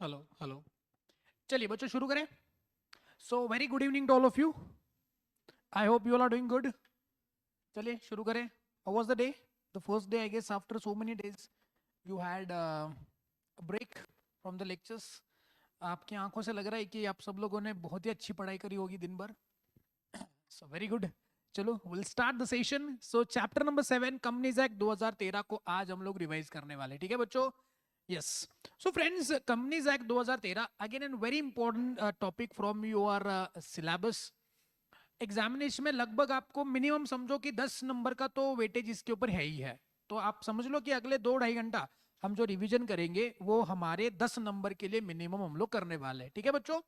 Hello hello. चलिए बच्चों शुरू करें। So very good evening to all of you. I hope you all are doing good. चलिए शुरू करें। How was the day? The first day I guess after so many days you had break from the lectures. आपकी आंखों से लग रहा है कि आप सब लोगों ने बहुत ही अच्छी पढ़ाई करी होगी दिन भर। So very good. चलो will start the session. So chapter number 7 companies act 2013 को आज हम लोग रिवाइज करने वाले, ठीक है बच्चों? Yes. So friends, companies act 2013 again an very important topic from your syllabus. Examination में लगभग आपको मिनिमम समझो कि 10 नंबर का तो वेटेज इसके ऊपर है ही है। तो आप समझ लो कि अगले 2-2.5 घंटा हम जो रिवीजन करेंगे वो हमारे 10 नंबर के लिए मिनिमम हम लोग करने वाले हैं, ठीक है बच्चों?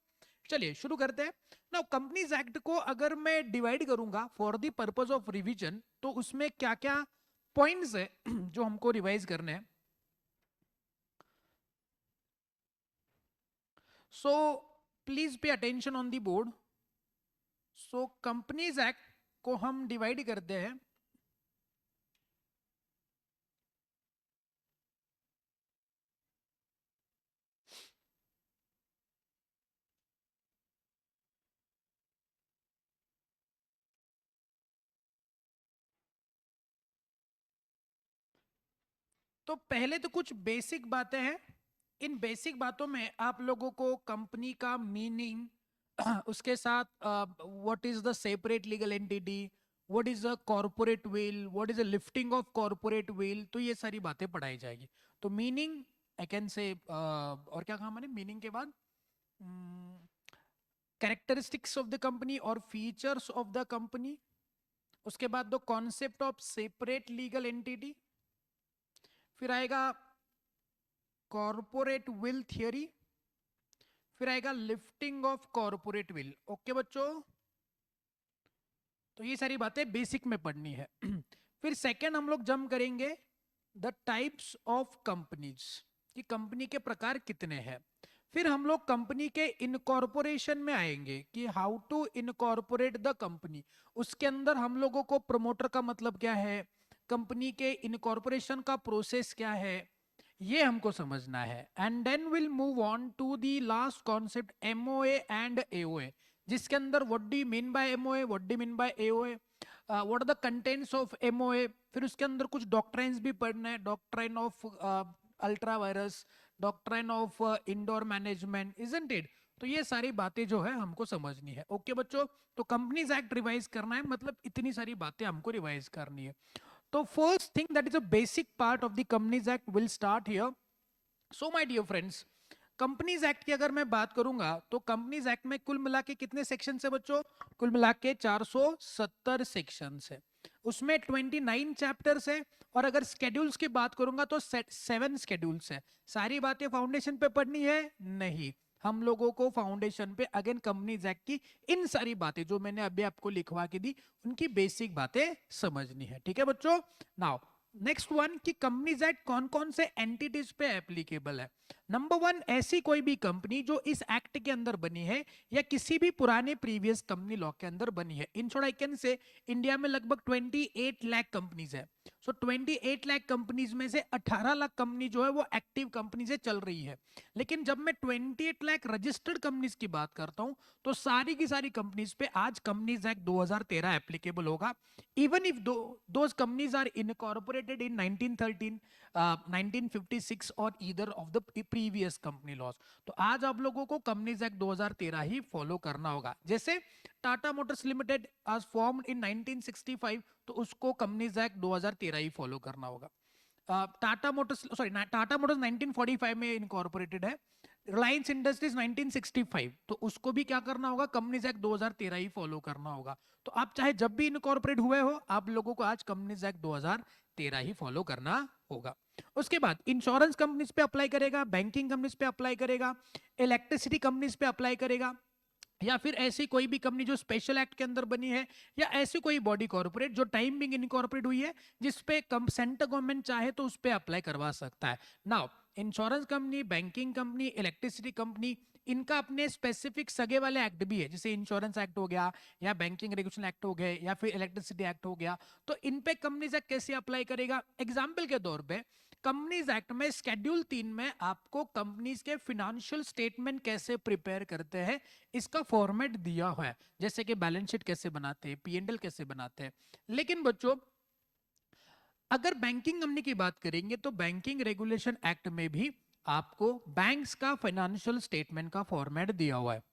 चलिए शुरू करते हैं ना। कंपनीज एक्ट को अगर मैं डिवाइड करूंगा for the purpose of revision तो उसमें क्या क्या पॉइंट्स है जो हमको रिवाइज करने हैं। So please pay attention on the board. So companies act को हम डिवाइड करते हैं तो पहले तो कुछ बेसिक बातें हैं। इन बेसिक बातों में आप लोगों को कंपनी का मीनिंग, उसके साथ what is the separate legal entity, what is a corporate will, what is a lifting of corporate veil, तो ये सारी बातें पढ़ाई जाएगी। तो मीनिंग आई कैन से और क्या कहा मैंने मीनिंग के बाद? कैरेक्टरिस्टिक्स ऑफ द कंपनी और फीचर्स ऑफ द कंपनी। उसके बाद दो concept of separate legal entity. फिर आएगा कॉर्पोरेट विल थियरी। फिर आएगा lifting of corporate will. Okay बच्चों, तो ये सारी बातें बेसिक में पढ़नी है। फिर सेकंड हम लोग जंप करेंगे द टाइप्स ऑफ कंपनीज, कि कंपनी के प्रकार कितने हैं। फिर हम लोग कंपनी के इनकॉर्पोरेशन में आएंगे कि how to incorporate the company. उसके अंदर हम लोगों को प्रमोटर का मतलब क्या है, कंपनी के इनकॉर्पोरेशन का प्रोसेस क्या है, ये हमको समझना है। And then will move on to the last concept MOA and AOA, जिसके अंदर what do you mean by MOA, what do you mean by AOA, what are the contents of MOA. फिर उसके अंदर कुछ डॉक्ट्राइंस भी पढ़ना है, doctrine of ultra vires, doctrine of indoor management, isn't it? तो ये सारी बातें जो है हमको समझनी है। ओके बच्चों, तो कंपनीज एक्ट रिवाइज करना है, मतलब इतनी सारी बातें हमको रिवाइज करनी है। तो first thing that is a basic part of the companies act will start here. So my dear friends, companies act की अगर मैं बात करूंगा तो कंपनीज एक्ट में कुल मिला के कितने सेक्शन है बच्चों? कुल मिला के 470 सेक्शन है। उसमें 29 चैप्टर्स है। और अगर स्केड्यूल्स की बात करूंगा तो 7 स्केड्यूल्स है। सारी बातें फाउंडेशन पे पढ़नी है? नहीं, हम लोगों को फाउंडेशन पे अगेन कंपनीज एक्ट की इन सारी बातें जो मैंने अभी आपको लिखवा के दी उनकी बेसिक बातें समझनी है, ठीक है बच्चों? नाउ नेक्स्ट वन, कि कंपनीज एक्ट कौन कौन से एंटिटीज पे एप्लीकेबल है। नंबर वन, ऐसी कोई भी कंपनी जो इस एक्ट के अंदर बनी है या किसी भी पुराने प्रीवियस कंपनी लॉ के अंदर बनी है। In short I can say India में लगभग 28 लाख कंपनीज है। सो 28 लाख कंपनीज में से 18 लाख कंपनी जो है वो एक्टिव कंपनी से चल रही है। लेकिन जब मैं 28 लाख रजिस्टर्ड कंपनीज की बात करता हूं तो सारी की सारी कंपनीज पे आज कंपनीज एक्ट 2013 एप्लीकेबल होगा। Even if those companies are incorporated in 1913, 1956 और either of the previous company laws, तो आज आप लोगों को कंपनीज एक्ट 2013 ही फॉलो करना होगा। जैसे टाटा मोटर्स लिमिटेड आज फॉर्म्ड इन 1965, तो उसको कंपनीज एक्ट 2013 ही फॉलो करना होगा। Tata Motors, sorry, Tata Motors 1945 में इनकॉर्पोरेटेड है। रिलायंस इंडस्ट्रीज 1965, तो उसको भी क्या करना होगा? कंपनीज एक्ट 2013 ही फॉलो करना होगा। तो आप चाहे जब भी इनकॉर्पोरेट हुए हो, आप लोगों को आज कंपनीज एक्ट 2013 ही फॉलो करना होगा। उसके बाद इंश्योरेंस कंपनीज पे अप्लाई करेगा, बैंकिंग कंपनीज पे अप्लाई करेगा, इलेक्ट्रिसिटी कंपनीज पे अप्लाई करेगा, या फिर ऐसी कोई भी कंपनी जो स्पेशल एक्ट के अंदर बनी है, या ऐसी कोई बॉडी कॉर्पोरेट जो टाइम बिंग इनकॉर्पोरेट हुई है जिस पे सेंट्रल गवर्नमेंट चाहे तो उस पे अप्लाई करवा सकता है। Now insurance company, banking company, electricity company, इनका अपने स्पेसिफिक सगे वाले एक्ट भी है, जैसे इंश्योरेंस एक्ट हो गया, या बैंकिंग रेगुलेशन एक्ट हो गए, या फिर इलेक्ट्रिसिटी एक्ट हो गया। तो इन पे कंपनीज एक्ट कैसे अप्लाई करेगा? एग्जाम्पल के तौर पे कंपनीज एक्ट में शेड्यूल 3 में आपको कंपनीज के फिनेंशियल स्टेटमेंट कैसे प्रिपेयर करते हैं इसका फॉर्मेट दिया हुआ है, जैसे कि बैलेंस शीट कैसे बनाते हैं, P&L कैसे बनाते हैं। लेकिन बच्चों अगर बैंकिंग कंपनी की बात करेंगे तो बैंकिंग रेगुलेशन एक्ट में भी आपको बैंक्स का फाइनेंशियल स्टेटमेंट का फॉर्मेट दिया हुआ है।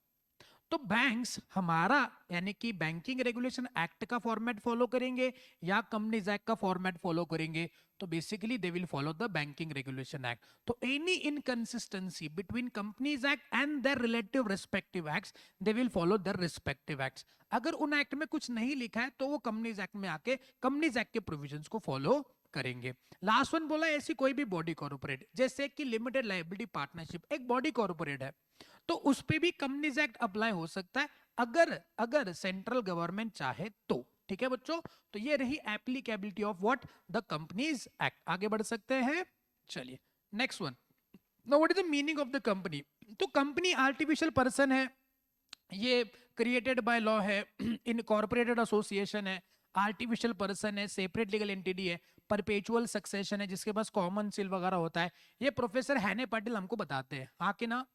तो बैंक्स हमारा यानी कि बैंकिंग रेगुलेशन एक्ट का फॉर्मेट फॉलो करेंगे या कंपनीज एक्ट का फॉर्मेट फॉलो करेंगे, तो basically they will follow the banking regulation act. तो any inconsistency between companies act and their relative respective acts they will follow their respective acts. अगर उन act में कुछ नहीं लिखा है तो वो कंपनीज एक्ट में आके कंपनीज एक्ट के प्रोविजंस को फॉलो करेंगे। लास्ट वन बोला ऐसी कोई भी बॉडी कॉर्पोरेट, जैसे कि लिमिटेड लायबिलिटी पार्टनरशिप एक बॉडी कॉर्पोरेट है, तो उस पे भी कंपनीज एक्ट अप्लाई हो सकता है अगर अगर सेंट्रल गवर्नमेंट चाहे तो। ठीक है बच्चों, तो ये रही applicability of what the companies act. आगे बढ़ सकते हैं, चलिए next one. Now what is the meaning of the company? तो कंपनी आर्टिफिशियल पर्सन है, ये क्रिएटेड बाय लॉ है, इनकॉर्पोरेटेड एसोसिएशन है, आर्टिफिशियल पर्सन है, सेपरेट लीगल एंटिटी है, परपेचुअल सक्सेशन है जिसके पास कॉमन सील वगैरह होता है। ये प्रोफेसर हैने पाटिल हमको बताते हैं, हाँ कि ना?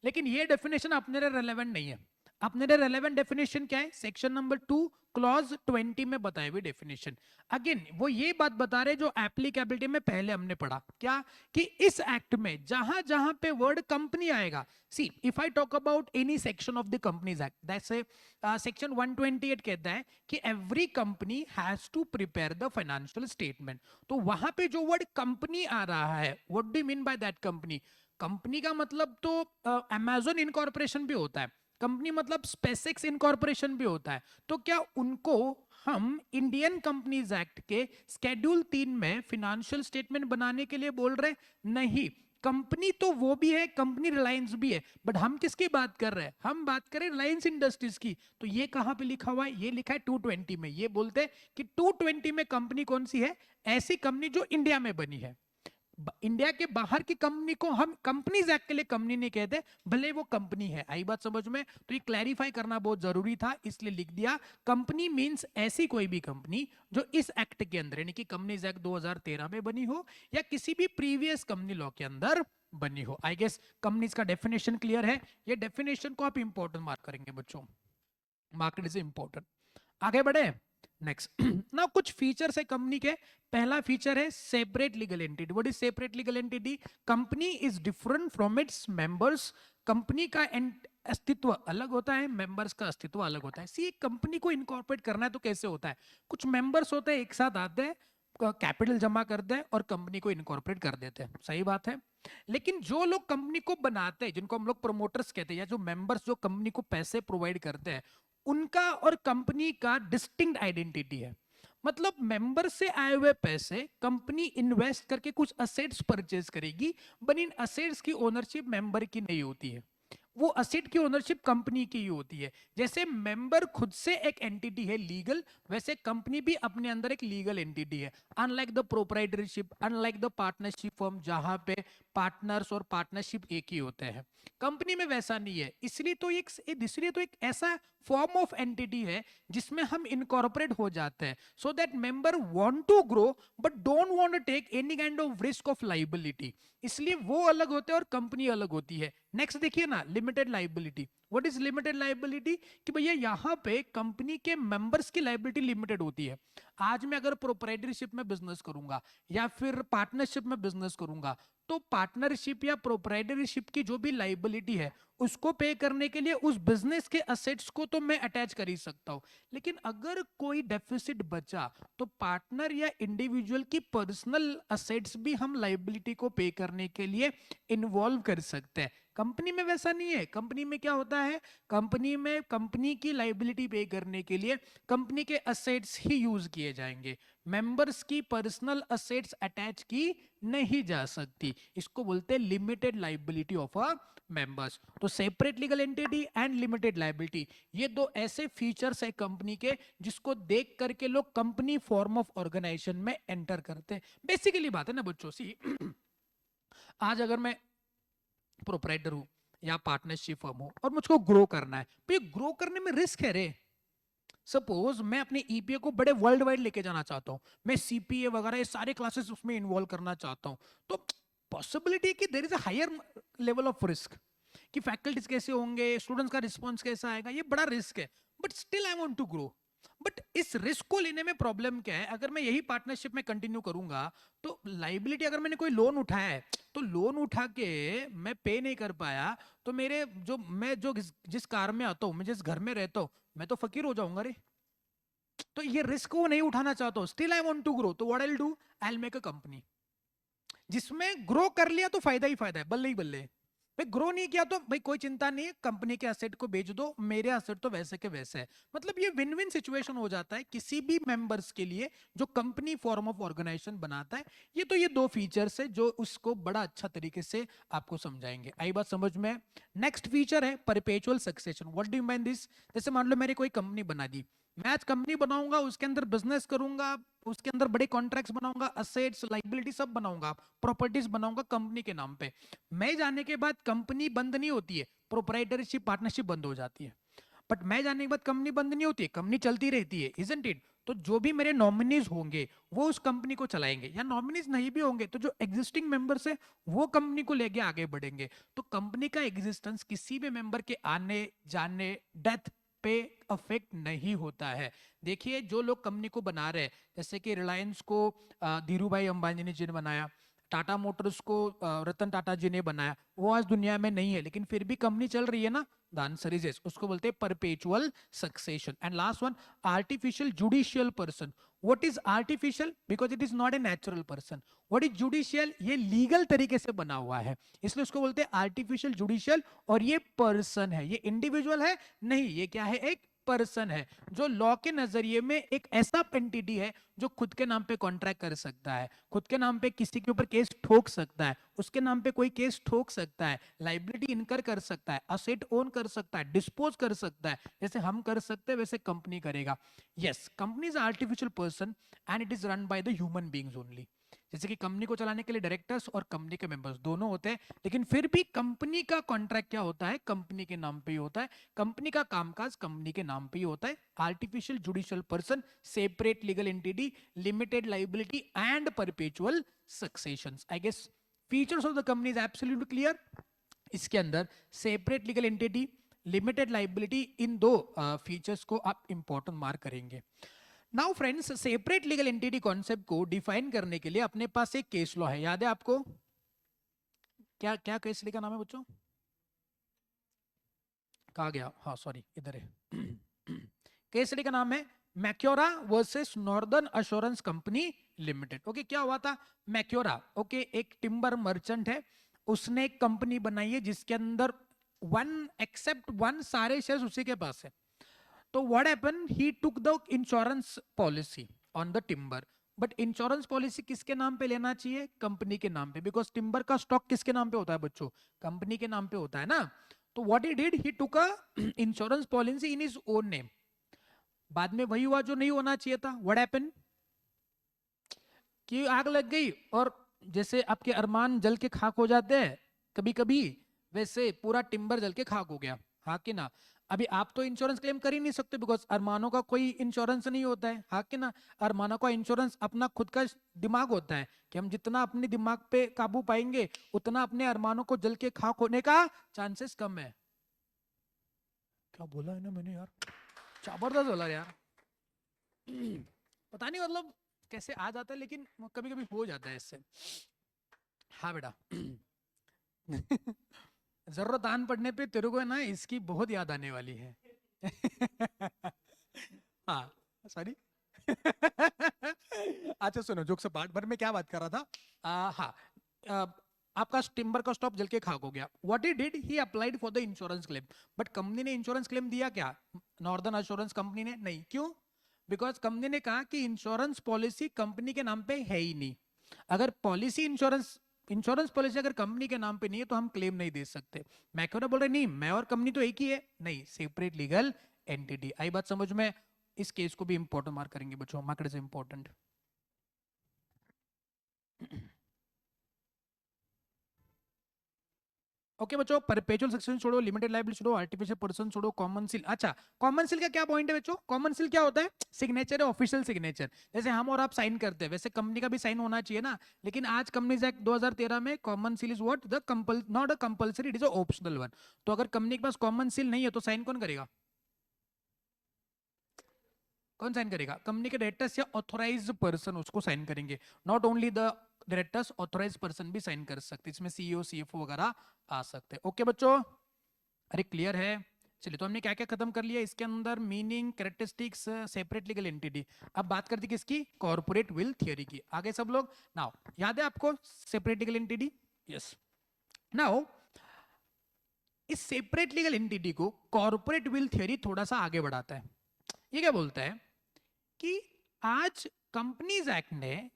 लेकिन ये डेफिनेशन अपने लिए रेलेवेंट नहीं है। अपने लिए रेलेवेंट डेफिनेशन क्या है? सेक्शन नंबर 2 क्लॉज 20 में बताई हुई डेफिनेशन। अगेन वो ये बात बता रहे जो एप्लीकेबिलिटी में पहले हमने पढ़ा, क्या कि इस एक्ट में जहां जहां पे वर्ड कंपनी आएगा, see if I talk about any section of the companies act, that's section 128 कहता है कि every company has to prepare the financial statement. तो वहां पे जो वर्ड कंपनी आ रहा है, what do you mean by that company? Company का मतलब तो अमेजोन इनकॉर्पोरेशन भी होता है, कंपनी मतलब स्पेसिक्स इनकॉर्पोरेशन भी होता है। तो क्या उनको हम इंडियन कंपनीज एक्ट के शेड्यूल 3 में फिनेंशियल स्टेटमेंट बनाने के लिए बोल रहे? नहीं, कंपनी तो वो भी है, कंपनी रिलायंस भी है, बट हम किसकी बात कर रहे हैं? हम बात करें रिलायंस इंडस्ट्रीज की। तो ये कहां पे लिखा हुआ है? ये लिखा है 220 में। ये बोलते हैं कि 220 में कंपनी कौन सी है? ऐसी कंपनी जो इंडिया में बनी है। इंडिया के बाहर की कंपनी को हम कंपनीज एक्ट के लिए कंपनी नहीं कहते, भले वो कंपनी है। आई बात समझ में? तो ये क्लैरिफाई करना बहुत जरूरी था, इसलिए लिख दिया कंपनी मींस ऐसी कोई भी कंपनी जो इस एक्ट के अंदर यानी कि कंपनीज एक्ट 2013 में बनी हो या किसी भी प्रीवियस कंपनी लॉ के अंदर बनी हो। आई गेस कंपनीज का डेफिनेशन क्लियर है। ये डेफिनेशन को आप इंपॉर्टेंट मार्क करेंगे बच्चों, मार्केट इज इंपॉर्टेंट। आगे बढ़े नेक्स्ट। ना कुछ फीचर्स है कंपनी के। पहला फीचर है separate legal entity. What is separate legal entity? Company is different from its members. Company का अस्तित्व अलग होता है, मेंबर्स का अस्तित्व अलग होता है। सी एक कंपनी को इनकॉर्पोरेट करना है तो कैसे होता है? कुछ मेंबर्स होते हैं, एक साथ आते हैं, कैपिटल जमा करते हैं और कंपनी को इनकॉर्पोरेट कर देते हैं, सही बात है। लेकिन जो लोग कंपनी को बनाते हैं, जिनको हम लोग प्रमोटर्स कहते हैं, या जो मेंबर्स जो कंपनी को पैसे प्रोवाइड करते हैं, उनका और कंपनी का डिस्टिंक्ट आइडेंटिटी है। मतलब मेंबर से आए हुए पैसे कंपनी इन्वेस्ट करके कुछ असेट्स परचेज करेगी, बट इन असेट्स की ओनरशिप मेंबर की नहीं होती है, वो असेट की ओनरशिप कंपनी की ही होती है। जैसे मेंबर खुद से एक एंटिटी है लीगल, वैसे कंपनी भी अपने अंदर एक लीगल एंटिटी है। Unlike the proprietorship, unlike the partnership firm जहां पे पार्टनर्स और पार्टनरशिप एक ही होते हैं, कंपनी में वैसा नहीं है। इसलिए तो एक ऐसा फॉर्म ऑफ एंटिटी है जिसमें हम इनकॉर्पोरेट हो जाते हैं, so that member want to grow but don't want to take any kind of risk of liability. इसलिए वो अलग होते हैं और कंपनी अलग होती है। नेक्स्ट देखिए ना, limited liability. What is limited liability? कि भैया यहाँ पे कंपनी के मेंबर्स की लाइबिलिटी लिमिटेड होती है। आज मैं अगर प्रोप्राइटरशिप में बिजनेस करूंगा या फिर पार्टनरशिप में बिजनेस करूंगा, तो पार्टनरशिप या प्रोप्राइटरशिप की जो भी लाइबिलिटी है उसको पे करने के लिए उस बिजनेस के असेट्स को तो मैं अटैच कर ही सकता हूं। लेकिन अगर कोई डेफिसिट बचा तो पार्टनर या इंडिविजुअल की पर्सनल असेट्स भी हम लाइबिलिटी को पे करने के लिए इन्वॉल्व कर सकते हैं। कंपनी में वैसा नहीं है। कंपनी में क्या होता है? कंपनी में कंपनी की लाइबिलिटी पे करने के लिए कंपनी के असेट्स ही यूज किए जाएंगे, मेंबर्स की पर्सनल असेट्स अटैच की नहीं जा सकती। इसको बोलते हैं limited liability of a members. तो separate legal entity and limited liability, ये दो ऐसे फीचर्स है कंपनी के जिसको देख करके लोग कंपनी फॉर्म ऑफ ऑर्गेनाइजेशन में एंटर करते हैं। बेसिकली बात है ना बच्चों, सी आज अगर मैं प्रोप्राइटर हूं या पार्टनरशिप फर्म हूं और मुझको ग्रो करना है, तो ये ग्रो करने में रिस्क है रे, सपोज मैं अपने ईपीए को बड़े वर्ल्ड वाइड लेके जाना चाहता हूँ, मैं सीपीए वगैरह ये सारे क्लासेस उसमें इन्वॉल्व करना चाहता हूँ, तो पॉसिबिलिटी कि there is a higher level of risk, कि फैकल्टीज कैसे होंगे, स्टूडेंट्स का रिस्पॉन्स कैसा आएगा, ये बड़ा रिस्क है। But still I want to grow. But इस रिस्क को लेने में प्रॉब्लम क्या है, अगर मैं यही पार्टनरशिप में कंटिन्यू करूंगा तो लाइबिलिटी, अगर मैंने कोई लोन उठाया है तो लोन उठा के मैं पे नहीं कर पाया, तो मेरे जो मैं जो जिस कार में आता हूँ, मैं जिस घर में रहता हूँ, मैं तो फकीर हो जाऊंगा रे। तो ये रिस्क को नहीं उठाना चाहता हूँ, still I want to grow, तो what I will do, I will make a company जिसमें ग्रो कर लिया तो फायदा ही फायदा है, बल्ले ही बल्ले। भाई ग्रो नहीं किया तो भाई कोई चिंता नहीं है, कंपनी के एसेट को बेच दो, मेरे एसेट तो वैसे के वैसे है। मतलब ये विन विन सिचुएशन हो जाता है किसी भी मेंबर्स के लिए जो कंपनी फॉर्म ऑफ ऑर्गेनाइजेशन बनाता है। ये दो फीचर्स है जो उसको बड़ा अच्छा तरीके से आपको समझाएंगे। आई बात समझ में? नेक्स्ट फीचर है perpetual succession. What do you mean this? जैसे मान लो मैंने कोई कंपनी बना दी, मैं आज कंपनी बनाऊंगा, उसके अंदर बिजनेस करूंगा, उसके अंदर बड़े कॉन्ट्रैक्ट्स बनाऊंगा, असेट्स लाइबिलिटी सब बनाऊंगा, प्रॉपर्टीज बनाऊंगा कंपनी के नाम पे। मैं जाने के बाद कंपनी बंद नहीं होती है, प्रोप्राइटरशिप पार्टनरशिप बंद हो जाती है। बट मैं जाने के बाद कंपनी बंद नहीं होती है, कंपनी चलती रहती है, इजंट इट? तो जो भी मेरे नॉमिनीज होंगे वो उस कंपनी को चलाएंगे, या नॉमिनीज नहीं भी होंगे तो जो एग्जिस्टिंग मेंबर्स है वो कंपनी को लेके आगे बढ़ेंगे। तो कंपनी का एग्जिस्टेंस किसी भी मेंबर के आने जाने डेथ पे अफेक्ट नहीं होता है। देखिए जो लोग कंपनी को बना रहे हैं, जैसे कि रिलायंस को धीरू भाई अंबानी जी ने बनाया, टाटा मोटर्स को रतन टाटा जी ने बनाया, वो आज दुनिया में नहीं है लेकिन फिर भी कंपनी चल रही है ना। द आंसर इज यस, उसको बोलते हैं perpetual succession. And last one, artificial judicial person. What is artificial? Because it is not a natural person. What is judicial? ये लीगल तरीके से बना हुआ है, इसलिए उसको बोलते हैं आर्टिफिशियल जुडिशियल। और ये पर्सन है, ये इंडिविजुअल है नहीं, ये क्या है, एक पर्सन है जो लॉ के नजरिए में एक ऐसा एंटिटी है जो खुद के नाम पे कॉन्ट्रैक्ट कर सकता है, खुद के नाम पे किसी के ऊपर केस ठोक सकता है, उसके नाम पे कोई केस ठोक सकता है, लाइबिलिटी इनकर कर सकता है, असेट ओन कर सकता है, डिस्पोज कर सकता है, जैसे हम कर सकते हैं वैसे कंपनी करेगा। Yes, company is artificial person and it is run by the human beings only. जैसे कि कंपनी को चलाने के लिए डायरेक्टर्स और कंपनी के मेंबर्स दोनों होते हैं, लेकिन फिर भी कंपनी का कॉन्ट्रैक्ट क्या होता है, कंपनी के नाम पे ही होता है, कंपनी का कामकाज कंपनी के नाम पे ही होता है। Artificial judicial person, separate legal entity, limited liability and perpetual successions. I guess features of the company is absolutely clear. इसके अंदर separate legal entity, limited liability, इन दो फीचर्स को आप इंपॉर्टेंट मार्क करेंगे। Now friends, separate legal entity concept को define करने के लिए अपने पास एक केस लॉ है, याद है आपको? क्या क्या केस लॉ का नाम है बच्चों? कहा गया, हाँ सॉरी इधर है। केस स्टडी का नाम है Macaura versus northern assurance company limited. Okay, क्या हुआ था? मैक्योरा, ओके, एक टिम्बर मर्चेंट है, उसने एक कंपनी बनाई है जिसके अंदर वन एक्सेप्ट वन सारे शेयर्स उसी के पास है। तो what happen, he took the insurance policy on the timber. But insurance policy किसके नाम पे लेना चाहिए? कंपनी के नाम पे, बिकॉज टिम्बर का स्टॉक किसके नाम पे होता है बच्चों? कंपनी के नाम पे होता है ना। तो what he did, he took a insurance policy in his own name. बाद में वही हुआ जो नहीं होना चाहिए था। व्हाट हैपन कि आग लग गई, और जैसे आपके अरमान जल के खाक हो जाते हैं कभी कभी, वैसे पूरा टिम्बर जल के खाक हो गया, हाँ कि ना? अभी आप तो इंश्योरेंस क्लेम कर ही नहीं सकते बिकॉज अरमानों का कोई इंश्योरेंस नहीं होता है, हाँ कि ना? अरमानों का इंश्योरेंस अपना खुद का दिमाग होता है कि हम जितना अपने दिमाग पे काबू पाएंगे उतना अपने अरमानों को जल के खाक होने का चांसेस कम है। क्या बोला है ना मैंने यार, जबरदस्त बोला यार। पता नहीं मतलब कैसे आ जाता है, लेकिन कभी कभी हो जाता है इससे। हाँ बेटा। जरूरत आन पड़ने पे तेरे को है ना इसकी बहुत याद आने वाली है। हाँ, सॉरी। अच्छा सुनो, जोक से पार्ट भर में क्या बात कर रहा था? हाँ, आ, आपका टिम्बर का स्टॉप जल के खाक हो गया। What he did, he applied for the insurance claim. But company ने इंश्योरेंस क्लेम दिया क्या? नॉर्दर्न अश्योरेंस कंपनी ने नहीं। क्यों? बिकॉज कंपनी ने कहा कि इंश्योरेंस पॉलिसी कंपनी के नाम पे है ही नहीं। अगर पॉलिसी इंश्योरेंस पॉलिसी अगर कंपनी के नाम पे नहीं है तो हम क्लेम नहीं दे सकते। मैक्योरा बोल रहे नहीं, मैं और कंपनी तो एक ही है, नहीं, सेपरेट लीगल एंटिटी। आई बात समझ में? इस केस को भी इंपॉर्टेंट मार्क करेंगे बच्चों, मार्केट से इंपॉर्टेंट। ओके बच्चों, परपेचुअल सक्सेशन छोड़ो, लिमिटेड लायबिलिटी छोड़ो, आर्टिफिशियल पर्सन छोड़ो, कॉमन सील। अच्छा, कॉमन सील का क्या पॉइंट है बच्चों? कॉमन सील क्या होता है? सिग्नेचर है, ऑफिशियल सिग्नेचर। जैसे हम और आप साइन करते हैं, वैसे कंपनी का भी साइन होना चाहिए ना। लेकिन आज कंपनीज एक्ट 2013 में common seal is what? The compel not a compulsory, it is a optional one. तो अगर कंपनी के पास कॉमन सील नहीं है तो साइन कौन करेगा? कौन साइन करेगा? कंपनी के डायरेक्टर्स या ऑथोराइज्ड पर्सन उसको साइन करेंगे। Not only the directors, authorised person भी साइन कर सकते हैं। इसमें सीईओ सीएफओ वगैरह आ सकते हैं। ओके बच्चों, अरे क्लियर है? चलिए, तो हमने क्या क्या खत्म कर लिया इसके अंदर? Meaning, characteristics, separate legal entity. अब बात करते हैं किसकी? कॉर्पोरेट विल थियरी की। आगे सब लोग नाउ याद है आपको separate legal entity? Yes. Now इस सेपरेट लीगल एंटिटी को कॉर्पोरेट विल थियरी थोड़ा सा आगे बढ़ाता है। ये क्या बोलता है कि आज कंपनीज एक्ट ने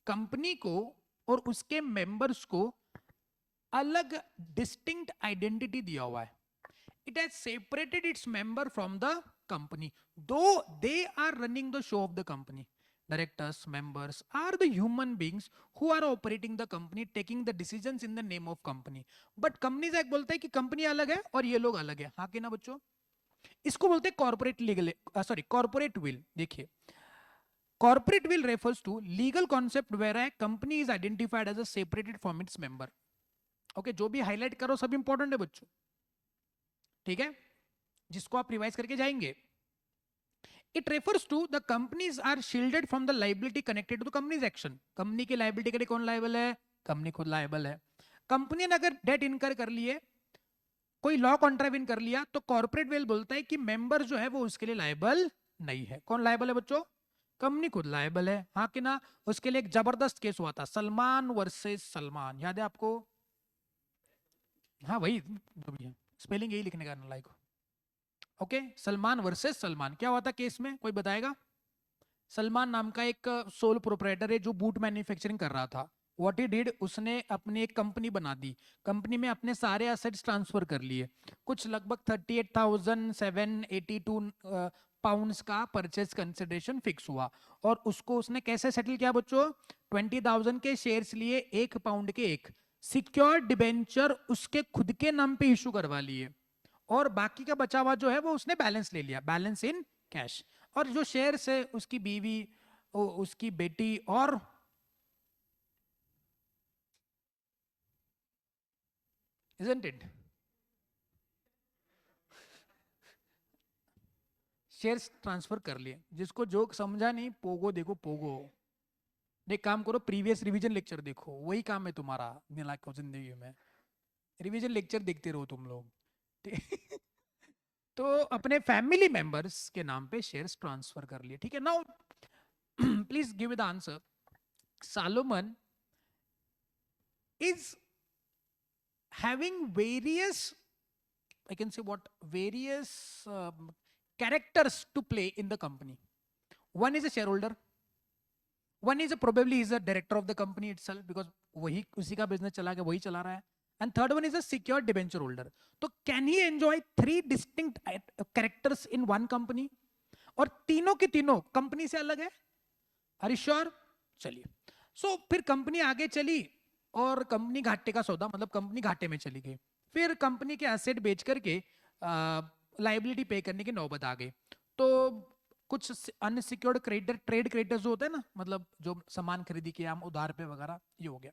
कंपनी को और उसके मेंबर्स को अलग डिस्टिंक्ट आइडेंटिटी दिया हुआ है। It has separated its member from the company, though they are running the show of the company. Directors, members are the human beings who are operating the company, taking the decisions in the name of company. But Companies Act बोलता है कि company अलग है और ये लोग अलग है। हाँ कि ना बच्चों? इसको बोलते हैं corporate legal, sorry corporate will. देखिए, corporate will refers to legal concept where a company is identified as a separated from its member. Okay, जो भी हाईलाइट करो सब इंपॉर्टेंट है बच्चों, ठीक है, जिसको आप रिवाइज करके जाएंगे। It refers to the companies are shielded from the liability connected to companies action. Company की लाइबिलिटी के लिए कौन लायबल है? कंपनी खुद लायबल है। कंपनी ने अगर डेट इनकर कर लिए, कोई लॉ कॉन्ट्राविन कर लिया, तो कॉर्पोरेट वेल बोलता है कि मेंबर जो है वो उसके लिए लायबल नहीं है। कौन लायबल है बच्चों? कंपनी खुद लायबल है। हाँ कि ना? उसके लिए एक जबरदस्त केस हुआ था, सलमान वर्सेस सलमान, याद है आपको? हाँ वही, जो भी है स्पेलिंग यही लिखने का like. Okay, Salman versus Salman. क्या हुआ था केस में, कोई बताएगा? सलमान नाम का एक सोल प्रोप्राइटर है जो बूट मैन्युफैक्चरिंग कर रहा था। व्हाट ही डिड, उसने अपनी एक कंपनी बना दी। कंपनी में अपने सारे एसेट्स ट्रांसफर कर लिए। कुछ लगभग 38,782 पाउंड्स का परचेज कंसिडरेशन फिक्स हुआ। और उसको उसने कैसे सेटल किया बच्चों? 20,000 के शेयर्स लिए, 1 पाउंड के एक सिक्योर्ड डिबेंचर उसके खुद के नाम पे इशू करवा लिए। और बाकी का बचा हुआ जो है वो उसने बैलेंस ले लिया, बैलेंस इन कैश। और जो शेयर्स है उसकी बीवी, उसकी बेटी और isn't it? शेयर्स ट्रांसफर कर लिए। जिसको जोक समझा नहीं, पोगो देखो पोगो। एक काम करो, प्रीवियस रिवीजन लेक्चर देखो, वही काम है तुम्हारा जिंदगी में। रिवीजन लेक्चर देखते रहो तुम लोग, ठीक? तो अपने फैमिली मेंबर्स के नाम पे शेयर्स ट्रांसफर कर लिए, ठीक है। Now please give the answer. Salomon is having various, I can say what, various characters to play in the company. One is a shareholder, one is a probably is a director of the company itself because वही उसी का business चला गया, वही चला रहा है। And third one is a secured debenture holder. तो can he enjoy 3 distinct characters in one company? और तीनों के तीनों कंपनी से अलग है। Are you sure? चलिए, सो फिर कंपनी आगे चली और कंपनी घाटे का सौदा, मतलब कंपनी घाटे में चली गई। फिर कंपनी के एसेट बेच करके लाइबिलिटी पे करने की नौबत आ गई। तो कुछ अनसिक्योर्ड क्रेडिटर, ट्रेड क्रेडिटर्स जो होते हैं ना, मतलब जो सामान खरीदी किया हम उधार पे वगैरह, ये हो गया।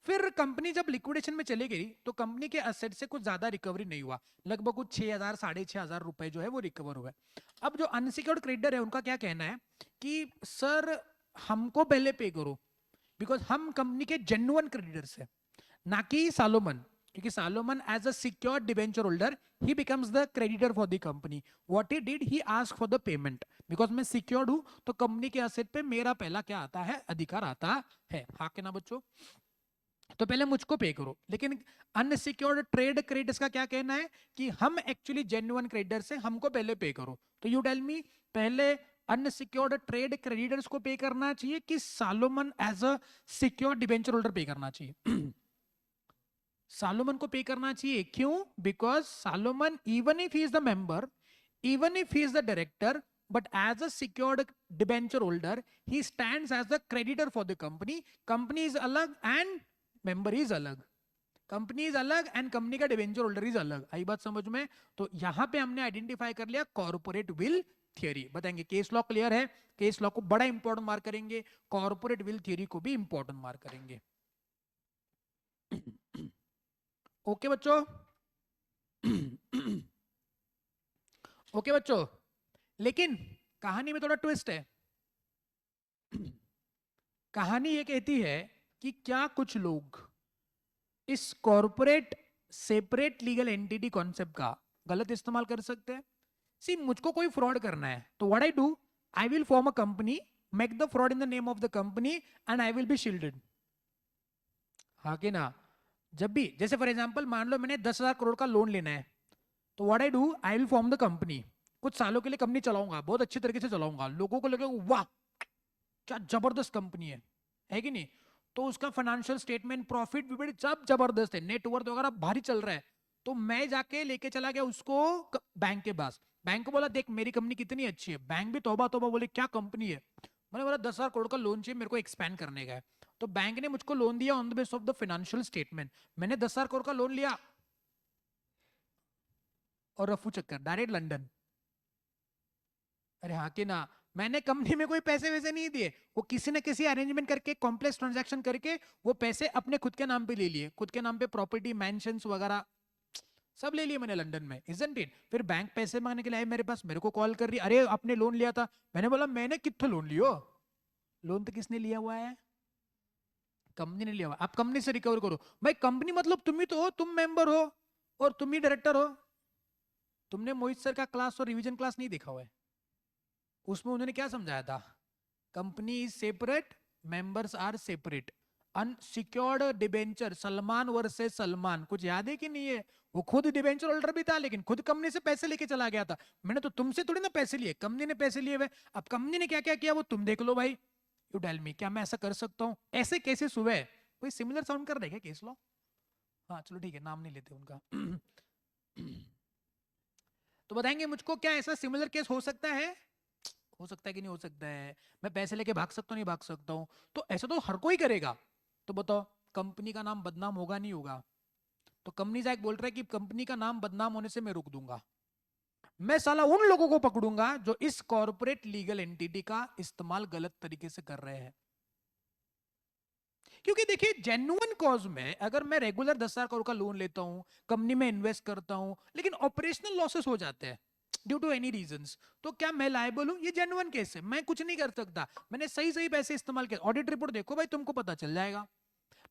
फिर कंपनी जब लिक्विडेशन में चली गई तो कंपनी के एसेट से कुछ ज्यादा रिकवरी नहीं हुआ, लगभग कुछ 6,000 6,500 रुपए जो है वो रिकवर हुए। अब जो अनसिक्योर्ड क्रेडिटर है उनका क्या कहना है कि सर हमको पहले पे करो, बिकॉज हम कंपनी के जेन्युइन क्रेडिटर्स है, ना कि सालोमन। क्योंकि Salomon as a secured debenture holder he becomes the creditor for the company. What he did, he ask for the payment, because मैं सिक्योर्ड हूं तो कंपनी के एसेट पे मेरा पहला क्या आता है, अधिकार आता है। हाँ के ना बच्चों? तो पहले मुझको पे करो। लेकिन अनसिक्योर्ड ट्रेड क्रेडिटर्स का क्या कहना है कि हम एक्चुअली जेन्युइन क्रेडिटर्स हैं, हमको पहले पे करो। तो यू टेल मी, पहले अनसिक्योर्ड ट्रेड क्रेडिटर्स को पे करना चाहिए कि Salomon as a secured debenture holder pay करना चाहिए? सालोमन को पे करना चाहिए। क्यों? Because Salomon even if he is the member, even if he is the director, but as a secured debenture holder he stands as the creditor for the company. Company is alag and member is alag. Company अलग and company का debenture holder is अलग, आई बात समझ में? तो यहां पे हमने आइडेंटिफाई कर लिया कॉर्पोरेट विल थियरी। बताएंगे केस लॉ क्लियर है, केस लॉ को बड़ा इंपॉर्टेंट मार्क करेंगे, कॉर्पोरेट विल थियरी को भी इंपॉर्टेंट मार्क करेंगे। ओके बच्चों? ओके बच्चों, लेकिन कहानी में थोड़ा ट्विस्ट है। कहानी ये कहती है कि क्या कुछ लोग इस corporate separate legal entity concept का गलत इस्तेमाल कर सकते हैं। सी, मुझको कोई फ्रॉड करना है तो what I do, I will form a company, make the fraud in the name of the company and I will be shielded. हाँ कि ना? जब भी जैसे फॉर एग्जांपल मान लो मैंने 10,000 करोड़ का लोन लेना है, तो what I do, I will form the company, कुछ सालों के लिए कंपनी चलाऊंगा, बहुत अच्छी तरीके से चलाऊंगा, लोगों को लगेगा वाह क्या जबरदस्त कंपनी है कि नहीं? तो उसका फाइनेंशियल स्टेटमेंट, प्रॉफिट भी सब जबरदस्त है, नेटवर्थ वगैरह भारी चल रहा है। तो मैं जाके लेके चला गया उसको बैंक के पास, बैंक को बोला देख मेरी कंपनी कितनी अच्छी है, बैंक भी तौबा तौबा बोले क्या कंपनी है। मैंने बोला 10,000 करोड़ का लोन चाहिए मेरे को एक्सपैंड करने का है। तो बैंक ने मुझको लोन दिया on the base of the financial statement. मैंने 10,000 करोड़ का लोन लिया और रफू चक्कर डायरेक्ट लंदन। अरे हाँ कि ना? मैंने कंपनी में कोई पैसे वैसे नहीं दिए, वो किसी न किसी अरेंजमेंट करके कॉम्प्लेक्स ट्रांजैक्शन करके वो पैसे अपने खुद के नाम पे ले लिए, खुद के नाम पे प्रॉपर्टी मैंशंस वगैरह सब ले लिए मैंने लंदन में, इजंट इट? फिर बैंक पैसे मांगने के लिए आए मेरे पास, मेरे को कॉल कर रही, अरे आपने लोन लिया था। मैंने बोला मैंने कितना लोन लियो, लोन तो किसने लिया हुआ है? कंपनी ने लिया हुआ। आप कंपनी से रिकवर करो भाई, कंपनी मतलब तुम ही तो हो, तुम मेंबर हो और तुम ही डायरेक्टर हो। तुमने मोहित सर का क्लास और रिवीजन क्लास नहीं देखा हुआ है? उसमें उन्होंने क्या समझाया था? Company is separate, members are separate, unsecured debenture Salomon versus Salomon, कुछ याद है कि नहीं है? वो खुद डिबेंचर होल्डर भी था लेकिन खुद कंपनी से पैसे लेके चला गया था। मैंने तो तुमसे थोड़ी ना पैसे लिए, कंपनी ने पैसे लिए हुए। अब कंपनी ने क्या क्या किया वो तुम देख लो भाई। यू टेल मी, क्या मैं ऐसा कर सकता हूँ? ऐसे केसेस हुए। कोई सिमिलर साउंड कर रहा है क्या केस लो? हाँ चलो ठीक है, नाम नहीं लेते उनका। तो बताएंगे मुझको क्या ऐसा सिमिलर केस हो सकता है? हो सकता है कि नहीं हो सकता है? मैं पैसे लेके भाग सकता हूँ नहीं भाग सकता हूँ? तो ऐसा तो हर कोई करेगा। तो बताओ कंपनी का नाम बदनाम होगा नहीं होगा? तो कंपनी से एक बोल रहा है कि कंपनी का नाम बदनाम होने से मैं रोक दूंगा, मैं साला उन लोगों को पकड़ूंगा जो इस कॉर्पोरेट लीगल एंटिटी का इस्तेमाल गलत तरीके से कर रहे हैं। क्योंकि देखिए जेन्युइन कॉज में अगर मैं रेगुलर 10,000 करोड़ का लोन लेता हूं, कंपनी में इन्वेस्ट करता हूं, लेकिन ऑपरेशनल लॉसेस हो जाते हैं ड्यू टू एनी रीजंस, तो क्या मैं लायबल हूं? ये जेन्युइन केस है, मैं कुछ नहीं कर सकता, मैंने सही सही पैसे इस्तेमाल किया। ऑडिट रिपोर्ट देखो भाई, तुमको पता चल जाएगा।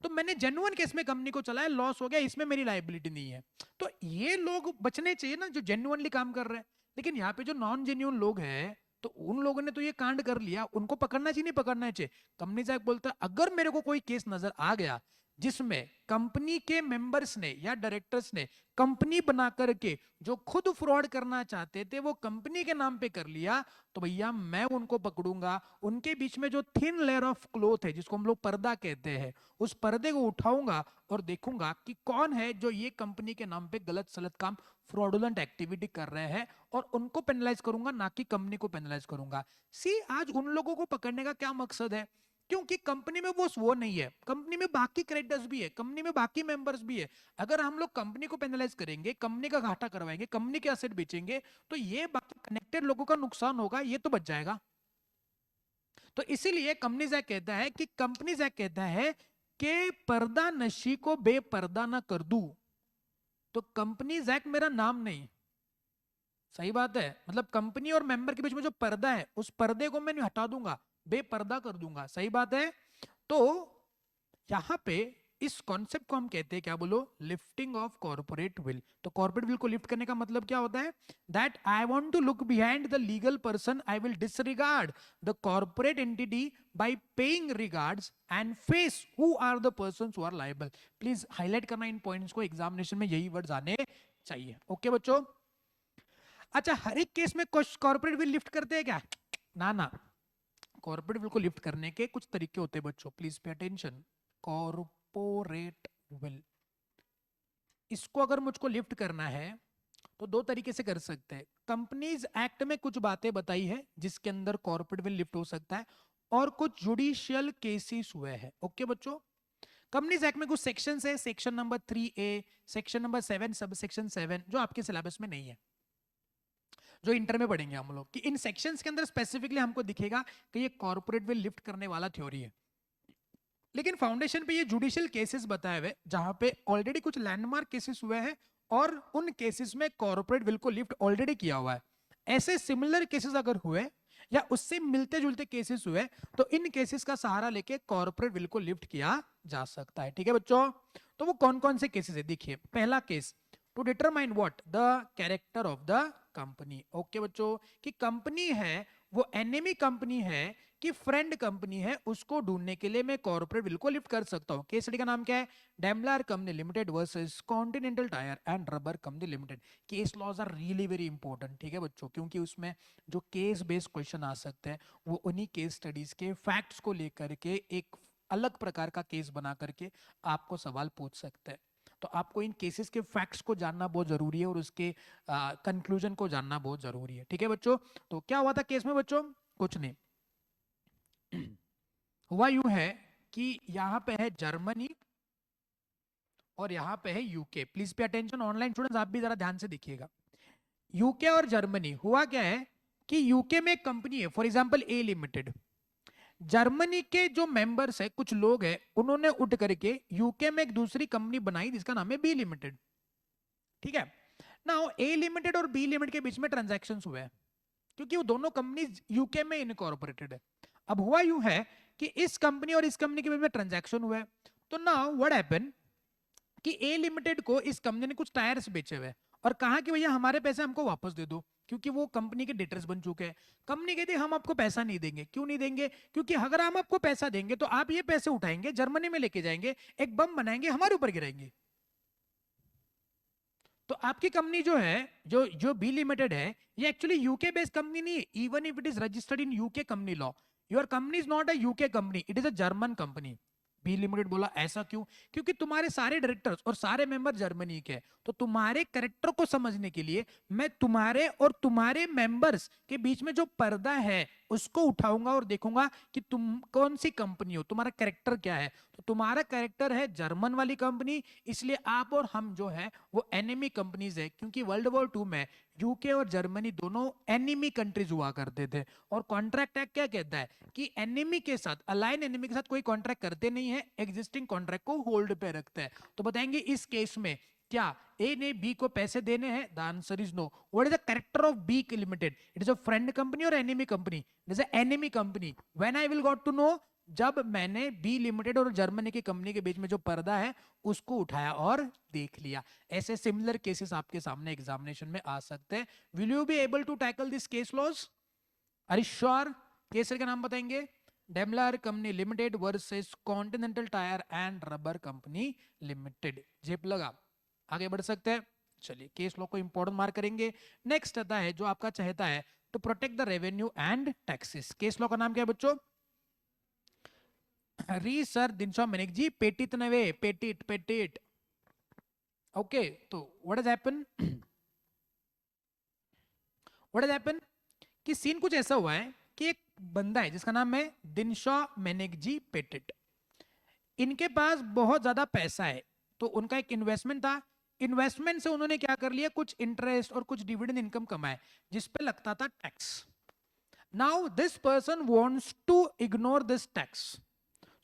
तो मैंने जेन्युइन केस में कंपनी को चलाया, लॉस हो गया, इसमें मेरी लायबिलिटी नहीं है। तो ये लोग बचने चाहिए ना जो जेन्युइनली काम कर रहे हैं। लेकिन यहाँ पे जो नॉन जेन्युइन लोग हैं, तो उन लोगों ने तो ये कांड कर लिया, उनको पकड़ना चाहिए नहीं पकड़ना चाहिए? कंपनी से बोलता है अगर मेरे को कोई केस नजर आ गया जिसमें कंपनी के मेंबर्स ने या डायरेक्टर्स ने कंपनी बना करके जो खुद फ्रॉड करना चाहते थे वो कंपनी के नाम पे कर लिया, तो भैया मैं उनको पकड़ूंगा। उनके बीच में जो थिन लेयर ऑफ क्लोथ है जिसको हम लोग पर्दा कहते हैं, उस पर्दे को उठाऊंगा और देखूंगा कि कौन है जो ये कंपनी के नाम पे गलत सलत काम, फ्रॉडुलेंट एक्टिविटी कर रहे हैं, और उनको पेनलाइज करूंगा, ना कि कंपनी को पेनलाइज करूंगा। सी, आज उन लोगों को पकड़ने का क्या मकसद है? क्योंकि कंपनी में वो नहीं है, कंपनी में बाकी क्रेडिटर्स भी है, कंपनी में बाकी मेंबर्स भी है। अगर हम लोग कंपनी को पेनलाइज करेंगे, कंपनी का घाटा करवाएंगे, कंपनी के एसेट बेचेंगे, तो ये बाकी कनेक्टेड लोगों का नुकसान होगा, ये तो बच जाएगा। तो इसीलिए कंपनीज एक्ट कहता है कि कंपनीज एक्ट कहता है कि पर्दा नशी को बेपर्दा ना कर दूं। तो कंपनीज एक्ट मेरा नाम नहीं, सही बात है, मतलब कंपनी और मेंबर के बीच में जो पर्दा है उस पर्दे को मैं हटा दूंगा, बेपर्दा कर दूंगा, सही बात है। तो यहां पे इस कॉन्सेप्ट को हम कहते हैं क्या बोलो? Lifting of corporate veil. तो कॉर्पोरेट विल को लिफ्ट करने का मतलब क्या होता है? That I want to look behind the legal person, I will disregard the corporate entity by paying regards and face who are the persons who are liable. Please highlight करना इन points को, examination में यही words आने चाहिए। Okay बच्चों? अच्छा, हर एक केस में कॉर्पोरेट विल लिफ्ट करते हैं क्या? ना ना, कॉर्पोरेट विल को लिफ्ट करने के कुछ तरीके होते हैं बच्चों, please pay attention. Corporate will, इसको अगर मुझको लिफ्ट करना है तो दो तरीके से कर सकते हैं। कंपनीज एक्ट में कुछ बातें बताई है जिसके अंदर कॉर्पोरेट विल लिफ्ट हो सकता है, और कुछ जुडिशियल केसेस हुए हैं। ओके बच्चों? कंपनीज एक्ट में कुछ सेक्शन है, section number 3A, section number 7, sub section 7, जो आपके सिलेबस में नहीं है, जो इंटर में पढ़ेंगे हम लोग, कि इन सेक्शंस के अंदर स्पेसिफिकली हमको दिखेगा कि ये कॉर्पोरेट विल लिफ्ट करने वाला थ्योरी है। लेकिन फाउंडेशन पे ये जुडिशियल केसेस बताए हुए जहां पे ऑलरेडी कुछ लैंडमार्क केसेस हुए हैं और उन केसेस में कॉर्पोरेट विल को लिफ्ट ऑलरेडी किया हुआ है। ऐसे सिमिलर केसेस अगर हुए या उससे मिलते जुलते केसेस हुए तो इन केसेस का सहारा लेके कॉर्पोरेट विल को लिफ्ट किया जा सकता है। ठीक है बच्चों, तो वो कौन कौन से केसेस है देखिए। पहला case, to determine what the character of the company. Okay बच्चों, कि कंपनी है वो एनिमी कंपनी है कि फ्रेंड कंपनी है, उसको ढूंढने के लिए मैं कॉर्पोरेट विल को लिफ्ट कर सकता हूं। केस स्टडी का नाम क्या है? Daimler company limited versus continental tyre and rubber company limited. Case laws are really very important, ठीक है बच्चों, क्योंकि उसमें जो केस बेस्ड क्वेश्चन आ सकते हैं वो उन्हीं केस स्टडीज के फैक्ट्स को लेकर के एक अलग प्रकार का केस बना करके आपको सवाल पूछ सकते हैं। तो आपको इन केसेस के फैक्ट्स को जानना बहुत जरूरी है और उसके कंक्लूजन को जानना बहुत जरूरी है। ठीक है बच्चों, तो क्या हुआ था केस में बच्चों? कुछ नहीं हुआ, यूं है कि यहां पे है जर्मनी और यहां पे है UK. Please pay attention online students, आप भी जरा ध्यान से देखिएगा। यूके और जर्मनी, हुआ क्या है कि यूके में एक कंपनी है for example A limited. Germany के जो मेंबर्स है, कुछ लोग हैं, उन्होंने उठ करके यूके में एक दूसरी कंपनी बनाई जिसका नाम है बी लिमिटेड। ठीक है, नाउ ए लिमिटेड और बी लिमिटेड के बीच में ट्रांजैक्शंस हुए हैं क्योंकि वो दोनों कंपनी यूके में इनकॉर्पोरेटेड है। अब हुआ यूं है कि इस कंपनी और इस कंपनी के बीच में ट्रांजैक्शन हुआ है। तो नाउ व्हाट हैपन कि ए लिमिटेड को इस कंपनी ने कुछ टायर्स बेचे हुए और कहा कि भैया हमारे पैसे हमको वापस दे दो, क्योंकि वो कंपनी के डेटर्स बन चुके हैं। कंपनी कहती है हम आपको पैसा नहीं देंगे। क्यों नहीं देंगे? क्योंकि अगर हम आपको पैसा देंगे तो आप ये पैसे उठाएंगे, जर्मनी में लेके जाएंगे, एक बम बनाएंगे, हमारे ऊपर गिराएंगे। तो आपकी कंपनी जो है, जो जो बी लिमिटेड है, ये एक्चुअली यूके बेस्ड कंपनी नहीं है, even if it is registered in UK company law. Your company is not a UK company, it is a German company. B limited बोला ऐसा क्यों? क्योंकि तुम्हारे सारे डायरेक्टर्स और सारे मेंबर जर्मनी के हैं। तो तुम्हारे कैरेक्टर को समझने के लिए मैं तुम्हारे और तुम्हारे मेंबर्स के बीच में जो पर्दा है उसको उठाऊंगा और देखूंगा कि तुम कौन सी कंपनी हो, तुम्हारा कैरेक्टर क्या है। तो तुम्हारा कैरेक्टर है जर्मन वाली कंपनी, इसलिए आप और हम जो है वो एनिमी कंपनीज है, क्योंकि वर्ल्ड वॉर 2 में यूके और जर्मनी दोनों एनिमी कंट्रीज हुआ करते थे। और कॉन्ट्रैक्ट एक्ट क्या कहता है कि एनिमी के साथ, अलाइन एनिमी के साथ कोई कॉन्ट्रैक्ट करते नहीं है, एग्जिस्टिंग कॉन्ट्रैक्ट को होल्ड पे रखते हैं। तो बताएंगे इस केस में क्या ए ने बी को पैसे देने हैं? The answer is no. What is the character of B limited? It is a friend company और enemy company? It is a enemy company. When I will got to know, जब मैंने बी लिमिटेड और Germany की company के बीच में जो पर्दा है उसको उठाया और देख लिया। ऐसे सिमिलर केसेस आपके सामने एग्जामिनेशन में आ सकते हैं। Will you be able to tackle this case laws? Are you sure? केसर का नाम बताएंगे? Daimler company limited versus continental tyre and rubber company limited. जेप लगा, आगे बढ़ सकते हैं। चलिए केस लॉ को इंपॉर्टेंट मार्क करेंगे। नेक्स्ट आता है जो आपका चाहता है to protect the revenue and taxes. Case law का नाम क्या है बच्चों? Re sir Dinshaw Maneckji, Petit नवे, पेटिट पेटिट। ओके, तो what has happen, what has happen कि सीन कुछ ऐसा हुआ है कि एक बंदा है जिसका नाम है दिनशॉ मेनिक जी पेटिट। इनके पास बहुत ज्यादा पैसा है, तो उनका एक इन्वेस्टमेंट था। इन्वेस्टमेंट से उन्होंने क्या कर लिया, कुछ इंटरेस्ट और कुछ डिविडेंड इनकम कमाए जिस पे लगता था tax. Now this person wants to ignore this tax,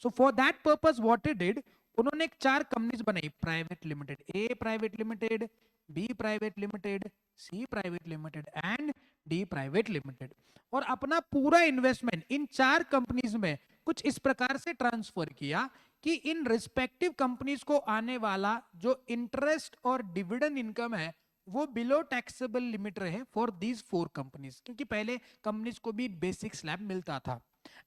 so for that purpose what he did, उन्होंने एक 4 कंपनीज बनाई private limited, A private limited, B private limited, C private limited and D private limited. और अपना पूरा investment इन 4 companies में कुछ इस प्रकार से ट्रांसफर किया कि इन रिस्पेक्टिव कंपनीज को आने वाला जो इंटरेस्ट और डिविडेंड इनकम है वो बिलो टैक्सेबल लिमिट रहे फॉर दीज 4 कंपनीज, क्योंकि पहले कंपनीज को भी बेसिक स्लैब मिलता था।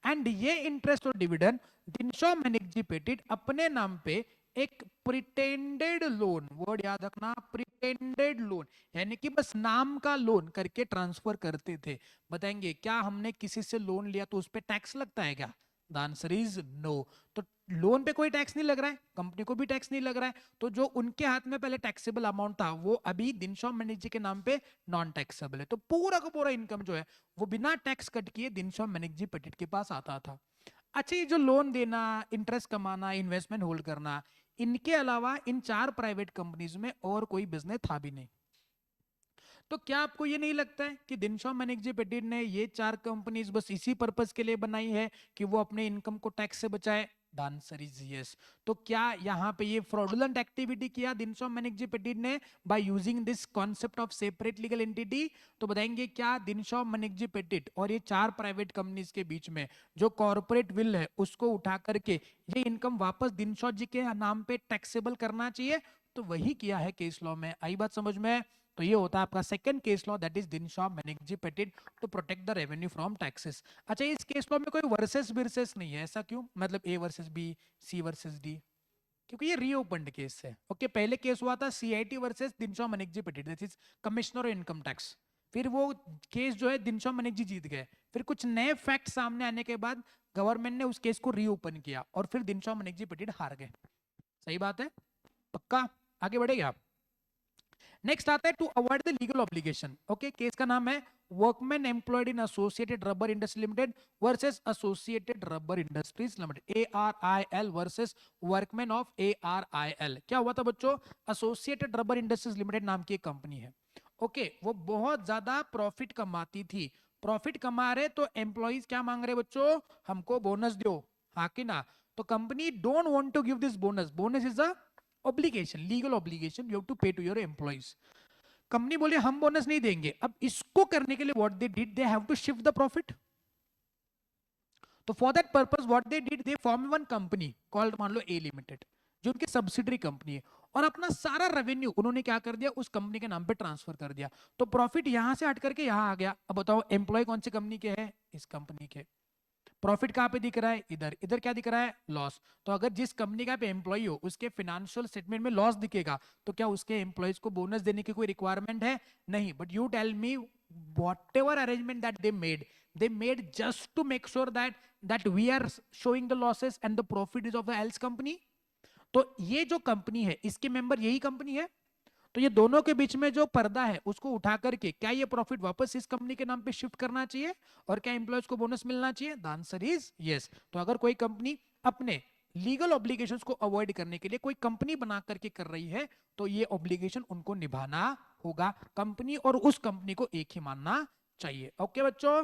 एंड ये इंटरेस्ट और डिविडेंड दिनशॉ मेनिक जी पेटिट अपने नाम पे एक प्रिटेंडेड लोन, वर्ड याद रखना, प्रिटेंडेड लोन, यानी कि बस नाम का लोन करके ट्रांसफर करते थे। बताएंगे क्या हमने किसी से लोन लिया तो उस पे टैक्स लगता है क्या? The answer is no. तो लोन पे कोई टैक्स नहीं लग रहा है, कंपनी को भी टैक्स नहीं लग रहा है, तो जो उनके हाथ में पहले टैक्सेबल अमाउंट था वो अभी दिनशॉ मेनिक जी के नाम पे नॉन टैक्सेबल है। तो पूरा का पूरा इनकम जो है वो बिना टैक्स कट किए दिनशॉ मेनिक जी पेटिट के पास आता था। अच्छा, ये जो लोन देना, इंटरेस्ट कमाना, इन्वेस्टमेंट होल्ड करना, इनके अलावा इन 4 प्राइवेट कंपनीज में और कोई बिजनेस था भी नहीं। तो क्या आपको ये नहीं लगता है कि दिनशॉ मैनेक्जी पेटिट ने ये 4 कंपनीज बस इसी पर्पस के लिए बनाई है कि वो अपने इनकम को टैक्स से बचाए? The answer is yes. तो क्या यहाँ पे ये फ्रॉडुलेंट एक्टिविटी किया दिनशॉ मैनेक्जी पेटिट ने by using this concept of separate legal entity? तो बताएंगे क्या दिनशॉ मैनेक्जी पेटिट और ये 4 प्राइवेट कंपनीज के बीच में जो कॉर्पोरेट विल है उसको उठा करके ये इनकम वापस दिनशॉ जी के नाम पे टैक्सेबल करना चाहिए? तो वही किया है केस लॉ में। आई बात समझ में? तो ये होता है आपका second case law, that is Dinshaw Maneckji Petit to protect the revenue from taxes. अच्छा, इस केस लॉ में कोई वर्सेस बिर्सेस नहीं है, ऐसा क्यों? मतलब A versus B, C versus D, क्योंकि ये रीओपन्ड केस है। ओके, पहले केस हुआ था CIT versus Dinshaw Maneckji Petit, that is commissioner of income tax. फिर वो केस जो है दिनशॉ मैनेक्जी जीत गए। फिर कुछ नए फैक्ट सामने आने के बाद गवर्नमेंट ने उस केस को रीओपन किया और फिर दिनशॉ मैनेक्जी पेटिट हार गए। सही बात है? पक्का? आगे बढ़ेगा आप। नेक्स्ट आता है to avoid the legal obligation. Okay, case का नाम है workmen employed in associated rubber industry limited versus associated rubber industries limited, ARIL versus workmen of ARIL। क्या हुआ था बच्चों? एसोसिएटेड रबर इंडस्ट्रीज लिमिटेड नाम की एक कंपनी है। ओके, वो बहुत ज्यादा प्रॉफिट कमाती थी। प्रॉफिट कमा रहे तो एम्प्लॉइज क्या मांग रहे बच्चों? हमको बोनस दो, हाँ कि ना? तो company don't want to give this bonus. Bonus is a obligation, legal obligation, you have to pay to your employees. Company बोले हम बोनस नहीं देंगे। अब इसको करने के लिए what they did, they have to shift the profit. तो for that purpose what they did, they form one company called, मान लो ए लिमिटेड, जो उनकी सब्सिडरी कंपनी है, और अपना सारा रेवेन्यू उन्होंने क्या कर दिया? उस कंपनी के नाम पे ट्रांसफर कर दिया। तो प्रॉफिट यहां से हट करके यहां आ गया। अब बताओ एम्प्लॉय कौन सी कंपनी के है? इस कंपनी के। प्रॉफिट कहां पे दिख रहा है? इधर। इधर क्या दिख रहा है? लॉस। तो अगर जिस कंपनी का पे एम्प्लॉय हो उसके फाइनेंशियल स्टेटमेंट में लॉस दिखेगा, तो क्या उसके एम्प्लॉयज को बोनस देने की कोई रिक्वायरमेंट है? नहीं। But you tell me, whatever arrangement that they made just to make sure that we are showing the losses and the profit is of the else company. तो ये जो कंपनी है इसके मेंबर यही कंपनी है। तो ये दोनों के बीच में जो पर्दा है उसको उठा करके क्या ये प्रॉफिट वापस इस कंपनी के नाम पे शिफ्ट करना चाहिए? और क्या एम्प्लॉयज को बोनस मिलना चाहिए? The answer is yes. तो अगर कोई कंपनी अपने लीगल ऑब्लिगेशंस को अवॉइड करने के लिए कोई कंपनी बना करके कर रही है, तो ये ऑब्लिगेशन उनको निभाना होगा। कंपनी और उस कंपनी को एक ही मानना चाहिए। ओके बच्चों,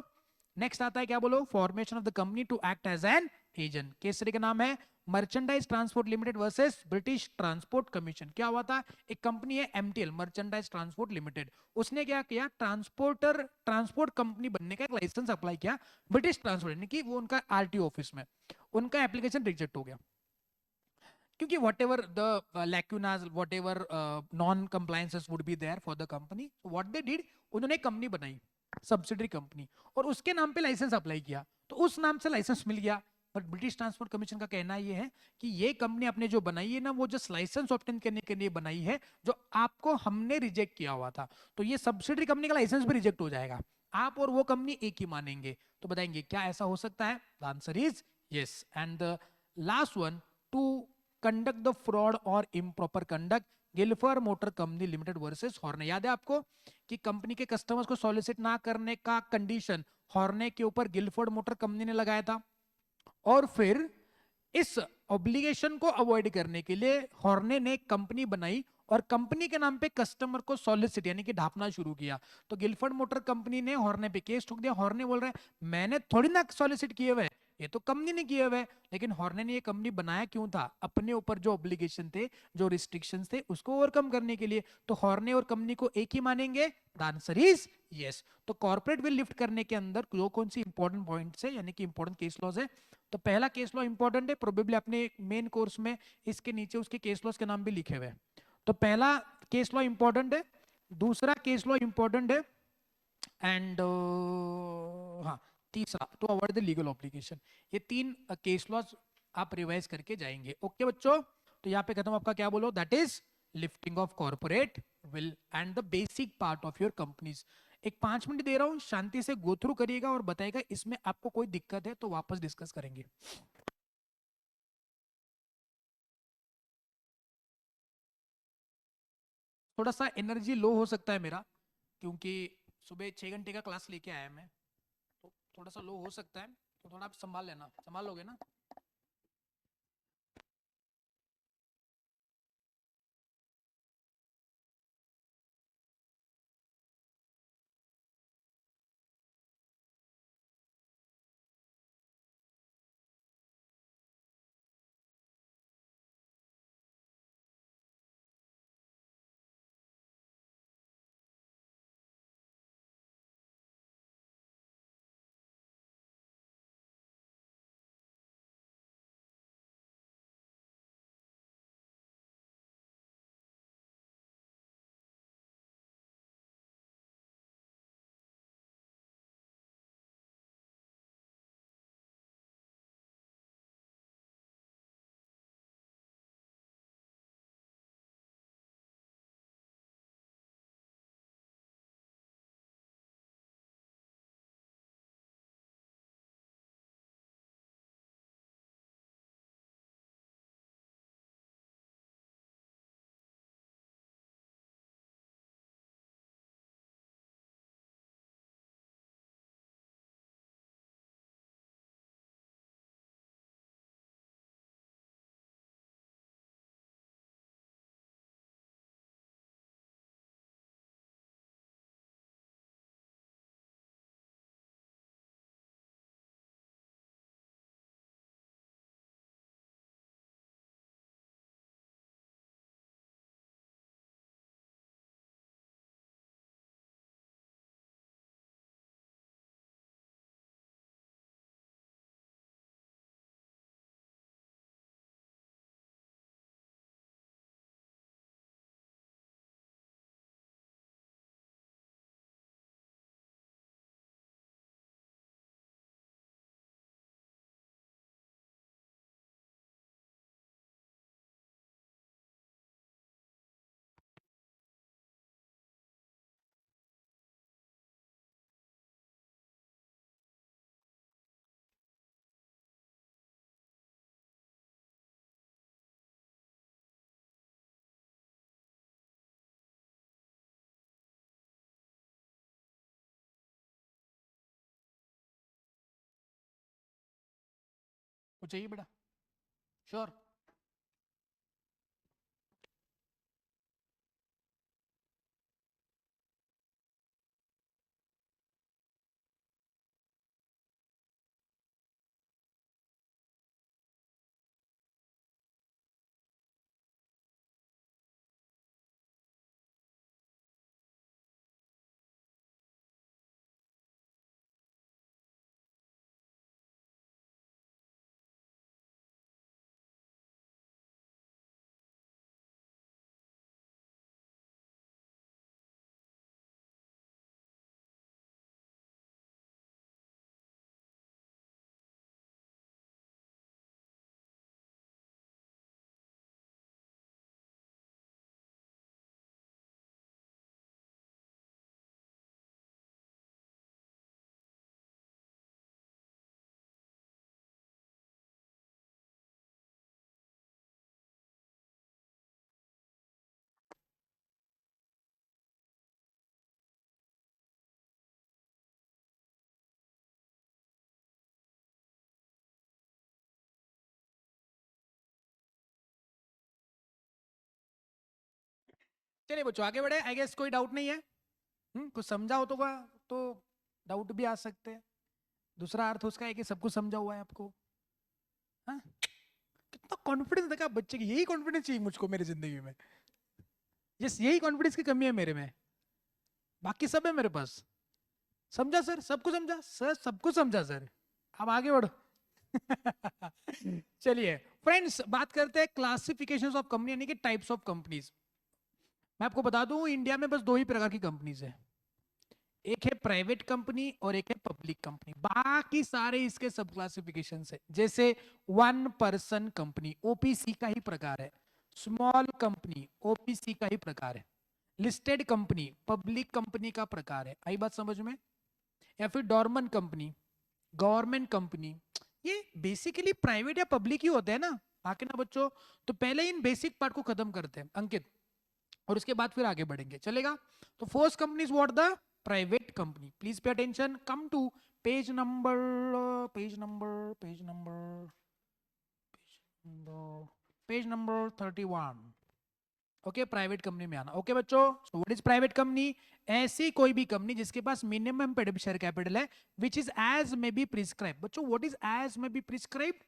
नेक्स्ट आता है क्या बोलो? Formation of the company to act as an agent. केसरी का नाम है merchandise transport limited versus British transport commission. क्या हुआ था? एक कंपनी है MTL, मर्चेंडाइज ट्रांसपोर्ट लिमिटेड, उसने क्या किया? ट्रांसपोर्ट कंपनी बनने का एक लाइसेंस अप्लाई किया ब्रिटिश ट्रांसपोर्ट, यानी कि वो उनका RTO ऑफिस में, उनका एप्लीकेशन रिजेक्ट हो गया, क्योंकि whatever the lacunas, whatever non compliances would be there for the company, what they did, उन्होंने कंपनी बनाई, सब्सिडरी कंपनी, और उसके नाम पे लाइसेंस अप्लाई किया, तो उस नाम से लाइसेंस मिल गया। बट ब्रिटिश ट्रांसपोर्ट कमीशन का कहना यह है कि ये कंपनी आपने जो बनाई है ना, वो जस्ट लाइसेंस ऑब्टेन करने के लिए बनाई है, जो आपको हमने रिजेक्ट किया हुआ था। तो ये सब्सिडरी कंपनी का लाइसेंस भी रिजेक्ट हो जाएगा, आप और वो कंपनी एक ही मानेंगे। तो बताएंगे क्या ऐसा हो सकता है? The answer is yes. And the last one, to conduct the fraud और improper conduct, Gilford motor company limited versus Horne. याद है आपको कि कंपनी के कस्टमर्स को सॉलिसिट ना करने का कंडीशन हॉर्ने के ऊपर गिल्फोर्ड मोटर कंपनी ने लगाया था, और फिर इस ऑब्लिगेशन को अवॉइड करने के लिए हॉर्ने ने कंपनी बनाई और कंपनी के नाम पे कस्टमर को सॉलिसिट यानी कि ढापना शुरू किया। तो गिल्फोर्ड मोटर कंपनी ने हॉर्ने पे केस ठोक दिया। हॉर्ने बोल रहा है मैंने थोड़ी ना सॉलिसिट किए हुए, ये तो कंपनी ने किए हुए। लेकिन हॉर्ने ने ये कंपनी बनाया क्यों था? अपने ऊपर जो ऑब्लिगेशन थे, जो रिस्ट्रिक्शंस थे, उसको ओवरकम करने के लिए। तो हॉर्ने और कंपनी को एक ही मानेंगे? The answer is yes. तो कॉर्पोरेट विल लिफ्ट करने के अंदर जो कौन सी इंपॉर्टेंट पॉइंट्स है यानी कि इंपॉर्टेंट केस लॉज है? तो पहला केस लॉ इंपॉर्टेंट है, प्रोबेबली अपने मेन कोर्स में इसके नीचे उसके केस लॉज के नाम भी लिखे हुए हैं। तो पहला केस लॉ इंपॉर्टेंट है, दूसरा केस लॉ इंपॉर्टेंट है, एंड हाँ, तीसरा to avoid the legal obligation. ये 3 केस लॉज आप रिवाइज करके जाएंगे। ओके बच्चों, तो यहाँ पे खत्म आपका क्या बोलो? That is lifting of corporate will and the basic part of your companies. एक 5 मिनट दे रहा हूं, शांति से गो थ्रू करिएगा और बताइएगा इसमें आपको कोई दिक्कत है तो वापस डिस्कस करेंगे। थोड़ा सा एनर्जी लो हो सकता है मेरा, क्योंकि सुबह 6 घंटे का क्लास लेके आया मैं, तो थोड़ा सा लो हो सकता है। तो थोड़ा आप संभाल लेना, संभाल लोगे ना? कुछ चाहिए बेटा? श्योर? चलिए बच्चों आगे बढ़े। आई गेस कोई डाउट नहीं है। कुछ समझा हो तो डाउट भी आ सकते हैं। दूसरा अर्थ उसका है कि सब कुछ समझा हुआ है आपको। हाँ, कितना कॉन्फिडेंस देखा बच्चे की। यही कॉन्फिडेंस चाहिए मुझको मेरी जिंदगी में। यस, यही कॉन्फिडेंस की कमी है मेरे में। बाकी सब है मेरे पास। समझा सर, सब कुछ समझा सर, सब कुछ समझा सर। अब आगे बढ़ो। चलिए फ्रेंड्स, बात करते हैं क्लासिफिकेशंस ऑफ कंपनी, यानी कि टाइप्स ऑफ कंपनीज। मैं आपको बता दूं, इंडिया में बस दो ही प्रकार की कंपनीज है। एक है प्राइवेट कंपनी और एक है पब्लिक कंपनी। बाकी सारे इसके सब क्लासिफिकेशन है। जैसे वन पर्सन कंपनी, ओपीसी का ही प्रकार है। स्मॉल कंपनी, ओपीसी का ही प्रकार है। लिस्टेड कंपनी, पब्लिक कंपनी का प्रकार है। आई बात समझ में? या फिर डॉर्मन कंपनी, गवर्नमेंट कंपनी, ये बेसिकली प्राइवेट या पब्लिक ही होते हैं ना। आके ना बच्चों, तो पहले इन बेसिक पार्ट को खत्म करते हैं अंकित, और उसके बाद फिर आगे बढ़ेंगे, चलेगा? तो first company is what? The private company. Please pay attention, come to page number page number page number page number 31। Okay, private company में आना। ओके बच्चों, व्हाट इज प्राइवेट कंपनी? ऐसी कोई भी कंपनी जिसके पास मिनिमम पेड शेयर कैपिटल है which is as may be prescribe. बच्चों what is as may be prescribe?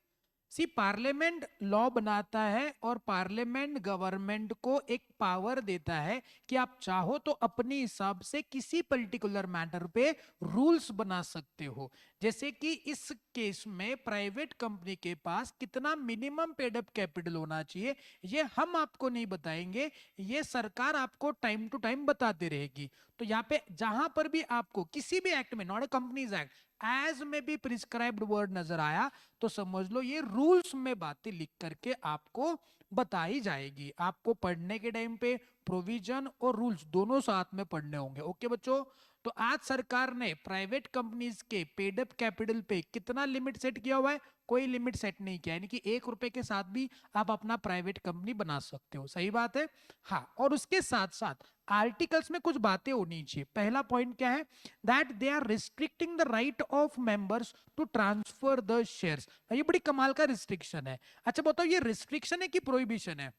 See, parliament law बनाता है और पार्लियामेंट गवर्नमेंट को एक पावर देता है कि आप चाहो तो अपने हिसाब से किसी पर्टिकुलर मैटर पे रूल्स बना सकते हो। जैसे कि इस केस में प्राइवेट कंपनी के पास कितना मिनिमम पेड अप कैपिटल होना चाहिए ये हम आपको नहीं बताएंगे, ये सरकार आपको टाइम टू टाइम बताती रहेगी। तो यहाँ पे जहां पर भी आपको किसी भी एक्ट में, नॉट ए कंपनीज एक्ट, एज में भी प्रिस्क्राइब्ड वर्ड नजर आया तो समझ लो ये रूल्स में बातें लिख करके आपको बताई जाएगी। आपको पढ़ने के टाइम पे प्रोविजन और रूल्स दोनों साथ में पढ़ने होंगे। ओके बच्चों, तो आज सरकार ने प्राइवेट कंपनीज के पेड अप कैपिटल पे कितना लिमिट सेट किया हुआ है? कोई लिमिट सेट नहीं किया, यानी कि 1 रुपए के साथ भी आप अपना प्राइवेट कंपनी बना सकते हो। सही बात है। हाँ, और उसके साथ साथ आर्टिकल्स में कुछ बातें होनी चाहिए। पहला पॉइंट क्या है? That they are restricting the right of members to transfer the shares. ये बड़ी कमाल का रिस्ट्रिक्शन है। अच्छा बताओ, ये रिस्ट्रिक्शन है कि प्रोहिबिशन है?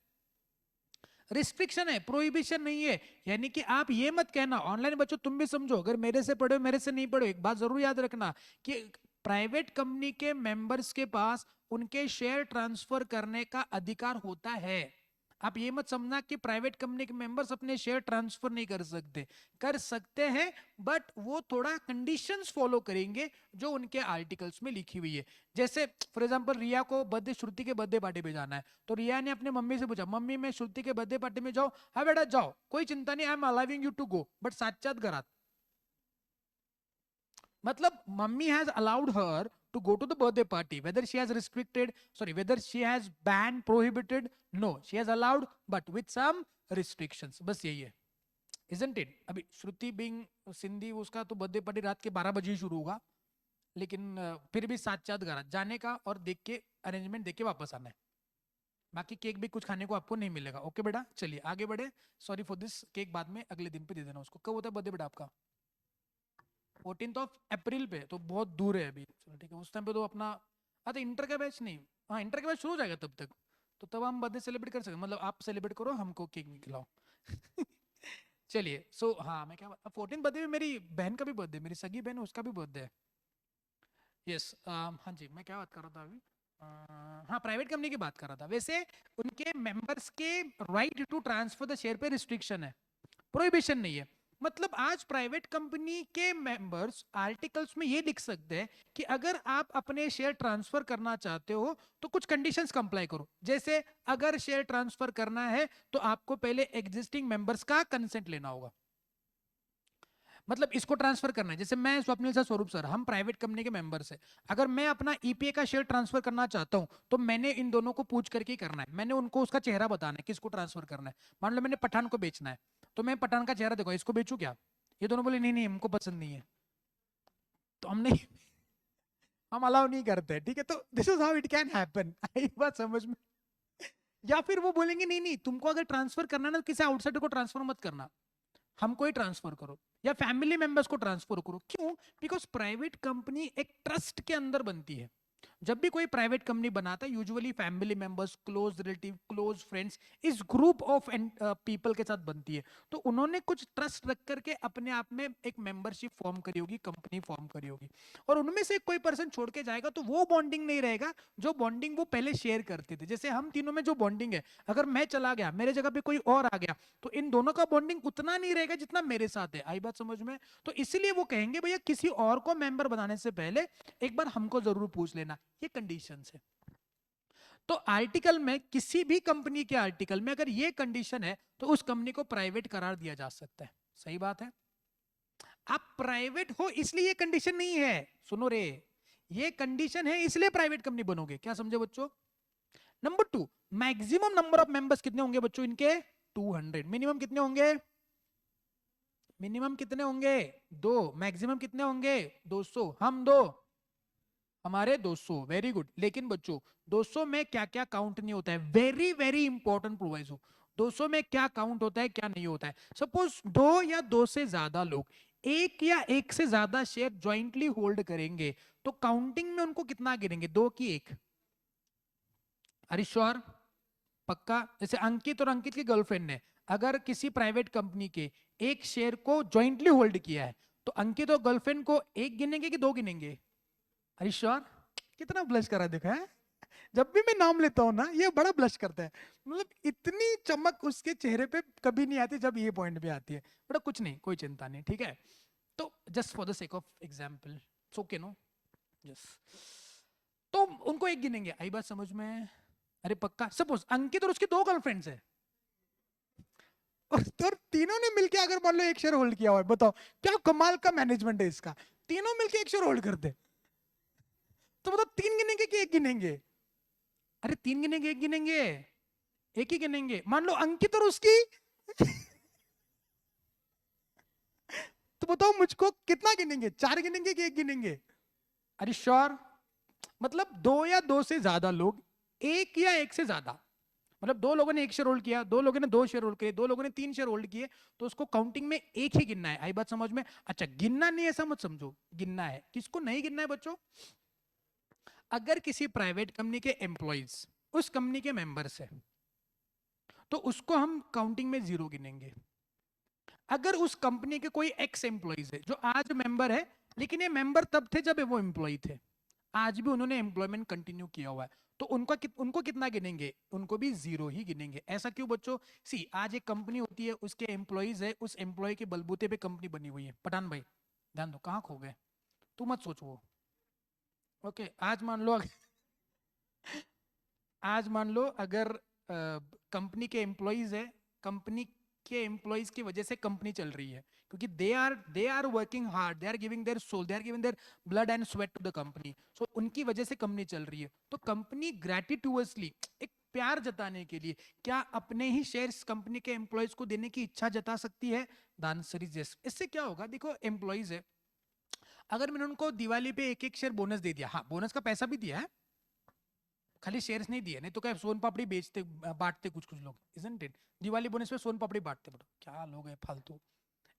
रिस्ट्रिक्शन है, प्रोहिबिशन नहीं है। यानी कि आप ये मत कहना, ऑनलाइन बच्चों तुम भी समझो, अगर मेरे से पढ़ो मेरे से नहीं पढ़ो, एक बात जरूर याद रखना कि प्राइवेट कंपनी के मेंबर्स के पास उनके शेयर ट्रांसफर करने का अधिकार होता है। आप ये मत समझना कि प्राइवेट कंपनी के मेंबर्स अपने शेयर ट्रांसफर नहीं कर सकते, कर सकते हैं, बट वो थोड़ा कंडीशंस फॉलो करेंगे जो उनके आर्टिकल्स में लिखी हुई है। जैसे फॉर एग्जांपल रिया को बर्थडे, श्रुति के बर्थडे पार्टी पे जाना है, तो रिया ने अपने मम्मी से पूछा, मम्मी मैं श्रुति के बर्थडे पार्टी में जाऊं? हाँ बेटा जाओ, कोई चिंता नहीं, I am allowing you to go, but साथ घरात। मतलब mummy has allowed her to go to the birthday party, whether she has restricted, sorry, whether she has banned, prohibited, no, she has allowed but with some restrictions। बस यही है, isn't it? अभी श्रुति Bing Sindhi, उसका तो birthday party रात के 12 बजे ही शुरू होगा, लेकिन फिर भी साथ घर जाने का और देख के अरेंजमेंट देख के वापस आना है। बाकी केक भी कुछ खाने को आपको नहीं मिलेगा। ओके बेटा, चलिए आगे बढ़े। सॉरी फॉर दिस, केक बाद में अगले दिन पे दे देना उसको। कब होता है बर्थडे बेटा आपका? 14 अप्रैल पे, तो बहुत दूर है अभी। चलो ठीक है, उस टाइम पे तो अपना, अच्छा इंटर का बैच नहीं, हाँ इंटर का बैच शुरू हो जाएगा तब तक, तो तब हम बर्थडे सेलिब्रेट कर सकते, मतलब आप सेलिब्रेट करो, हमको केक खिलाओ। चलिए, सो हाँ मैं क्या, 14 बर्थडे में मेरी बहन का भी बर्थडे, मेरी सगी बहन है उसका भी बर्थडे है। यस, हाँ जी, मैं क्या बात कर रहा था अभी? हाँ, प्राइवेट कंपनी की बात कर रहा था। वैसे उनके मेंबर्स के right to transfer the share पे रिस्ट्रिक्शन है, प्रोहिबिशन नहीं है। मतलब आज प्राइवेट कंपनी के मेंबर्स आर्टिकल्स में ये लिख सकते हैं कि अगर आप अपने शेयर ट्रांसफर करना चाहते हो तो कुछ कंडीशंस कंप्लाई करो। जैसे अगर शेयर ट्रांसफर करना है तो आपको पहले एग्जिस्टिंग मेंबर्स का कंसेंट लेना होगा। मतलब इसको ट्रांसफर करना है, जैसे मैं स्वप्निल सर, स्वरूप सर, हम प्राइवेट कंपनी के मेंबर्स हैं, अगर मैं अपना ईपीए का शेयर ट्रांसफर करना चाहता हूं तो मैंने इन दोनों को पूछ करके ही करना है। मैंने उनको उसका चेहरा बताना है किसको ट्रांसफर करना है। मान लो मैंने पठान को बेचना है, तो मैं पठान का चेहरा देखो, इसको बेचू क्या? ये दोनों बोले नहीं नहीं हमको पसंद नहीं है, तो हमने हम अलाउ नहीं करते। ठीक है, तो this is how it can happen. आई बात समझ में? या फिर वो बोलेंगे नहीं नहीं तुमको अगर ट्रांसफर करना है ना, किसी आउटसाइडर को ट्रांसफर मत करना, हमको ही ट्रांसफर करो या फैमिली मेंबर्स को ट्रांसफर करो। क्यों? बिकॉज प्राइवेट कंपनी एक ट्रस्ट के अंदर बनती है। जब भी कोई प्राइवेट कंपनी बनाता है, usually family members, close relative, close friends, इस ग्रुप ऑफ पीपल के साथ बनती है। तो उन्होंने कुछ ट्रस्ट रख करके अपने आप में एक मेंबरशिप फॉर्म करी होगी, कंपनी फॉर्म करी होगी, और उनमें से कोई पर्सन छोड़ के जाएगा तो वो बॉन्डिंग नहीं रहेगा जो बॉन्डिंग वो पहले शेयर करते थे। जैसे हम तीनों में जो बॉन्डिंग है, अगर मैं चला गया, मेरे जगह पे कोई और आ गया, तो इन दोनों का बॉन्डिंग उतना नहीं रहेगा जितना मेरे साथ है। आई बात समझ में? तो इसलिए वो कहेंगे भैया किसी और को मेंबर बनाने से पहले एक बार हमको जरूर पूछ लेना। ये कंडीशंस है। तो आर्टिकल में, किसी भी कंपनी के आर्टिकल में अगर ये कंडीशन है तो उस कंपनी को प्राइवेट करार दिया जा सकता है। सही बात है। आप प्राइवेट हो इसलिए ये कंडीशन नहीं है, सुनो रे, ये कंडीशन है इसलिए प्राइवेट कंपनी बनोगे। क्या समझे बच्चों? Number 2, maximum number of members कितने होंगे बच्चों इनके? 200। मिनिमम कितने होंगे? मिनिमम कितने होंगे? 2। मैक्सिमम कितने होंगे? 200। हम दो, हमारे 200। Very good. लेकिन बच्चों 200 में क्या क्या काउंट नहीं होता है, वेरी वेरी इंपॉर्टेंट प्रोवाइजो। 200 में क्या काउंट होता है क्या नहीं होता है। सपोज 2 या 2 से ज्यादा लोग एक या एक से ज्यादा शेयर ज्वाइंटली होल्ड करेंगे तो काउंटिंग में उनको कितना गिनेंगे, 2 की 1? अरे श्योर, पक्का? जैसे अंकित और अंकित की गर्लफ्रेंड ने अगर किसी प्राइवेट कंपनी के एक शेयर को ज्वाइंटली होल्ड किया है तो अंकित और गर्लफ्रेंड को 1 गिनेंगे कि 2 गिनेंगे? अरे श्योर? कितना ब्लश करा देखा है, जब भी मैं नाम लेता हूं ना ये बड़ा ब्लश करता है, मतलब इतनी चमक उसके चेहरे पे कभी नहीं आती जब ये पॉइंट पे आती है। बड़ा कुछ नहीं, कोई चिंता नहीं, ठीक है। तो just for the sake of example, so के नो, यस, तो उनको 1 गिनेंगे, आई बात समझ में? अरे पक्का? सपोज अंकित और उसकी 2 गर्लफ्रेंड्स है और तीनों ने मिलके अगर मान लो एक शेयर होल्ड किया हुआ है, बताओ क्या कमाल का मैनेजमेंट है इसका, तीनों मिलके एक शेयर होल्ड करते, तो बताओ 3 गिनेंगे कि 1 गिनेंगे? अरे 3 गिनेंगे, 1 गिनेंगे? एक ही गिनेंगे। मान लो अंकित और उसकी तो बताओ मुझको कितना गिनेंगे, 4 गिनेंगे कि 1 गिनेंगे? अरे श्योर? मतलब 2 या 2 से ज्यादा लोग, एक या एक से ज्यादा, मतलब 2 लोगों ने 1 शेयर होल्ड किया, 2 लोगों ने 2 शेयर होल्ड किए, 2 लोगों ने 3 शेयर होल्ड किए, तो उसको काउंटिंग में एक ही गिनना है। आई बात समझ में? अच्छा, गिनना नहीं ऐसा मत समझो, गिनना है। किसको नहीं गिनना है बच्चों? अगर किसी प्राइवेट कंपनी के एम्प्लॉइज उस कंपनी के मेंबर्स है तो उसको हम काउंटिंग में 0 गिनेंगे। अगर उस कंपनी के कोई एक्स एम्प्लॉइज है जो आज मेंबर है, लेकिन ये मेंबर तब थे जब वो एम्प्लॉय थे, आज भी उन्होंने एम्प्लॉयमेंट कंटिन्यू किया हुआ है, तो उनको कितना गिनेंगे? उनको भी 0 ही गिनेंगे। ऐसा क्यों बच्चों? सी, आज एक कंपनी होती है, उसके एम्प्लॉइज है, उस एम्प्लॉय के बलबूते पे कंपनी बनी हुई है। पठान भाई ध्यान दो, कहाँ खो गए? तू मत सोच वो। ओके, आज मान लो अगर कंपनी के एम्प्लॉइज है, कंपनी के एम्प्लॉइज की वजह से कंपनी चल रही है, क्योंकि they are working hard, they are giving their soul, they are giving their blood and sweat to the company, so उनकी वजह से कंपनी चल रही है, तो कंपनी ग्रेटिट्यूअसली, एक प्यार जताने के लिए, क्या अपने ही शेयर्स कंपनी के एम्प्लॉइज को देने की इच्छा जता सकती है? The answer is yes. इससे क्या होगा, देखो एम्प्लॉइज है, अगर मैंने उनको दिवाली पे एक एक शेयर बोनस दे दिया, हाँ बोनस का पैसा भी दिया है, खाली शेयर्स नहीं दिए, नहीं तो क्या सोन पापड़ी बेचते बांटते कुछ कुछ लोग, इजंट इट? दिवाली बोनस पे सोन पापड़ी बांटते, बड़ो क्या लोग हैं फालतू।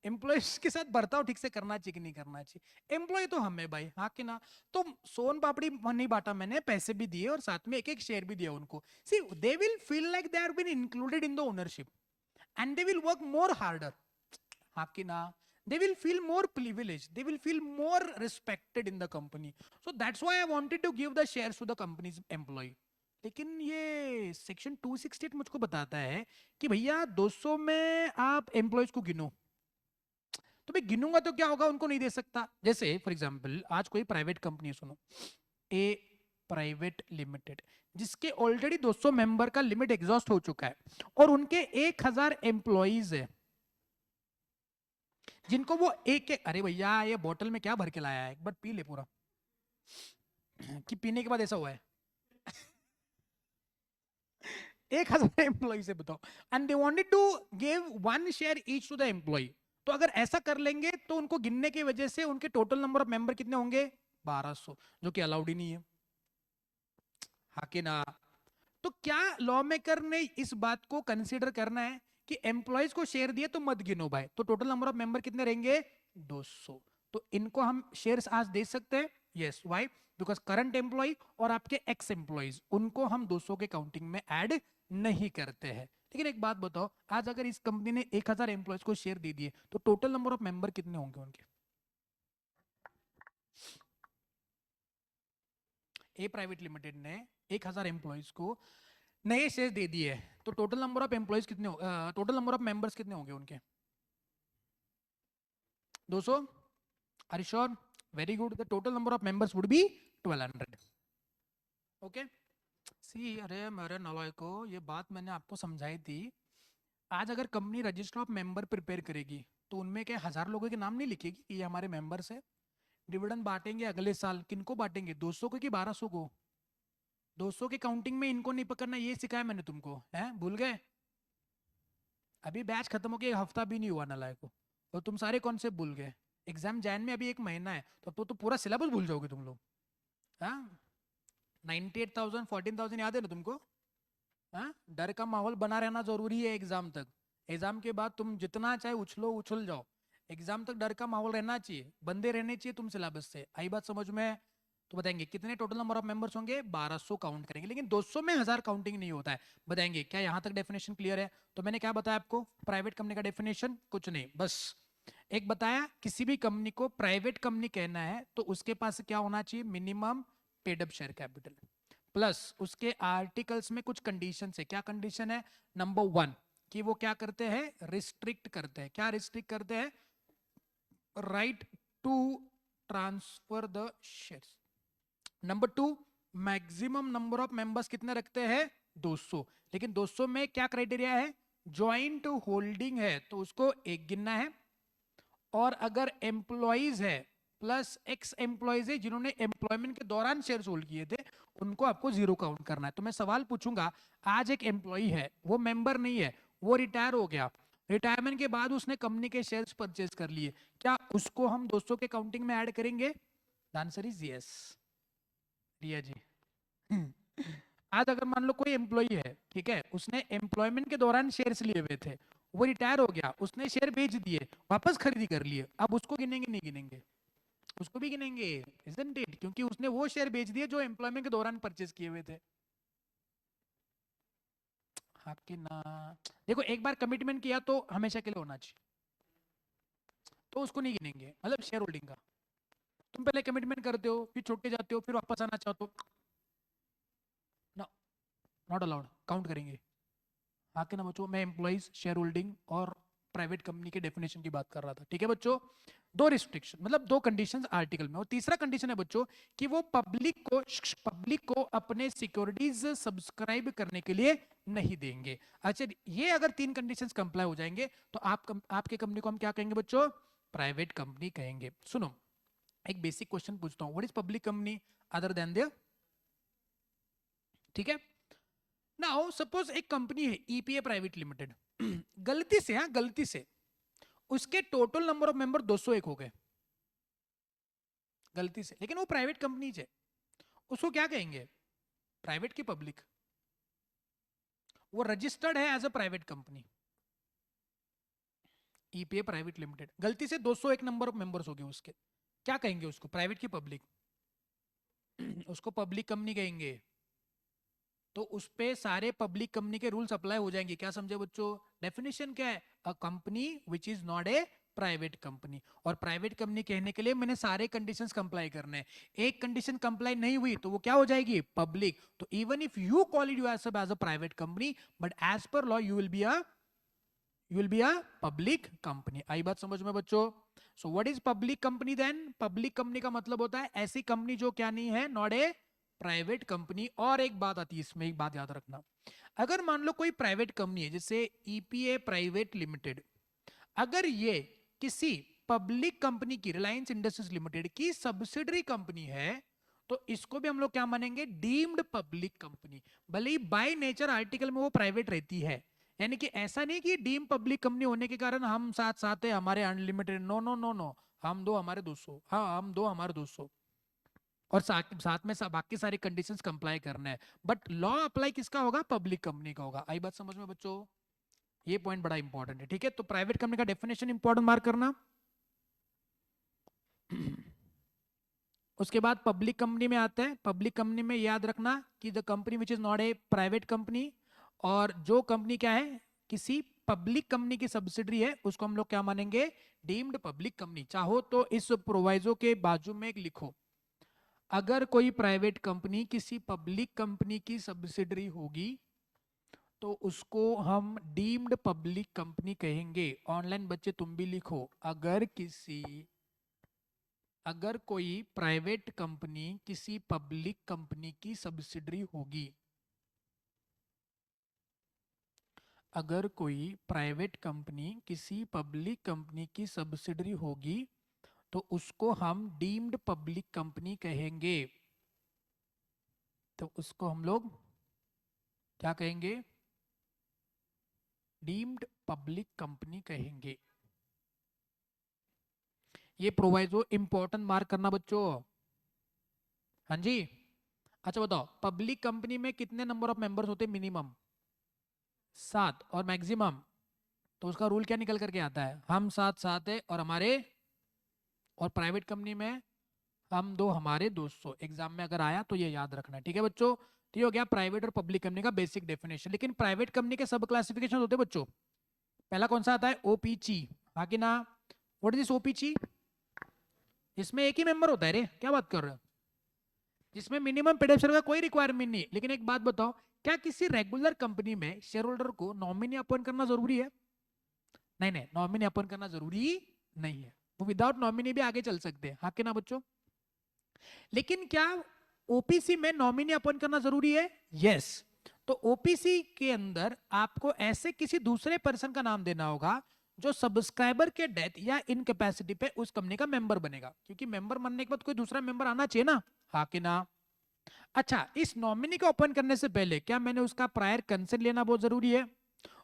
एम्प्लॉयज के साथ बर्ताव ठीक से करना चाहिए कि नहीं करना चाहिए? एम्प्लॉय तो हमें भाई, हाँ कि ना? तो सोन पापड़ी नहीं बांटा मैंने, पैसे भी दिए और साथ में एक एक शेयर भी दिया उनको। See, they will feel like they are been included in the ownership and they will work more harder, हाँ कि ना? They will feel more privileged, they will feel more respected in the company, so that's why I wanted to give the shares to the company's employee. लेकिन ये section 268 मुझको बताता है कि भैया 200 में आप एम्प्लॉयज को गिनो, तो मैं गिनूंगा तो क्या होगा, उनको नहीं दे सकता। जैसे फॉर एग्जांपल आज कोई प्राइवेट कंपनी है, सुनो, ए प्राइवेट लिमिटेड, जिसके ऑलरेडी 200 मेंबर का लिमिट एग्जॉस्ट हो चुका है और उनके 1000 एम्प्लॉइज है, जिनको वो एक एक, अरे भैया ये बोतल में क्या भर के लाया है, एक बार पी ले पूरा, कि पीने के बाद ऐसा हुआ है। 1000 एम्प्लॉय से बताओ, and they wanted to give 1 share each to the employee, तो अगर ऐसा कर लेंगे तो उनको गिनने की वजह से उनके टोटल नंबर ऑफ मेंबर कितने होंगे? 1200, जो कि अलाउड ही नहीं है, हाँ कि ना? तो क्या लॉ मेकर ने इस बात को कंसीडर करना है कि एम्प्लॉयज को शेयर दिए तो मत गिनो भाई, तो टोटल नंबर ऑफ मेंबर कितने रहेंगे? 200, तो इनको हम शेयर्स आज दे सकते हैं, yes, why? Because current employee और आपके एक्स एम्प्लॉयज, उनको हम 200 के काउंटिंग में ऐड नहीं करते हैं। लेकिन एक बात बताओ, आज अगर इस कंपनी ने 1000 एम्प्लॉयज को शेयर दे दिए तो टोटल नंबर ऑफ मेंबर कितने होंगे उनके? ए प्राइवेट लिमिटेड ने 1000 एम्प्लॉयज को नए शेयर दे दिए, तो टोटल नंबर ऑफ एम्प्लॉयज कितने, टोटल नंबर ऑफ मेंबर्स कितने होंगे उनके? 200? Are you sure? Very good, the total number of members would be 1200। Okay, see, अरे मेरे नलॉय को ये बात मैंने आपको समझाई थी। आज अगर company register of member prepare करेगी तो उनमें क्या 1000 लोगों के नाम नहीं लिखेगी कि ये हमारे मेंबर्स है? डिविडेंड बांटेंगे अगले साल, किनको बांटेंगे, 200 को कि 1200 को? 200 के काउंटिंग में इनको नहीं पकड़ना, ये सिखाया मैंने तुमको, है भूल गए? अभी बैच खत्म होकर 1 हफ्ता भी नहीं हुआ नालायक को, और तुम सारे कॉन्सेप्ट भूल गए। एग्जाम जैन में अभी 1 महीना है, तो पूरा सिलेबस भूल जाओगे तुम लोग। हाँ, 98,000 14,000 याद है ना तुमको? हाँ, डर का माहौल बना रहना जरूरी है एग्जाम तक। एग्जाम के बाद तुम जितना चाहे उछलो उछल जाओ, एग्जाम तक डर का माहौल रहना चाहिए, बंदे रहने चाहिए तुम सिलेबस से। आई बात समझ में? तो बताएंगे कितने टोटल नंबर ऑफ मेंबर्स होंगे, 1200 काउंट करेंगे, लेकिन 200 में 1000 काउंटिंग नहीं होता है। बताएंगे क्या यहाँ तक डेफिनेशन क्लियर है? तो मैंने क्या बताया आपको, प्राइवेट कंपनी का डेफिनेशन कुछ नहीं, बस एक बताया, किसी भी कंपनी को प्राइवेट कंपनी कहना है तो उसके पास क्या होना चाहिए, minimum paid up share capital, plus उसके आर्टिकल्स में कुछ कंडीशन है। क्या कंडीशन है? नंबर 1 कि वो क्या करते हैं, रिस्ट्रिक्ट करते हैं। क्या रिस्ट्रिक्ट करते हैं? Right to transfer the shares. Number 2, maximum number of members कितने रखते हैं, 200। लेकिन 200 में क्या क्राइटेरिया है, ज्वाइंट होल्डिंग है तो उसको एक गिनना है, और अगर एम्प्लॉइज है प्लस एक्स एम्प्लॉइज है जिन्होंने एम्प्लॉयमेंट के दौरान शेयर होल्ड किए थे, उनको आपको 0 काउंट करना है। तो मैं सवाल पूछूंगा, आज एक एम्प्लॉय है, वो मेंबर नहीं है, वो रिटायर हो गया, रिटायरमेंट के बाद उसने कंपनी के शेयर्स परचेज कर लिए, क्या उसको हम 200 के काउंटिंग में ऐड करेंगे? Answer is yes. Riya ji आज अगर मान लो कोई एम्प्लॉय है, ठीक है, उसने एम्प्लॉयमेंट के दौरान शेयर्स लिए हुए थे, वो रिटायर हो गया, उसने शेयर बेच दिए, वापस खरीदी कर लिए, अब उसको गिनेंगे नहीं गिनेंगे? उसको भी गिनेंगे, इजंट इट? क्योंकि उसने वो शेयर बेच दिए जो एम्प्लॉयमेंट के दौरान परचेज किए हुए थे। हाँ कि ना? देखो एक बार कमिटमेंट किया तो हमेशा के लिए होना चाहिए, तो उसको नहीं गिनेंगे, मतलब शेयर होल्डिंग का। तुम पहले कमिटमेंट करते हो, फिर छोड़ के जाते हो, फिर वापस आना चाहते हो, नॉट अलाउड, काउंट करेंगे। हाँ कि ना बच्चों? मैं एम्प्लॉइज, शेयर होल्डिंग और प्राइवेट कंपनी के डेफिनेशन की बात कर रहा था, ठीक है बच्चों? दो रिस्ट्रिक्शन, मतलब दो कंडीशंस आर्टिकल में। और तीसरा कंडीशन है बच्चों कि वो पब्लिक को अपने सिक्योरिटीज सब्सक्राइब करने के लिए नहीं देंगे। अच्छा, ये अगर तीन कंडीशंस कंप्लाई हो जाएंगे तो आपके कंपनी को हम क्या कहेंगे बच्चों? प्राइवेट कंपनी कहेंगे। सुनो, एक बेसिक क्वेश्चन पूछता हूँ, what is public company other than the, ठीक है? नाउ सपोज एक कंपनी है ईपीए प्राइवेट लिमिटेड गलती से, हाँ गलती से उसके टोटल नंबर ऑफ मेंबर 201 हो गए, गलती से, लेकिन वो प्राइवेट कंपनी है, उसको क्या कहेंगे? प्राइवेट की पब्लिक? वो रजिस्टर्ड है as a private company, EPA private limited, गलती से 201 नंबर ऑफ मेंबर्स हो गए उसके, क्या कहेंगे उसको? प्राइवेट की पब्लिक उसको पब्लिक कंपनी कहेंगे। तो उस पे सारे पब्लिक कंपनी के रूल्स अप्लाई हो जाएंगे। क्या समझे बच्चों? डेफिनेशन क्या है? A company which is not a private company. और प्राइवेट कंपनी कहने के लिए मैंने सारे कंडीशंस कंप्लाई करने हैं, एक कंडीशन कंप्लाई नहीं हुई तो वो क्या हो जाएगी? पब्लिक। तो even if you call it yourself as a private company, but as per law you will be a public company. आई बात समझ में बच्चों? So what is public company then? Public company का मतलब होता है ऐसी कंपनी जो क्या नहीं है, नॉट ए प्राइवेट कंपनी। और एक बात आती है इसमें, एक बात याद रखना, अगर मान लो कोई प्राइवेट कंपनी है जैसे ईपीए प्राइवेट लिमिटेड, अगर ये किसी पब्लिक कंपनी की, रिलायंस इंडस्ट्रीज लिमिटेड की सब्सिडरी कंपनी है, तो इसको भी हम लोग क्या मानेंगे? Deemed public company. भले ही बाय नेचर आर्टिकल में वो प्राइवेट रहती है, यानी कि ऐसा नहीं कि डीम पब्लिक कंपनी होने के कारण हम साथ साथ है, हमारे unlimited, no no no no, हम दो हमारे 200, हाँ हम दो हमारे 200, और साथ में बाकी सारी कंडीशंस कंप्लाई करना है, बट लॉ अप्लाई किसका होगा? पब्लिक कंपनी का होगा। आई बात समझ में बच्चों? ये पॉइंट बड़ा इंपॉर्टेंट है, ठीक है? तो प्राइवेट कंपनी का डेफिनेशन इंपॉर्टेंट मार्क करना। उसके बाद पब्लिक कंपनी में आते हैं। पब्लिक कंपनी में याद रखना कि the company which is not a private company, और जो कंपनी क्या है, किसी पब्लिक कंपनी की सब्सिडरी है, उसको हम लोग क्या मानेंगे? Deemed public company. चाहो तो इस प्रोवाइजो के बाजू में एक लिखो, अगर कोई प्राइवेट कंपनी किसी पब्लिक कंपनी की सब्सिडरी होगी तो उसको हम डीम्ड पब्लिक कंपनी कहेंगे। ऑनलाइन बच्चे तुम भी लिखो, अगर कोई प्राइवेट कंपनी किसी पब्लिक कंपनी की सब्सिडरी होगी, अगर कोई प्राइवेट कंपनी किसी पब्लिक कंपनी की सब्सिडरी होगी तो उसको हम डीम्ड पब्लिक कंपनी कहेंगे। तो उसको हम लोग क्या कहेंगे? डीम्ड पब्लिक कंपनी कहेंगे। ये प्रोवाइजो इंपॉर्टेंट मार्क करना बच्चों। हाँ जी। अच्छा बताओ, पब्लिक कंपनी में कितने नंबर ऑफ मेंबर्स होते हैं? मिनिमम 7, और मैक्सिमम तो उसका रूल क्या निकल करके आता है, हम साथ साथ है और हमारे, और प्राइवेट कंपनी में हम दो हमारे 200। एग्जाम में अगर आया तो ये याद रखना है, ठीक है बच्चों। तो ये हो गया प्राइवेट और पब्लिक कंपनी का बेसिक डेफिनेशन। लेकिन प्राइवेट कंपनी के सब क्लासिफिकेशन होते हैं बच्चों। पहला कौन सा आता है, ओपीची, हाँ कि ना। What is this OPC? इसमें एक ही मेंबर होता है रे, क्या बात कर रहे हो, जिसमें मिनिमम पेडेस्टर का कोई रिक्वायरमेंट नहीं। लेकिन एक बात बताओ, क्या किसी रेगुलर कंपनी में शेयर होल्डर को नॉमिनी अपॉइंट करना जरूरी है? नहीं नहीं, नॉमिनी अपॉइंट करना जरूरी नहीं है, वो विदाउट नॉमिनी भी आगे चल सकते हैं, हाँ कि ना बच्चों। लेकिन क्या ओपीसी में नॉमिनी अपॉइंट करना जरूरी है? यस। तो ओपीसी के अंदर आपको ऐसे किसी दूसरे पर्सन का नाम देना होगा जो सब्सक्राइबर के डेथ या इनकैपेसिटी पे उस कंपनी का मेंबर बनेगा, क्योंकि मेंबर बनने के बाद कोई दूसरा मेंबर आना चाहिए ना, हाँ कि ना। अच्छा, इस नॉमिनी को अपॉइंट करने से पहले क्या मैंने उसका प्रायर कंसेंट लेना बहुत जरूरी है?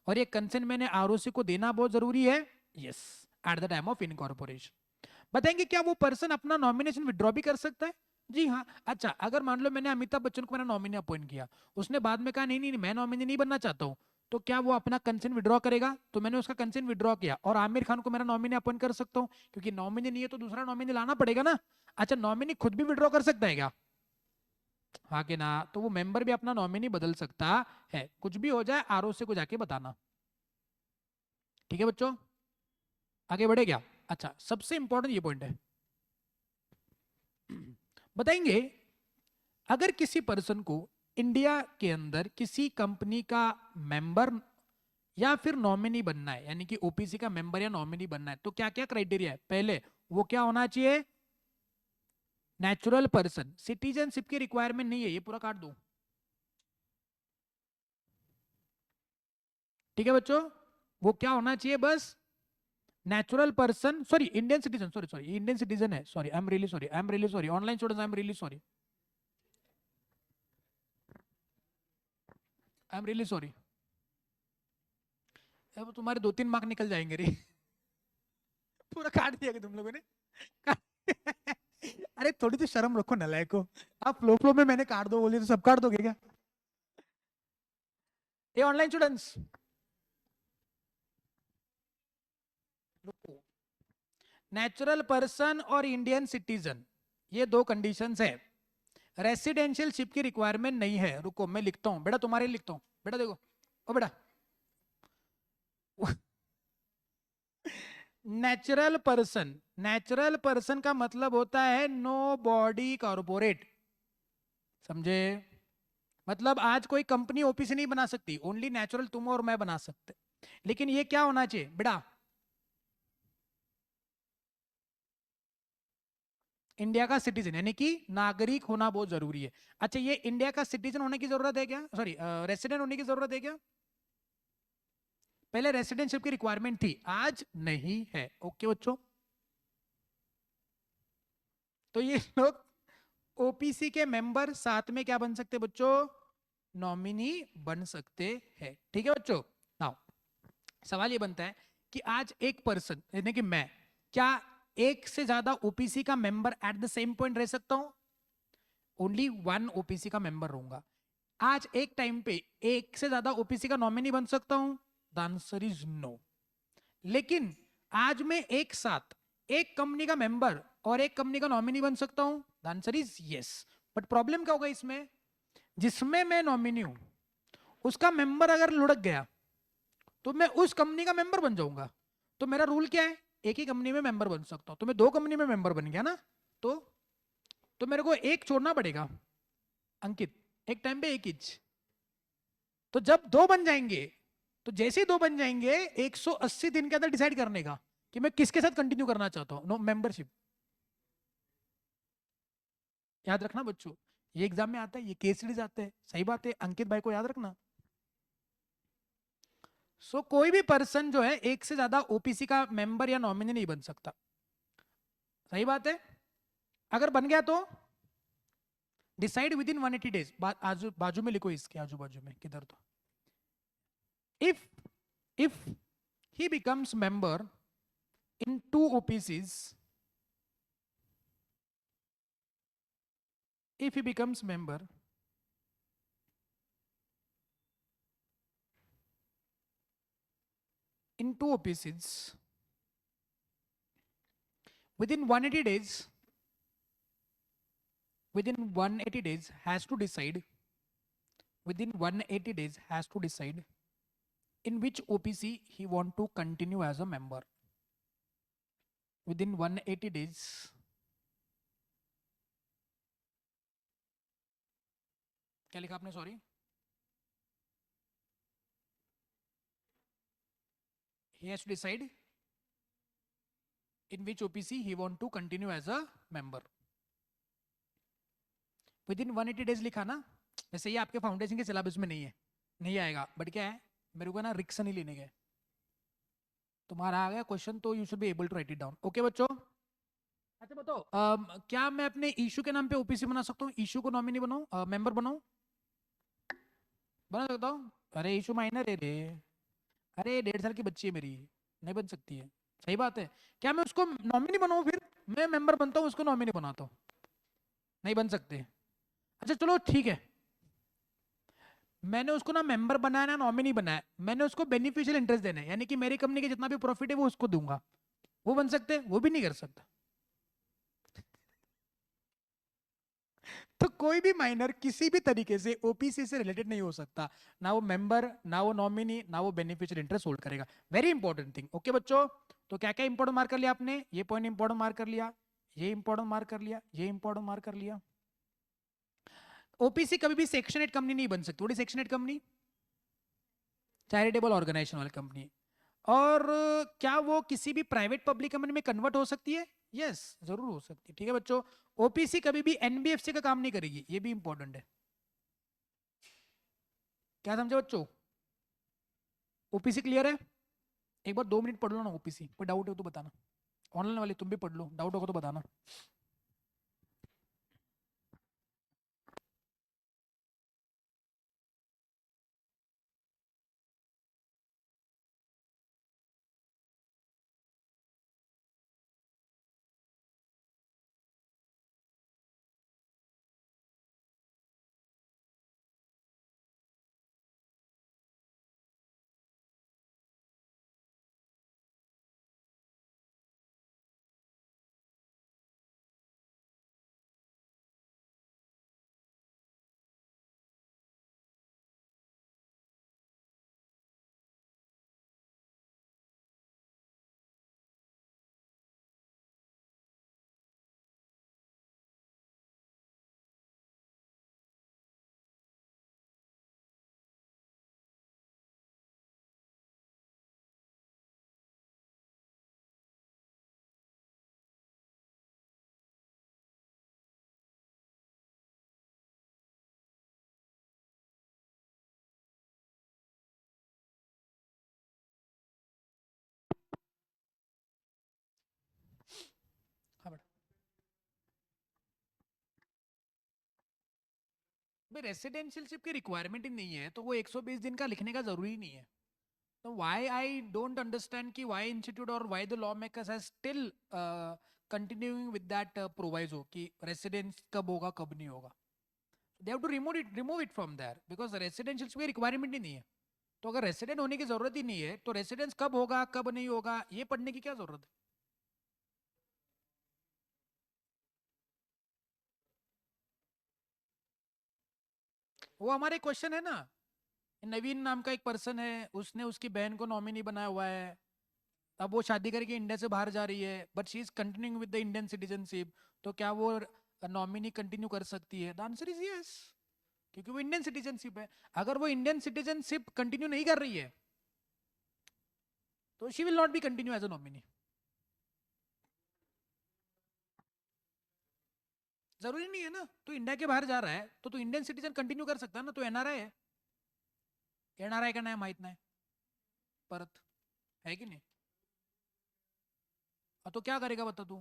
और ये कंसेंट मैंने आरओसी को देना बहुत जरूरी है? Yes, at the time of incorporation. बताएंगे क्या वो पर्सन अपना नॉमिनेशन विड्रॉ भी कर सकता है? जी हाँ। अच्छा, अगर मान लो मैंने अमिताभ बच्चन को मेरा नॉमिनी अपॉइंट किया, उसने बाद में कहा नहीं नहीं नहीं, मैं नॉमिनी नहीं बनना चाहता हूँ, तो क्या वो अपना कंसेंट विड्रॉ करेगा? तो मैंने उसका कंसेंट विड्रॉ किया, और आमिर खान को मेरा नॉमिनी अपॉइंट कर सकता हूँ, क्योंकि नॉमिनी नहीं है तो दूसरा नॉमिनी लाना पड़ेगा ना। अच्छा, नॉमिनी खुद भी विड्रॉ कर सकता है क्या? हाँ कि ना। तो वो मेंबर भी अपना नॉमिनी बदल सकता है, कुछ भी हो जाए आरओसी को जाके बताना, ठीक है बच्चों। आगे बढ़े क्या? अच्छा, सबसे इंपॉर्टेंट ये पॉइंट है, बताएंगे अगर किसी पर्सन को इंडिया के अंदर किसी कंपनी का मेंबर या फिर नॉमिनी बनना है, यानी कि ओपीसी का मेंबर या नॉमिनी बनना है, तो क्या क्या क्राइटेरिया है? पहले, वो क्या होना चाहिए? Natural person. सिटीजनशिप की रिक्वायरमेंट नहीं है, ये पूरा काट दो, ठीक है बच्चों। वो क्या होना चाहिए बस? Natural person, sorry Indian citizen, sorry sorry Indian citizen है, sorry I am really sorry, I am really sorry, online students I am really sorry, I am really sorry. अब तुम्हारे 2-3 मार्क निकल जाएंगे रे। पूरा काट दिया कि तुम लोगों ने। अरे थोड़ी तो शर्म रखो नलायक को। आप फ्लो फ्लो में मैंने काट दो बोले तो सब काट दोगे क्या? ये ऑनलाइन स्टूडेंट्स, नेचुरल पर्सन और इंडियन सिटीजन, ये दो कंडीशंस है। रेसिडेंशियल शिप की रिक्वायरमेंट नहीं है। रुको मैं लिखता हूं बेटा, तुम्हारे लिए लिखता हूं बेटा, देखो ओ बेटा। नेचुरल पर्सन, नेचुरल पर्सन का मतलब होता है नो बॉडी कॉर्पोरेट, समझे? मतलब आज कोई कंपनी ओपीसी नहीं बना सकती, ओनली नेचुरल तुम और मैं बना सकते। लेकिन ये क्या होना चाहिए बेटा? इंडिया का सिटीजन, यानी कि नागरिक होना बहुत जरूरी है। अच्छा, ये इंडिया का सिटीजन होने की जरूरत है क्या? सॉरी, रेसिडेंट होने की जरूरत है क्या? पहले रेसिडेंशिप की रिक्वायरमेंट थी, आज नहीं है, ओके बच्चों। तो ये लोग ओपीसी के मेंबर साथ में क्या बन सकते बच्चों? नॉमिनी बन सकते हैं, ठीक है बच्चों। नाउ सवाल ये बनता है कि आज एक पर्सन, यानी कि मैं, क्या एक से ज्यादा ओपीसी का member at the same point रह सकता हूं? ओनली वन ओपीसी का मेंबर रहूंगा। आज एक टाइम पे एक से ज्यादा ओपीसी का नॉमिनी बन सकता हूं? The answer is no. लेकिन आज मैं एक साथ एक कंपनी का मेंबर और एक कंपनी का नॉमिनी बन सकता हूं? The answer is yes. But problem क्या होगा इसमें? जिसमें मैं नॉमिनी हूं उसका मेंबर अगर लुढ़क गया तो मैं उस कंपनी का मेंबर बन जाऊंगा। तो मेरा रूल क्या है? एक ही कंपनी में मेंबर बन सकता हूं। तो मैं दो कंपनी में मेंबर बन गया ना, तो तो मेरे को एक छोड़ना पड़ेगा, अंकित, एक टाइम पे एक इच। तो जब दो बन जाएंगे, तो जैसे ही दो बन जाएंगे 180 दिन के अंदर डिसाइड करने का कि मैं किसके साथ कंटिन्यू करना चाहता हूं, नो मेंबरशिप। याद रखना बच्चों, ये एग्जाम में आता है, ये केस सीरीज आते हैं, सही बात है, अंकित भाई को याद रखना। कोई भी पर्सन जो है एक से ज्यादा ओपीसी का मेंबर या नॉमिनी नहीं बन सकता, सही बात है। अगर बन गया तो डिसाइड विद इन 180 डेज। आजू बाजू में लिखो, इसके आजू बाजू में किधर तो, if if he becomes member in two OPCs, if he becomes member in two OPCs within 180 days, within 180 days has to decide, within 180 days has to decide in which OPC he want to continue as a member. Within 180 days, क्या लिखा आपने? Sorry, he has to decide in which OPC he want to continue as a member. Within 180 days लिखा ना, वैसे ये आपके foundation के syllabus में नहीं है, नहीं आएगा, बट क्या है, मेरे को ना रिक्स नहीं लेने गए, तुम्हारा आ गया क्वेश्चन तो you should be able to write it down. Okay बच्चों? अच्छा बताओ, क्या मैं अपने इशू के नाम पे ओपीसी बना सकता हूँ? इशू को नॉमिनी बनाऊं, मेंबर बनाऊं? बना सकता हूँ? अरे इशू माइनर है रे, अरे 1.5 साल की बच्ची है मेरी, नहीं बन सकती है. सही बात है. क्या मैं उसको नॉमिनी बनाऊं? फिर मैं मेंबर बनता हूँ, उसको नॉमिनी बनाता हूँ, नहीं बन सकते. अच्छा चलो ठीक है, मैंने उसको ना मेंबर बनाया ना नॉमिनी बनाया, मैंने उसको बेनिफिशियल इंटरेस्ट देना है, यानी कि मेरी कंपनी के जितना भी प्रॉफिट है वो उसको दूंगा, वो बन सकते हैं? वो भी नहीं कर सकता. तो कोई भी माइनर किसी भी तरीके से ओपीसी से रिलेटेड नहीं हो सकता, ना वो मेंबर, ना वो नॉमिनी, ना वो बेनिफिशियल इंटरेस्ट होल्ड करेगा. Very important thing. ओके बच्चों? तो क्या क्या इंपॉर्टेंट मार्क कर लिया आपने? ये पॉइंट इंपॉर्टेंट मार्क कर लिया, ये इंपॉर्टेंट मार्क कर लिया, ये इंपॉर्टेंट मार्क कर लिया. ओपीसी कभी भी सेक्शन 8 कंपनी नहीं बन सकती. थोड़ी सेक्शन 8 कंपनी चैरिटेबल ऑर्गेनाइजेशन वाली कंपनी. और क्या वो किसी भी प्राइवेट पब्लिक कंपनी में कन्वर्ट हो सकती है? यस जरूर हो सकती है. ठीक है बच्चों, ओपीसी कभी भी एनबीएफसी का काम नहीं करेगी, ये भी इंपॉर्टेंट है. क्या समझे बच्चों? ओपीसी क्लियर है? एक बार 2 मिनट पढ़ लो ना ओपीसी, कोई डाउट हो तो बताना. ऑनलाइन वाले तुम भी पढ़ लो, डाउट होगा तो बताना. हाँ बेटा. भाई रेसिडेंशियलशिप की रिक्वायरमेंट ही नहीं है, तो वो 120 दिन का लिखने का जरूरी नहीं है. तो व्हाई आई डोंट अंडरस्टैंड कि व्हाई इंस्टीट्यूट और why the law makers has still continuing with that proviso कि रेसिडेंस कब होगा कब नहीं होगा. They have to remove it from there, because residential की रिक्वायरमेंट ही नहीं है. तो अगर रेसिडेंट होने की जरूरत ही नहीं है तो रेसिडेंस कब होगा कब नहीं होगा ये पढ़ने की क्या जरूरत है? वो हमारे क्वेश्चन है ना. नवीन नाम का एक पर्सन है, उसने उसकी बहन को नॉमिनी बनाया हुआ है, अब वो शादी करके इंडिया से बाहर जा रही है, but she is continuing with the Indian citizenship. तो क्या वो नॉमिनी कंटिन्यू कर सकती है? द आंसर इज यस, क्योंकि वो इंडियन सिटीजनशिप है. अगर वो इंडियन सिटीजनशिप कंटिन्यू नहीं कर रही है तो she will not be continue as a nominee. जरूरी नहीं है ना, तो इंडिया के बाहर जा रहा है तो इंडियन सिटीजन कंटिन्यू कर सकता है ना, तो एनआरआई है. एनआरआई का नाम माहित नाही परत, है कि नहीं? तो क्या करेगा बता तू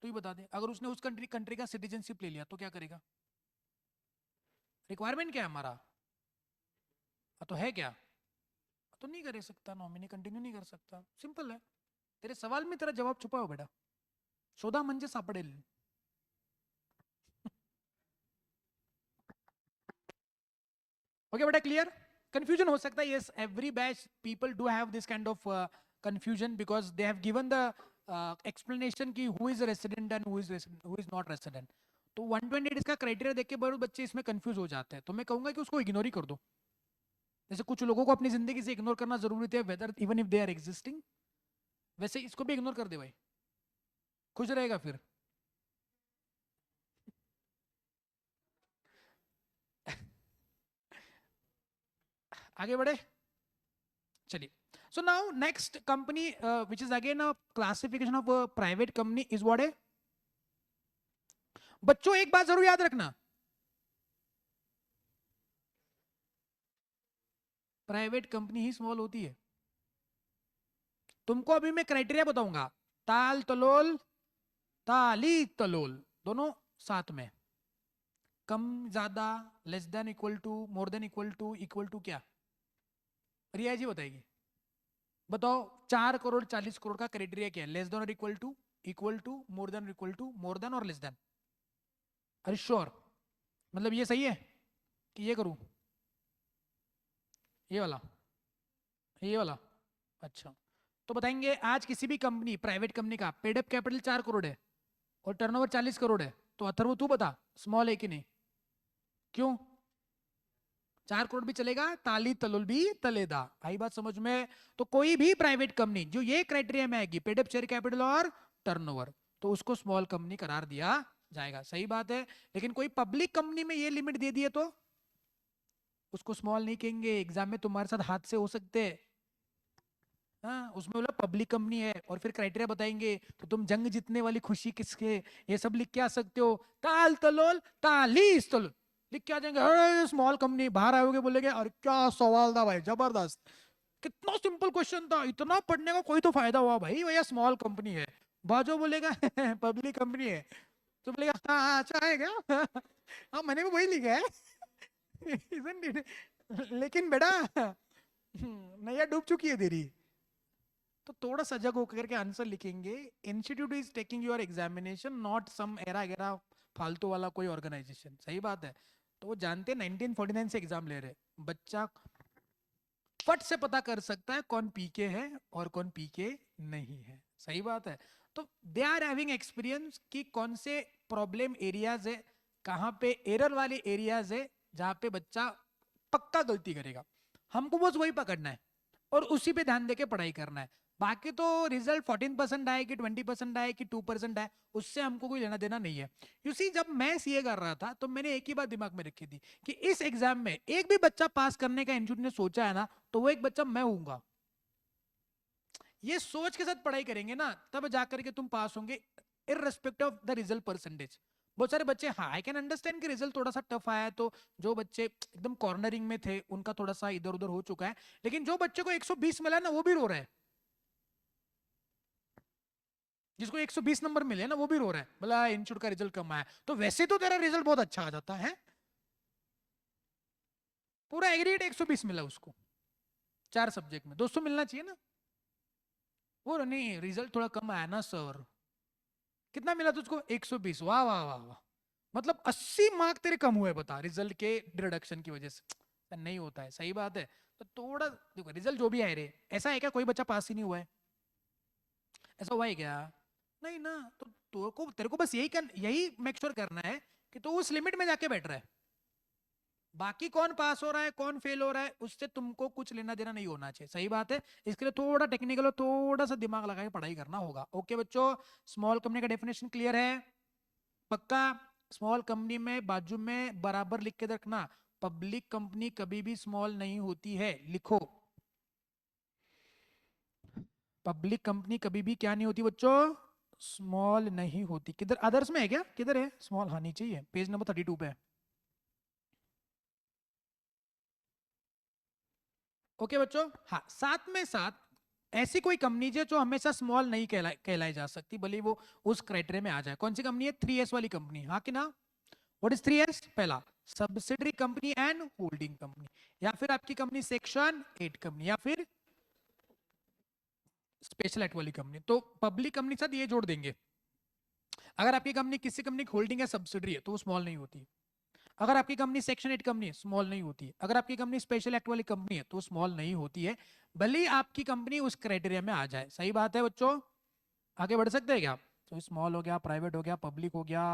ही बता दे. अगर उसने उस कंट्री कंट्री का सिटीजनशिप ले लिया तो क्या करेगा? रिक्वायरमेंट क्या है हमारा? तो है क्या? तो नहीं कर सकता, नॉमिनी कंटिन्यू नहीं कर सकता. सिंपल है. तेरे सवाल में तेरा जवाब छुपा हो बेटा, शोधा म्हणजे सापडेल. ओके बेटा, क्लियर? कंफ्यूजन हो सकता है. Yes, every batch people do have this kind of confusion because they have given the explanation कि who is a resident and who is not resident. तो 120 डेज का क्राइटेरिया देख के बहुत बच्चे इसमें कंफ्यूज हो जाते हैं, तो मैं कहूंगा कि उसको इग्नोर ही कर दो. जैसे कुछ लोगों को अपनी जिंदगी से इग्नोर करना जरूरी है, whether even if they are existing, वैसे इसको भी इग्नोर कर दे भाई, खुश रहेगा फिर. आगे बढ़े, चलिए. So now next company which is again a classification of a private company is what है. बच्चों एक बात जरूर याद रखना, प्राइवेट कंपनी ही स्मॉल होती है. तुमको अभी मैं क्राइटेरिया बताऊंगा, ताल तलोल, ताली तलोल दोनों साथ में, कम ज्यादा, less than equal to, more than equal to क्या, रिया जी बताएगी. बताओ 4 करोड़ 40 करोड़ का क्राइटेरिया क्या है, लेस देन और equal to, more than more than और लेस देन. अरे श्योर, मतलब ये सही है कि ये करूं, ये वाला, ये वाला. अच्छा, तो बताएंगे आज किसी भी कंपनी, प्राइवेट कंपनी का पेड अप कैपिटल 4 करोड़ है और टर्नओवर 40 करोड़ है, तो अथर्व तू बता स्मॉल है कि नहीं, क्यों. 4 करोड़ भी चलेगा, ताली तलुल भी तलेदा. आई बात समझ में. तो कोई भी प्राइवेट कंपनी जो ये क्राइटेरिया में आएगी, पेड अप शेयर कैपिटल और टर्नओवर, तो उसको स्मॉल कंपनी करार दिया जाएगा. सही बात है. लेकिन कोई पब्लिक कंपनी में ये लिमिट दे दिए तो उसको स्मॉल नहीं कहेंगे. एग्जाम में तुम्हारे साथ हाथ से हो सकते हैं. हाँ, उसमें बोला पब्लिक कंपनी है और फिर क्राइटेरिया बताएंगे, तो तुम जंग जीतने वाली खुशी किसके, ये सब लिख के आ सकते हो. ताल तलोल तालीस तलोल लिख के आ जाएंगे. स्मॉल कंपनी बाहर आओगे बोलेगे और क्या सवाल था भाई, जबरदस्त, कितना सिंपल क्वेश्चन था, इतना पढ़ने का कोई तो फायदा हुआ भाई, भैया स्मॉल कंपनी है. बाजो बोलेगा पब्लिक कंपनी है, तो बोलेगा हाँ हाँ अच्छा है क्या हाँ मैंने भी वही लिखा है Isn't it? लेकिन बेटा नैया डूब चुकी है तेरी. तो थोड़ा सजग होकर के आंसर लिखेंगे. Institute is taking your examination, not some एरा गेरा फालतू वाला कोई ऑर्गेनाइजेशन. सही बात है. तो वो जानते हैं 1949 से एग्जाम ले रहे, बच्चा फट से पता कर सकता है कौन पीके है और कौन पीके नहीं है. सही बात है. तो दे आर हैविंग एक्सपीरियंस कि कौन से प्रॉब्लम एरियाज है, कहाँ पे एरर वाले एरियाज है जहाँ पे बच्चा पक्का गलती करेगा. हमको बस वही पकड़ना है और उसी पे ध्यान देके पढ़ाई करना है. बाकी तो रिजल्ट 14% आए कि 20% आए कि 2% आए, उससे हमको कोई लेना देना नहीं है. यू सी, जब मैं सीए कर रहा था तो मैंने एक ही बात दिमाग में रखी थी कि इस एग्जाम में एक भी बच्चा पास करने का इंस्टीट्यूट ने सोचा है ना, तो वो एक बच्चा मैं हूंगा. ये सोच के साथ पढ़ाई करेंगे ना, तब जाकर के तुम पास होंगे irrespective of the result percentage. बहुत सारे बच्चे, हाँ आई कैन अंडरस्टैंड कि रिजल्ट थोड़ा सा टफ आया है, तो जो बच्चे एकदम कॉर्नरिंग में थे उनका थोड़ा सा इधर उधर हो चुका है. लेकिन जो बच्चे को 120 मिला ना, वो भी रो रहा है. जिसको 120 नंबर मिले ना, वो भी रो रहा है, बोला इंस्टीट्यूट का रिजल्ट कम आया. तो वैसे तो तेरा रिजल्ट बहुत अच्छा आ जाता है, पूरा एग्रीगेट 120 मिला उसको 4 सब्जेक्ट में, 200 मिलना चाहिए ना. वो नहीं, रिजल्ट थोड़ा कम आया ना सर. कितना मिला तुझको? 120. वाह वाह वाह वाह, मतलब 80 मार्क तेरे कम हुए, बता, रिजल्ट के रिडक्शन की वजह से. नहीं होता है. सही बात है. तो थोड़ा देखो, रिजल्ट जो भी आए रे, ऐसा है क्या कोई बच्चा पास ही नहीं हुआ है? ऐसा हुआ है क्या? नहीं ना. तो तेरे को बस यही मेक श्योर करना है कि तो उस लिमिट में जाके बैठ रहा है. बाकी कौन पास हो रहा है कौन फेल हो रहा है उससे तुमको कुछ लेना देना नहीं होना चाहिए. सही बात है. इसके लिए थोड़ा टेक्निकल और थोड़ा सा दिमाग लगा के पढ़ाई करना होगा. ओके बच्चों, स्मॉल कंपनी का डेफिनेशन क्लियर है पक्का. स्मॉल कंपनी में बाजू में बराबर लिख के रखना, पब्लिक कंपनी कभी भी स्मॉल नहीं होती है. लिखो, पब्लिक कंपनी कभी भी क्या नहीं होती बच्चों? स्मॉल नहीं होती. किधर अदर्स में है क्या? किधर है स्मॉल? हाँ नीचे ही है, पेज नंबर 32 पे. ओके बच्चों. हाँ, साथ में साथ ऐसी कोई कंपनी जो हमेशा स्मॉल नहीं कहलाई जा सकती, भले वो उस क्राइटेरिया में आ जाए. कौन सी कंपनी है? 3S वाली कंपनी. हाँ कि ना? What is 3S? पहला, subsidiary company and holding company, या फिर आपकी कंपनी सेक्शन 8 कंपनी, या फिर स्पेशल एक्ट वाली कंपनी. तो पब्लिक कंपनी के साथ ये जोड़ देंगे. अगर आपकी कंपनी किसी कंपनी की होल्डिंग है, सब्सिडरी है, तो वो स्मॉल नहीं होती. अगर आपकी कंपनी सेक्शन 8 कंपनी है, स्मॉल नहीं होती है। अगर आपकी कंपनी स्पेशल एक्ट वाली कंपनी है तो स्मॉल नहीं होती है, भले ही आपकी कंपनी उस क्राइटेरिया में आ जाए। सही बात है बच्चों, आगे बढ़ सकते हैं क्या? तो स्मॉल हो गया, प्राइवेट हो गया, पब्लिक हो गया,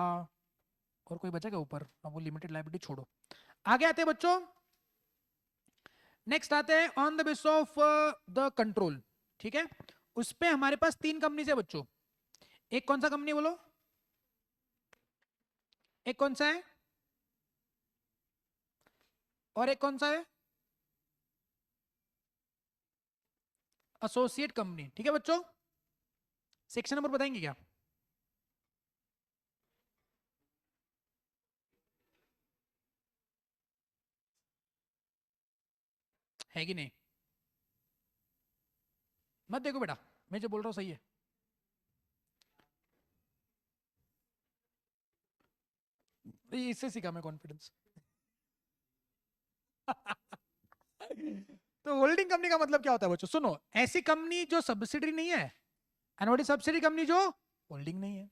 और कोई बचा क्या ऊपर? अब वो लिमिटेड लायबिलिटी छोड़ो, आगे आते हैं बच्चों। नेक्स्ट आते हैं on the base of the control. ठीक है, उस पे हमारे पास 3 कंपनी है बच्चों। एक कौन सा कंपनी बोलो? एक कौन सा है और एक कौन सा है? Associate company. ठीक है बच्चों, सेक्शन नंबर बताएंगे क्या? है कि नहीं? मत देखो बेटा, मैं जो बोल रहा हूं सही है। ये इससे सीखा मैं कॉन्फिडेंस। तो होल्डिंग कंपनी का मतलब क्या होता है बच्चों? सुनो, ऐसी कंपनी जो सब्सिडी नहीं है, and what is subsidy company? जो होल्डिंग नहीं है।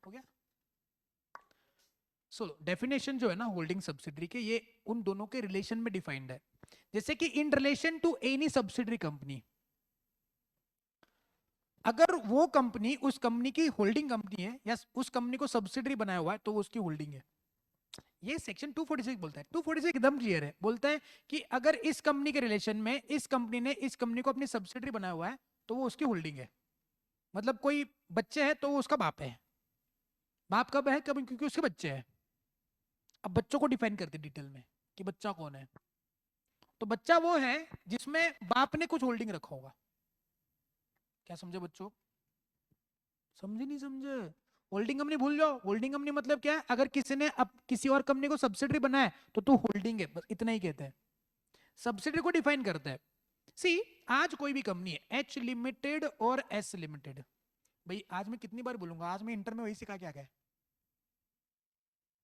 हो गया? सो डेफिनेशन जो है ना होल्डिंग सब्सिडरी के, ये उन दोनों के रिलेशन में डिफाइंड है। जैसे कि in relation to any subsidiary company, अगर वो कंपनी उस कंपनी की होल्डिंग कंपनी है या उस कंपनी को सब्सिडरी बनाया हुआ है तो वो उसकी होल्डिंग है। ये सेक्शन 246 बोलता है। 246 एकदम क्लियर है, बोलता है कि अगर इस कंपनी के रिलेशन में इस कंपनी ने इस कंपनी को अपनी सब्सिडरी बनाया हुआ है तो वो उसकी होल्डिंग है। मतलब कोई बच्चे है तो वो उसका बाप है। बाप कब है? कब? क्योंकि उसके बच्चे हैं। अब बच्चों को डिफाइन करते डिटेल में कि बच्चा कौन है। तो बच्चा वो है जिसमें बाप ने कुछ होल्डिंग रखा होगा। क्या समझे बच्चों? समझे नहीं समझे? होल्डिंग कंपनी भूल जाओ। होल्डिंग कंपनी मतलब क्या है? अगर किसी ने अब किसी और कंपनी को सब्सिडरी बनाया तो तू होल्डिंग है, बस इतना ही कहते हैं। सब्सिडरी को डिफाइन करता है। सी, आज कोई भी कंपनी है, एच लिमिटेड और एस लिमिटेड। भाई आज मैं कितनी बार बोलूंगा, आज मैं इंटर में वही सिखा के आ गया।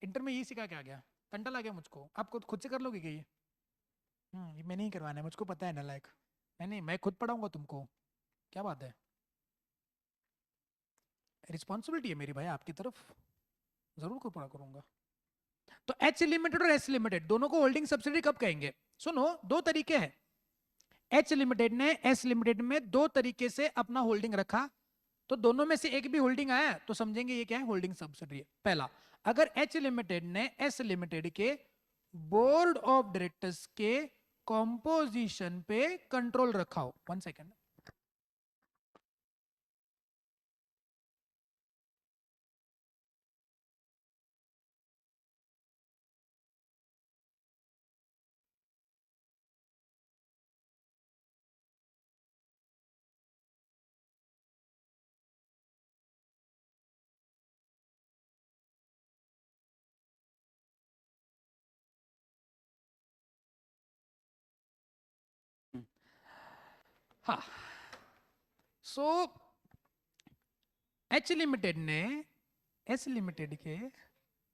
इंटर में यही सिखा के आ गया, कंटा आ गया मुझको। आप खुद से कर लोगे क्या ये? ये मैं नहीं करवाना है, मुझको पता है ना लायक। मैं नहीं, मैं खुद पढ़ाऊंगा तुमको। क्या बात है? रिस्पॉन्सिबिलिटी है मेरी भाई आपकी तरफ, जरूर को पूरा करूंगा। तो एच लिमिटेड और एस लिमिटेड दोनों को होल्डिंग सब्सिडी कब कहेंगे? सुनो, दो तरीके हैं। एच लिमिटेड ने एस लिमिटेड में दो तरीके से अपना होल्डिंग रखा, तो दोनों में से एक भी होल्डिंग आया तो समझेंगे ये क्या है? होल्डिंग सब्सिडी है। पहला, अगर एच लिमिटेड ने एस लिमिटेड के बोर्ड ऑफ डायरेक्टर्स के कॉम्पोजिशन पे कंट्रोल रखा हो। 1 सेकेंड। हाँ, सो एच लिमिटेड ने एस लिमिटेड के,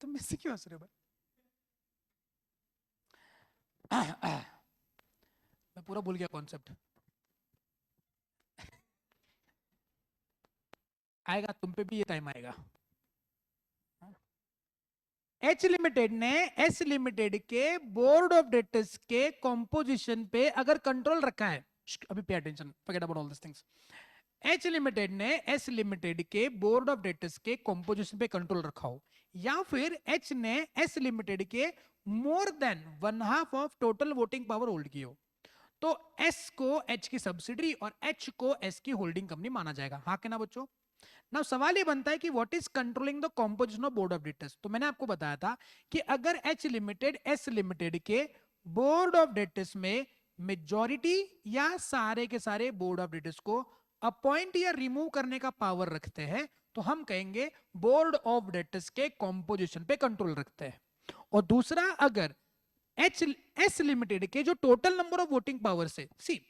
तुम इससे क्यों हंस रहे हो भाई? मैं पूरा भूल गया कॉन्सेप्ट। आएगा, तुम पे भी ये टाइम आएगा। एच लिमिटेड ने एस लिमिटेड के बोर्ड ऑफ डायरेक्टर्स के कॉम्पोजिशन पे अगर कंट्रोल रखा है, अभी pay attention, forget about all this things. H limited ने एस लिमिटेड के बोर्ड ऑफ डायरेक्टर्स के कॉम्पोजिशन पे कंट्रोल रखा हो, या फिर एच ने एस लिमिटेड के more than 1/2 of total voting power hold की हो, तो एस को एच की सब्सिडरी और एच को एस की होल्डिंग कंपनी माना जाएगा। हाँ के ना बच्चों? नाउ सवाल ये बनता है कि what is controlling the composition of board of directors. तो मैंने आपको बताया था कि अगर एच लिमिटेड एस लिमिटेड के बोर्ड ऑफ डायरेक्टर्स में मेजॉरिटी या सारे के सारे बोर्ड ऑफ डायरेक्टर्स को अपॉइंट या रिमूव करने का पावर रखते हैं, तो हम कहेंगे बोर्ड ऑफ डायरेक्टर्स के कॉम्पोजिशन पे कंट्रोल रखते हैं। और दूसरा, अगर एच एस लिमिटेड के जो total number of voting power से, सी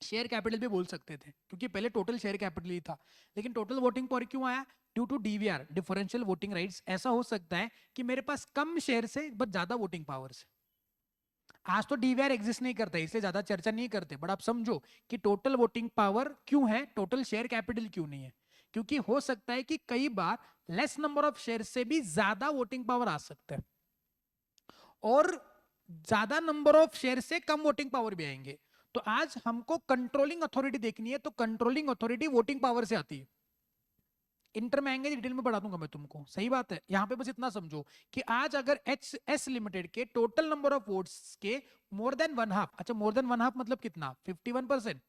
शेयर कैपिटल भी बोल सकते थे क्योंकि पहले टोटल शेयर कैपिटल ही था, लेकिन टोटल वोटिंग पावर क्यों आया? Due to DVR, differential voting rights. ऐसा हो सकता है कि मेरे पास कम शेयर से बट ज्यादा वोटिंग पावर से। आज तो डीवीआर एग्जिस्ट नहीं करता, इसलिए ज्यादा चर्चा नहीं करते, बट आप समझो कि टोटल वोटिंग पावर क्यों है, टोटल शेयर कैपिटल क्यों नहीं है? क्योंकि हो सकता है कि कई बार लेस नंबर ऑफ शेयर से भी ज्यादा वोटिंग पावर आ सकता है। और ज्यादा नंबर ऑफ शेयर से कम वोटिंग पावर भी आएंगे। तो आज हमको कंट्रोलिंग अथॉरिटी देखनी है, तो कंट्रोलिंग अथॉरिटी वोटिंग पावर से आती है। इंटर में आएंगे, डिटेल में बढ़ा दूंगा मैं तुमको, सही बात है। यहां पे बस इतना समझो कि आज अगर एच एस लिमिटेड के टोटल नंबर ऑफ वोट्स के मोर देन वन हाफ, अच्छा मोर देन वन हाफ मतलब कितना, 51%,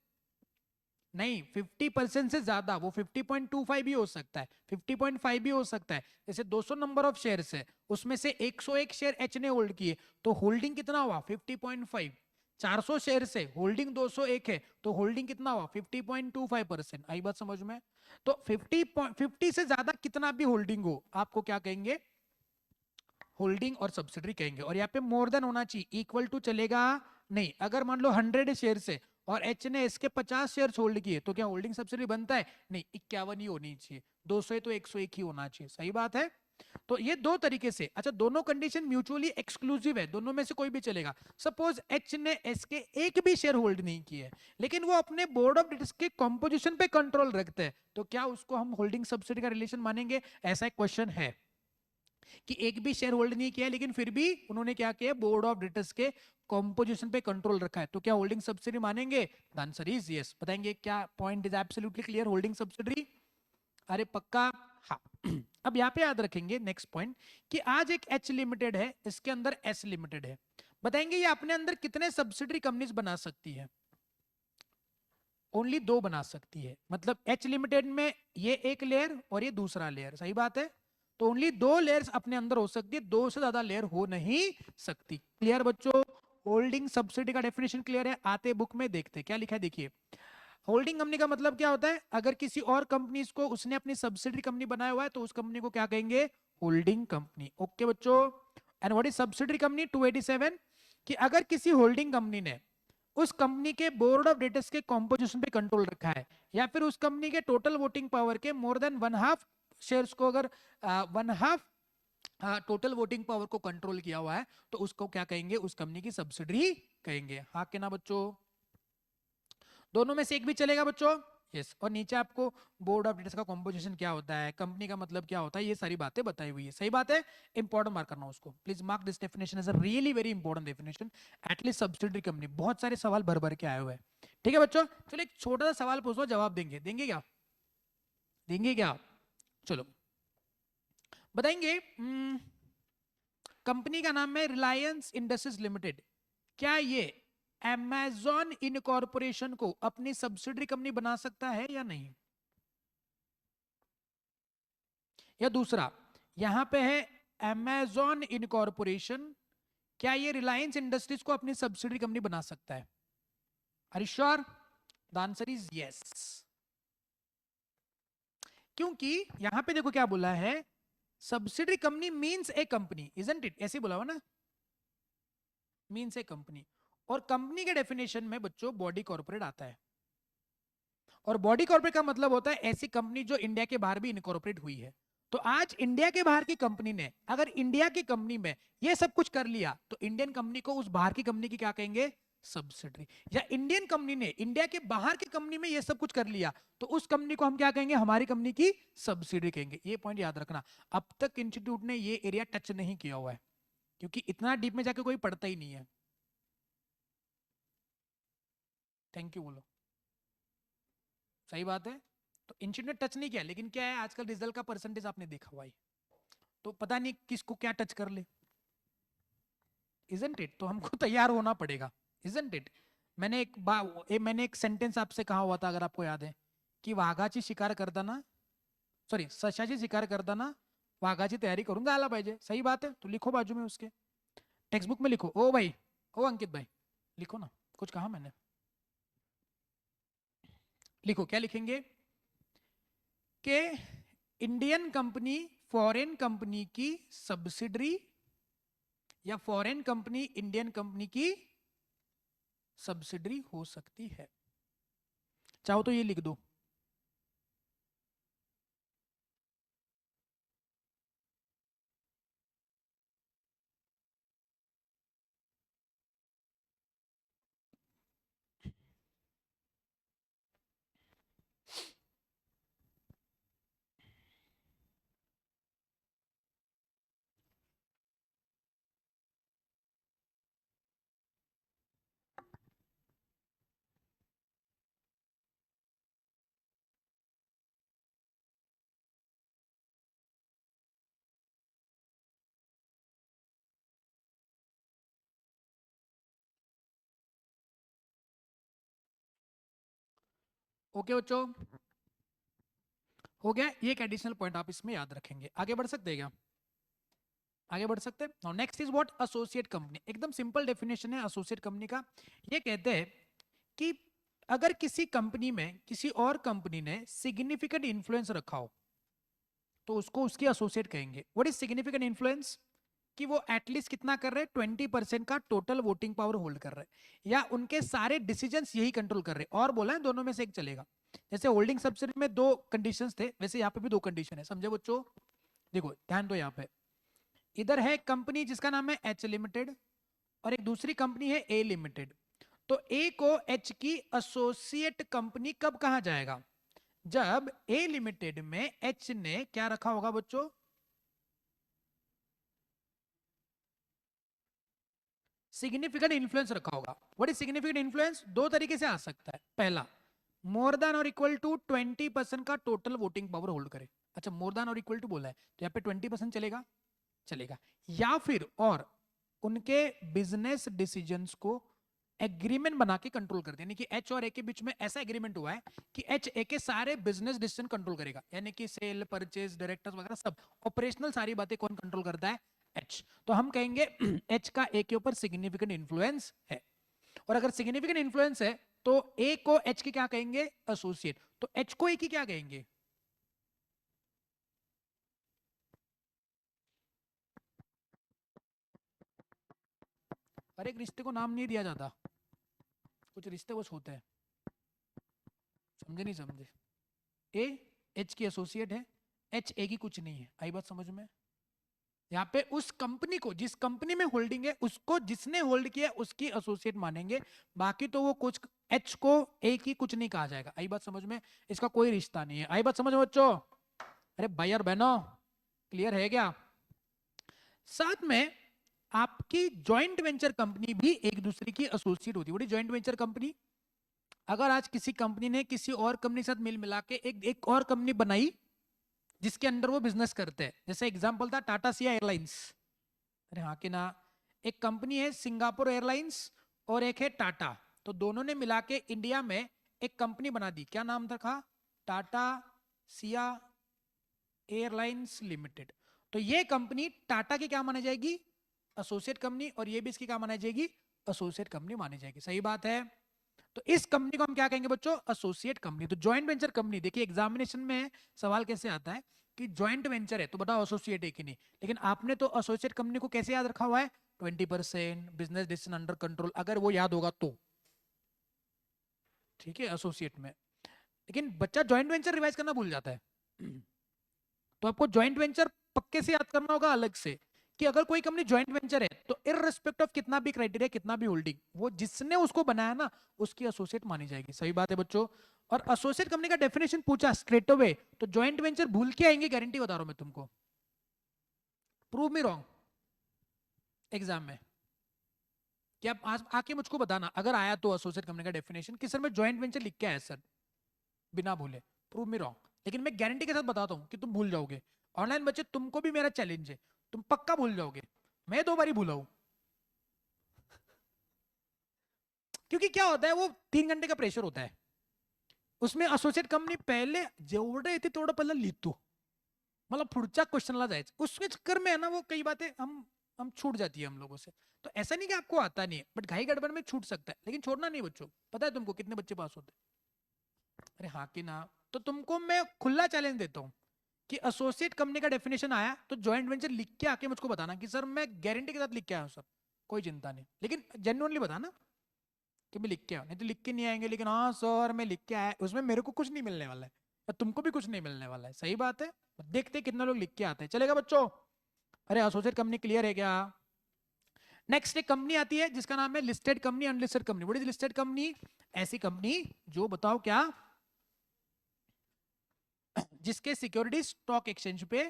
नहीं 50% से ज्यादा, वो 50.25 भी हो सकता है, 50.5 भी हो सकता है। जैसे 200 नंबर ऑफ शेयर्स है, उसमें से 101 शेयर एच ने होल्ड किए, तो होल्डिंग कितना हुआ 50.5। 400 शेयर से होल्डिंग 201 है, तो होल्डिंग कितना हुआ 50.25%। आई बात समझ में? तो 50 से ज्यादा कितना भी होल्डिंग हो, आपको क्या कहेंगे, होल्डिंग और सब्सिडरी कहेंगे। और यहाँ पे मोर देन होना चाहिए, इक्वल टू चलेगा नहीं। अगर मान लो 100 शेयर से और एच ने इसके 50 शेयर होल्ड किए, तो क्या होल्डिंग सब्सिडी बनता है? नहीं, 51 ही होनी चाहिए, 200 है तो 101 ही होना चाहिए, सही बात है। तो ये दो तरीके से, अच्छा दोनों कंडीशन म्यूचुअली एक्सक्लूसिव है, दोनों में से कोई भी चलेगा। सपोज एच ने एस के एक भी शेयर होल्ड नहीं किए, लेकिन वो अपने बोर्ड ऑफ डायरेक्टर्स के कंपोजिशन पे कंट्रोल रखते हैं, तो क्या उसको हम होल्डिंग सब्सिडी का रिलेशन मानेंगे? ऐसा एक क्वेश्चन है कि एक भी शेयर होल्ड नहीं किया, लेकिन फिर भी उन्होंने क्या किया, बोर्ड ऑफ डायरेक्टर्स के कंपोजिशन पे कंट्रोल रखा है, तो क्या होल्डिंग सब्सिडी मानेंगे? The answer is yes. बताएंगे क्या point is absolutely clear, holding subsidy? अरे पक्का, हाँ। अब यहाँ पे याद रखेंगे नेक्स्ट पॉइंट कि आज एक एच लिमिटेड है, इसके अंदर एस लिमिटेड है। बताएंगे ये अपने अंदर कितने सब्सिडरी कंपनीज बना सकती है? ओनली दो बना सकती है, मतलब एच लिमिटेड में ये एक लेयर और ये दूसरा लेयर, सही बात है। तो ओनली दो लेयर्स अपने अंदर हो सकती है, दो से ज्यादा लेयर हो नहीं सकती। क्लियर बच्चों? होल्डिंग सब्सिडी का डेफिनेशन क्लियर है? आते बुक में देखते क्या लिखा है, देखिए। होल्डिंग कंपनी का मतलब क्या होता है, अगर किसी और कंपनी को उसने अपनी सब्सिडरी कंपनी बनाया हुआ है, तो उस कंपनी को क्या कहेंगे, होल्डिंग कंपनी। ओके बच्चों। And what is subsidiary company? 287, कि अगर किसी होल्डिंग कंपनी ने उस कंपनी के बोर्ड ऑफ डायरेक्टर्स के कॉम्पोजिशन पे कंट्रोल रखा है, या फिर उस कंपनी के टोटल वोटिंग पावर के more than one half shares को, अगर one half total voting power को कंट्रोल किया हुआ है, तो उसको क्या कहेंगे, उस कंपनी की सब्सिडरी कहेंगे। हाँ के ना बच्चों? दोनों में से एक भी चलेगा बच्चों? यस। और नीचे आपको बोर्ड ऑफ डायरेक्टर्स का कॉम्पोजिशन क्या होता है, कंपनी का मतलब क्या होता है, ये सारी बातें बताई हुई है, सही बात है। इंपॉर्टेंट मार्क करना उसको, please mark this definition as a really very important definition. At least subsidiary company, बहुत सारे सवाल भर भर के आए हुए हैं। ठीक है बच्चों, चलो एक छोटा सा सवाल पूछो, जवाब देंगे, देंगे क्या, देंगे क्या? चलो बताएंगे। कंपनी का नाम है रिलायंस इंडस्ट्रीज लिमिटेड। क्या ये अमेजॉन इनकॉर्पोरेशन को अपनी सब्सिडरी कंपनी बना सकता है या नहीं? या दूसरा, यहां पे है अमेजॉन इनकॉर्पोरेशन, क्या ये रिलायंस इंडस्ट्रीज को अपनी सब्सिडरी कंपनी बना सकता है? Are you sure? The answer is yes. क्योंकि यहां पे देखो क्या बोला है, subsidiary company means a company, isn't it? ऐसे बोला हुआ ना, मींस ए कंपनी। और कंपनी के डेफिनेशन में बच्चों बॉडी कॉर्पोरेट आता है, और बॉडी कॉर्पोरेट का मतलब होता है ऐसी कंपनी जो इंडिया के बाहर भी इनकॉर्पोरेट हुई है। तो आज इंडिया के बाहर की कंपनी ने अगर इंडिया की कंपनी में ये सब कुछ कर लिया, तो इंडियन कंपनी को उस बाहर की कंपनी की क्या कहेंगे, सब्सिडरी। या इंडियन कंपनी ने इंडिया के बाहर की कंपनी में ये सब कुछ कर लिया, तो उस कंपनी को हम क्या कहेंगे, हमारी कंपनी की सब्सिडरी कहेंगे। ये पॉइंट याद रखना। अब तक इंस्टीट्यूट ने ये एरिया टच नहीं किया हुआ है, क्योंकि इतना डीप में जाके कोई पढ़ता ही नहीं है। थैंक यू बोलो, सही बात है। तो इंस्टीट्यूट ने टच नहीं किया, लेकिन क्या है, आजकल रिजल्ट का परसेंटेज आपने देखा हुआ है, तो पता नहीं किसको क्या टच कर ले, इजंट इट? तो हमको तैयार होना पड़ेगा, इजंट इट? मैंने एक सेंटेंस आपसे कहा हुआ था, अगर आपको याद है, की वाघाची शिकार करताना, सॉरी सशाची शिकार करताना वाघाची तैयारी करून जायला पाहिजे, सही बात है। तो लिखो बाजू में उसके, टेक्स्ट बुक में लिखो। ओ भाई, ओ अंकित भाई, लिखो ना, कुछ कहा मैंने, लिखो। क्या लिखेंगे कि इंडियन कंपनी फॉरेन कंपनी की सब्सिडरी, या फॉरेन कंपनी इंडियन कंपनी की सब्सिडरी हो सकती है। चाहो तो ये लिख दो। ओके बच्चों, हो गया। ये एक एडिशनल पॉइंट आप इसमें याद रखेंगे। आगे बढ़ सकते हैं क्या? आगे बढ़ सकते हैं। Now next is what associate company. एकदम सिंपल डेफिनेशन है एसोसिएट कंपनी का। ये कहते हैं कि अगर किसी कंपनी में किसी और कंपनी ने सिग्निफिकेंट इन्फ्लुएंस रखा हो तो उसको उसकी एसोसिएट कहेंगे। What is significant influence? कि वो एटलीस्ट कितना कर रहे हैं, 20% का टोटल वोटिंग पावर होल्ड कर रहे हैं, या उनके सारे डिसीजंस यही कंट्रोल कर रहे हैं। और बोला है दोनों में से एक चलेगा। जैसे होल्डिंग सब्सिडी में दो कंडीशंस थे, वैसे यहाँ पे भी दो कंडीशन है। समझे बच्चों? देखो ध्यान दो, यहाँ पे इधर है कंपनी जिसका नाम है एच लिमिटेड और एक दूसरी कंपनी है ए लिमिटेड। तो ए को एच की एसोसिएट कंपनी कब कहा जाएगा? जब ए लिमिटेड में एच ने क्या रखा होगा बच्चों? सिग्निफिकेंट इन्फ्लुएंस रखा होगा। What is significant influence? दो तरीके से आ सकता है। पहला, मोर देन और इक्वल टू 20% का टोटल वोटिंग पावर होल्ड करे। अच्छा, मोर देन और इक्वल टू बोला है तो यहाँ पे 20% चलेगा, चलेगा। या फिर और उनके बिजनेस डिसीजंस को एग्रीमेंट बना के कंट्रोल करते हैं, यानी कि एच और ए के बीच में ऐसा एग्रीमेंट हुआ है कि एच ए के सारे बिजनेस डिसीजन कंट्रोल करेगा, यानी कि सेल, परचेज, डायरेक्टर्स वगैरह सब ऑपरेशनल सारी बातें कौन कंट्रोल करता है? एच। तो हम कहेंगे एच का ए के ऊपर सिग्निफिकेंट इन्फ्लुएंस है। और अगर सिग्निफिकेंट इन्फ्लुएंस है तो ए को एच की क्या कहेंगे? एसोसिएट। तो एच को ए की क्या कहेंगे? हर एक रिश्ते को नाम नहीं दिया जाता, कुछ रिश्ते कुछ होते हैं। समझे नहीं समझे? ए एच की एसोसिएट है, एच ए की कुछ नहीं है। आई बात समझ में? यहाँ पे उस कंपनी को, जिस कंपनी में होल्डिंग है उसको जिसने होल्ड किया उसकी एसोसिएट मानेंगे। बाकी तो वो कुछ एच को ए की कुछ नहीं कहा जाएगा। आई बात समझ में? इसका कोई रिश्ता नहीं है। आई बात समझ में बच्चों? अरे भाई और बहनों, क्लियर है क्या? साथ में आपकी जॉइंट वेंचर कंपनी भी एक दूसरे की एसोसिएट होती है। बड़ी जॉइंट वेंचर कंपनी, अगर आज किसी कंपनी ने किसी और कंपनी के साथ मिल मिला के एक और कंपनी बनाई जिसके अंडर वो बिजनेस करते हैं, जैसे एग्जांपल था टाटा सिया एयरलाइंस। अरे हाँ कि ना? एक कंपनी है सिंगापुर एयरलाइंस और एक है टाटा। तो दोनों ने मिला के इंडिया में एक कंपनी बना दी। क्या नाम रखा? Tata Siya airlines limited. तो ये कंपनी टाटा की क्या मानी जाएगी? Associate company. और ये भी इसकी क्या मानी जाएगी? एसोसिएट कंपनी मानी जाएगी। सही बात है। तो इस कंपनी को हम क्या कहेंगे बच्चों? Associate company. तो जॉइंट वेंचर कंपनी, देखिए एग्जामिनेशन में सवाल कैसे आता है कि जॉइंट वेंचर है तो बताओ एसोसिएट है कि नहीं, लेकिन आपने तो एसोसिएट कंपनी को कैसे याद रखा हुआ है? 20% बिजनेस डिसीजन अंडर कंट्रोल, अगर वो याद होगा तो ठीक है एसोसिएट में। लेकिन बच्चा जॉइंट वेंचर रिवाइज करना भूल जाता है। तो आपको जॉइंट वेंचर पक्के से याद करना होगा अलग से, कि अगर कोई कंपनी जॉइंट वेंचर है तो इररिस्पेक्ट ऑफ कितना भी क्राइटेरिया, कितना भी होल्डिंग, वो जिसने उसको बनाया ना उसकी एसोसिएट मानी जाएगी। सही बात है बच्चों? और एसोसिएट कंपनी का डेफिनेशन पूछा स्ट्रेट अवे तो जॉइंट वेंचर भूल के आएंगे, गारंटी बता रहा हूं मैं तुमको। प्रूव मी रॉन्ग एग्जाम में। क्या आप आज आके मुझको बताना अगर आया तो एसोसिएट कंपनी का डेफिनेशन कि सर मैं जॉइंट वेंचर लिख के आया सर, बिना भूले। Prove me wrong. लेकिन मैं गारंटी के साथ बताता हूं कि तुम भूल जाओगे। ऑनलाइन बच्चे तुमको भी मेरा चैलेंज है, तुम पक्का भूल जाओगे। मैं 2 बार भूला हूं। क्योंकि क्या होता है, वो 3 घंटे का प्रेशर होता है, उसमें एसोसिएट कंपनी पहले जेवढे येते तेवढं पहिलं लिहितो, मतलब पुढच्या क्वेश्चनला जायचं। उसके चक्कर में है ना वो कई बातें हम छूट जाती है हम लोगों से। तो ऐसा नहीं कि आपको आता नहीं है, बट घाई गड़बड़ में छूट सकता है, लेकिन छोड़ना नहीं बच्चों। पता है तुमको कितने बच्चे पास होते हैं? अरे हाँ कि ना? तो तुमको मैं खुला चैलेंज देता हूँ कि एसोसिएट कंपनी का डेफिनेशन आया तो जॉइंट वेंचर लिख के आके मुझको बताना कि सर मैं गारंटी के साथ लिख के आया हूँ सर, कोई चिंता नहीं, लेकिन जेन्युइनली बताना कि मैं लिख के आया। नहीं तो लिख के नहीं आएंगे लेकिन हाँ सर मैं लिख के आया, उसमें मेरे को कुछ नहीं मिलने वाला है और तुमको भी कुछ नहीं मिलने वाला है। सही बात है। देखते कितने लोग लिख के आते हैं। चलेगा बच्चों? अरे एसोसिएट कंपनी क्लियर है क्या? नेक्स्ट एक कंपनी आती है जिसका नाम है listed company, unlisted company. What is listed company? ऐसी कंपनी जो बताओ क्या, जिसके सिक्योरिटी स्टॉक एक्सचेंज पे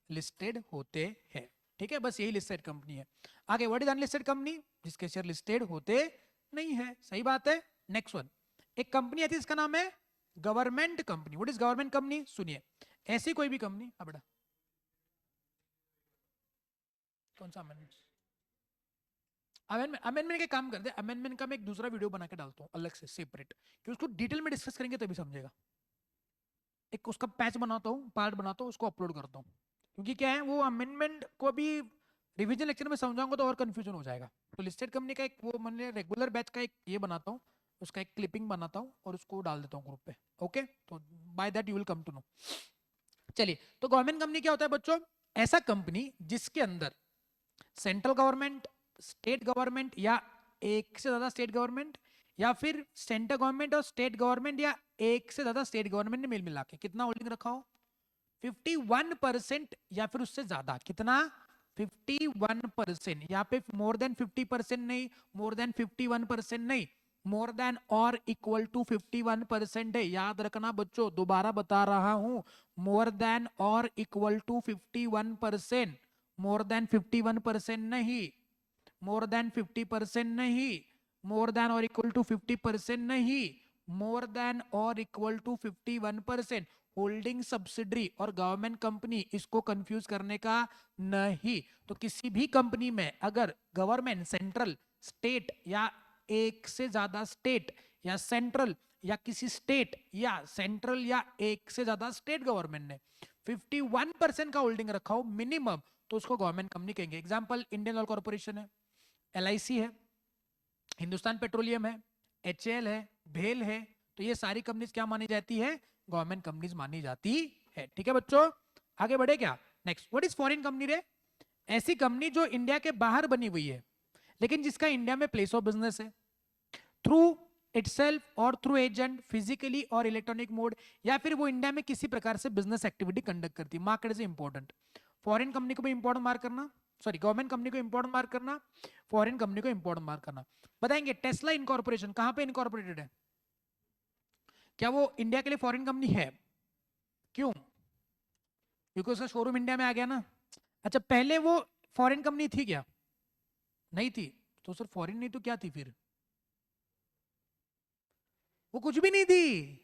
लिस्टेड होते हैं। ठीक है, बस यही लिस्टेड कंपनी है। आगे व्हाट इज अनलिस्टेड कंपनी? जिसके शेयर लिस्टेड होते नहीं है। सही बात है। नेक्स्ट वन, एक कंपनी आती है इसका नाम है government company. What is government company? सुनिए, ऐसी कोई भी कंपनी, हाँ बेटा कौन सा अमेंडमेंट? अमेंडमेंट का काम करते हैं, अमेंडमेंट का मैं एक दूसरा वीडियो बना के डालता हूँ अलग से सेपरेट, कि उसको डिटेल में डिस्कस करेंगे तभी समझेगा। एक उसका पैच बनाता हूँ, पार्ट बनाता हूँ, उसको अपलोड करता हूँ, क्योंकि क्या है वो अमेंडमेंट को अभी रिवीजन लेक्चर में समझाऊंगा तो और कंफ्यूजन हो जाएगा। तो लिस्टेड कंपनी का एक वो मैंने रेगुलर बैच का एक ये बनाता हूँ, उसका एक क्लिपिंग बनाता हूँ और उसको डाल देता हूँ ग्रुप पे। ओके, तो by that you will come to know. चलिए, तो गवर्नमेंट कंपनी क्या होता है बच्चों? ऐसा कंपनी जिसके अंदर सेंट्रल गवर्नमेंट, स्टेट गवर्नमेंट या एक से ज्यादा स्टेट गवर्नमेंट, या फिर सेंट्रल गवर्नमेंट और स्टेट गवर्नमेंट या एक से ज्यादा स्टेट गवर्नमेंट ने मिल मिला के कितना होल्डिंग रखा हो? 51% या फिर उससे ज्यादा। कितना? 51%। यहाँ पे मोर देन 50% नहीं, मोर देन 51% नहीं, मोर देन और इक्वल टू 51% है। याद रखना बच्चों, दोबारा बता रहा हूं, मोर देन और इक्वल टू 51%, मोर देन 51% नहीं, मोर देन 50% नहीं, मोर देन और इक्वल टू 50% नहीं, मोर देन और इक्वल टू 51%। होल्डिंग सब्सिडरी और गवर्नमेंट कंपनी, इसको कंफ्यूज करने का नहीं। तो किसी भी कंपनी में अगर गवर्नमेंट, सेंट्रल, स्टेट या एक से ज्यादा स्टेट या सेंट्रल या किसी स्टेट या सेंट्रल या एक से ज्यादा स्टेट गवर्नमेंट ने 51% का होल्डिंग रखा हो मिनिमम, तो उसको गवर्नमेंट कंपनी कहेंगे। एग्जांपल इंडियन ऑयल कॉर्पोरेशन है, LIC है, हिंदुस्तान पेट्रोलियम है, HAL है, भेल है। तो ये सारी कंपनीज क्या मानी जाती है? गवर्नमेंट कंपनीज मानी जाती है। ठीक है बच्चों, आगे बढ़े क्या? Next, what is foreign company रे? ऐसी कंपनी जो इंडिया के बाहर बनी हुई है लेकिन जिसका इंडिया में प्लेस ऑफ बिजनेस है, थ्रू इटसेल्फ और थ्रू एजेंट, फिजिकली और इलेक्ट्रॉनिक मोड, या फिर वो इंडिया में किसी प्रकार से बिजनेस एक्टिविटी कंडक्ट करती है। Market is important. Foreign company को भी इंपॉर्टेंट मार्क करना, सॉरी गवर्नमेंट कंपनी को इंपॉर्टेंट मार्क करना, फॉरेन कंपनी को इंपॉर्टेंट मार्क करना। बताएंगे टेस्ला इनकॉर्पोरेशन कहां पे इनकॉर्पोरेटेड है? क्या वो इंडिया के लिए फॉरेन कंपनी है? क्यों? क्योंकि उसका शोरूम इंडिया में आ गया ना। अच्छा, पहले वो फॉरेन कंपनी थी क्या? नहीं थी। तो सर फॉरेन नहीं तो क्या थी फिर? वो कुछ भी नहीं थी,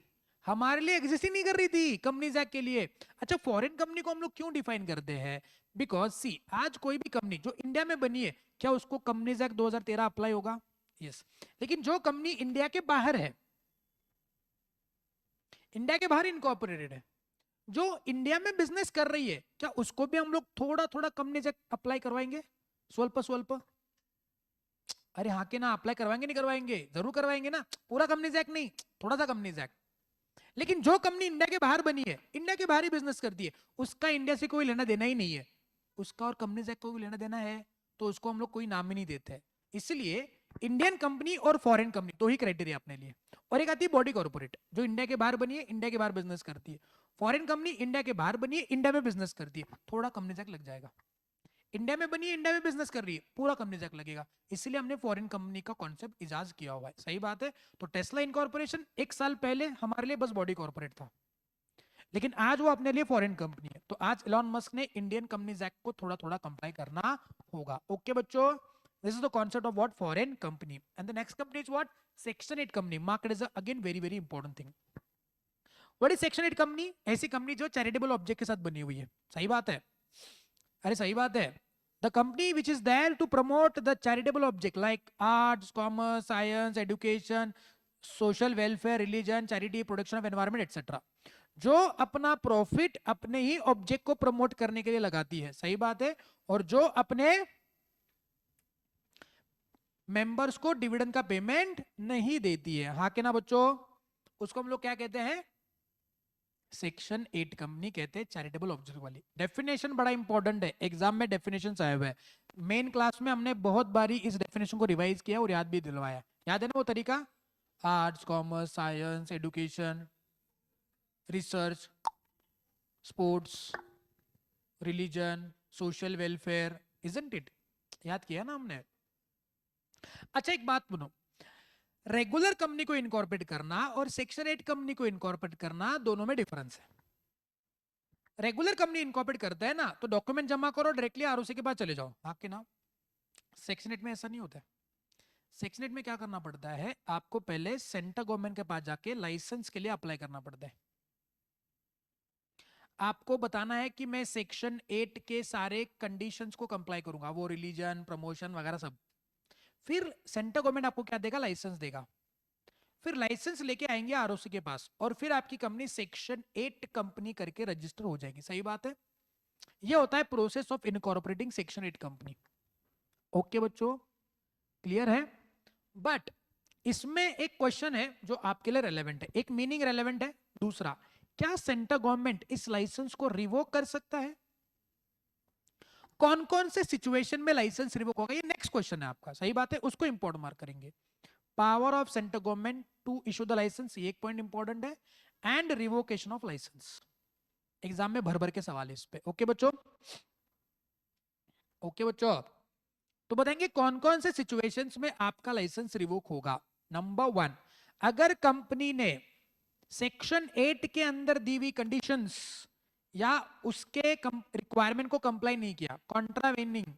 हमारे लिए एग्जिस्ट ही नहीं कर रही थी कंपनीज एक्ट के लिए। अच्छा, फॉरेन कंपनी को हम लोग क्यों डिफाइन करते हैं? बिकॉज सी, आज कोई भी कंपनी जो इंडिया में बनी है, क्या उसको कंपनीज एक्ट 2013 अप्लाई होगा? यस। लेकिन जो कंपनी इंडिया के बाहर है, इंडिया के बाहर इनकॉर्पोरेटेड है, जो इंडिया में बिजनेस कर रही है, क्या उसको भी हम लोग थोड़ा थोड़ा कंपनीज एक्ट अप्लाई करवाएंगे? स्वल्प स्वल्प? अरे हाँ के ना, अप्लाई करवाएंगे नहीं करवाएंगे? जरूर करवाएंगे ना। पूरा कंपनीज एक्ट नहीं, थोड़ा सा कंपनीज एक्ट। लेकिन जो कंपनी इंडिया के बाहर बनी है, इंडिया के बाहर ही बिजनेस करती है, उसका इंडिया से कोई लेना देना ही नहीं है। उसका और कंपनीज एक्ट को भी लेना देना है, तो उसको हम लोग कोई नाम ही नहीं देते हैं। इसलिए इंडियन कंपनी और फॉरेन कंपनी दो ही क्राइटेरिया अपने लिए। और एक आती है बॉडी कॉर्पोरेट, जो इंडिया के बाहर बनी है, इंडिया के बाहर बिजनेस करती है। फॉरेन कंपनी इंडिया के बाहर बनी है, इंडिया में बिजनेस करती है, थोड़ा कंपनीज एक्ट लग जाएगा। इंडिया में बनी है, इंडिया में बिजनेस कर रही है, पूरा कंपनी एक्ट लगेगा। इसलिए हमने फॉरेन कंपनी का कॉन्सेप्ट इजाज किया हुआ है। सही बात है। तो टेस्ला इनकॉर्पोरेशन एक साल पहले हमारे लिए बस बॉडी कॉर्पोरेट था, लेकिन आज वो अपने लिए फॉरेन कंपनी है। तो आज इलॉन मस्क ने इंडियन कंपनीज एक्ट को थोड़ा थोड़ा कंप्लाई करना होगा। ओके बच्चों, this is the concept of what foreign company. And the next company is what? Section 8 company. Market is again very very important thing. What is section 8 company? ऐसी company जो charitable object के साथ बनी हुई है। सही बात है, अरे सही बात है। The company which is there to promote the charitable object like arts, commerce, science, education, social welfare, religion, charity, protection of environment, etc. जो अपना प्रॉफिट अपने ही ऑब्जेक्ट को प्रमोट करने के लिए लगाती है। सही बात है। और जो अपने मेंबर्स को डिविडेंड का पेमेंट नहीं देती है। हाँ के ना बच्चों? उसको हम लोग क्या कहते हैं? सेक्शन 8 कंपनी कहते हैं, चैरिटेबल ऑब्जेक्ट वाली। डेफिनेशन बड़ा इंपॉर्टेंट है, एग्जाम में डेफिनेशन आए हुए हैं। मेन क्लास में हमने बहुत बारी इस डेफिनेशन को रिवाइज किया और याद भी दिलवाया। याद है ना वो तरीका? Arts, commerce, science, education, research, sports, religion, social welfare, isn't it? याद किया ना हमने। अच्छा एक बात सुनो, रेगुलर कंपनी को इनकॉर्पोरेट करना और सेक्शन 8 कंपनी को इनकॉर्पोरेट करना, दोनों में डिफरेंस है। रेगुलर कंपनी इनकॉर्पोरेट करता है ना, तो डॉक्यूमेंट जमा करो, डायरेक्टली ROC के पास चले जाओ, आपके नाम। सेक्शन 8 में ऐसा नहीं होता है। सेक्शन 8 में क्या करना पड़ता है? आपको पहले सेंट्रल गवर्नमेंट के पास जाके लाइसेंस के लिए अप्लाई करना पड़ता है। आपको बताना है कि मैं सेक्शन 8 के सारे कंडीशंस को कंप्लाई करूंगा, वो रिलीजन, प्रमोशन वगैरह सब। फिर सेंट्रल गवर्नमेंट आपको क्या देगा, लाइसेंस देगा। फिर लाइसेंस लेके आएंगे आरओसी के पास, और फिर आपकी कंपनी सेक्शन 8 कंपनी करके रजिस्टर हो जाएगी। सही बात है। ये होता है process of incorporating section 8 company. Okay बच्चों, क्लियर है। बट इसमें एक क्वेश्चन है जो आपके लिए रेलेवेंट है, एक मीनिंग रेलेवेंट है। दूसरा, क्या सेंट्रल गवर्नमेंट इस लाइसेंस को रिवोक कर सकता है? कौन कौन से सिचुएशन में लाइसेंस रिवोक होगा, ये नेक्स्ट क्वेश्चन है आपका। सही बात है, उसको इंपोर्ट मार्क करेंगे। Power of central government to issue the licence, ये एक पॉइंट इंपॉर्टेंट है। And revocation of licence, exam में भर भर के सवाल है इस पे। ओके बच्चों, ओके बच्चों, तो बताएंगे कौन कौन से सिचुएशंस में आपका लाइसेंस रिवोक होगा। नंबर 1, अगर कंपनी ने सेक्शन 8 के अंदर दी हुई कंडीशंस या उसके रिक्वायरमेंट को कंप्लाई नहीं किया, contravening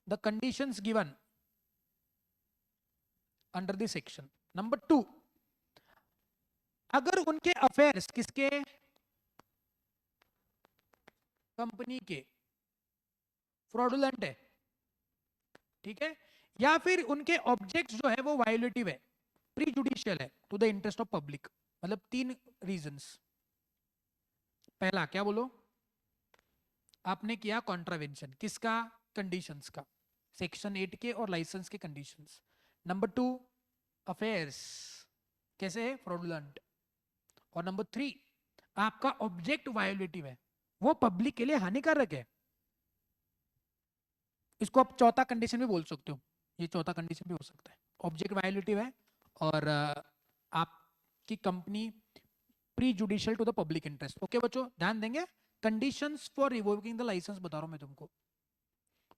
the conditions given under the section. Number 2, अगर उनके अफेयर्स, किसके, कंपनी के, फ्रॉडुलेंट है, ठीक है, या फिर उनके ऑब्जेक्ट्स जो है वो वायोलेटिव है, प्री जुडिशियल है, to the interest of public. मतलब 3 रीजंस। पहला क्या बोलो, आपने किया कॉन्ट्रावेंशन, किसका, कंडीशंस का, सेक्शन 8 के और लाइसेंस के कंडीशंस। नंबर 2, अफेयर्स कैसे है, फ्रॉडुलेंट। और नंबर 3, आपका ऑब्जेक्ट वायोलेटिव है, वो पब्लिक के लिए हानिकारक है। इसको आप चौथा कंडीशन भी बोल सकते हो, ये चौथा कंडीशन भी हो सकता है। ऑब्जेक्ट वायोलेटिव है और आपकी company prejudicial to the public interest. Okay बच्चों, ध्यान देंगे। Conditions for revoking the licence बता रहा हूं मैं तुमको।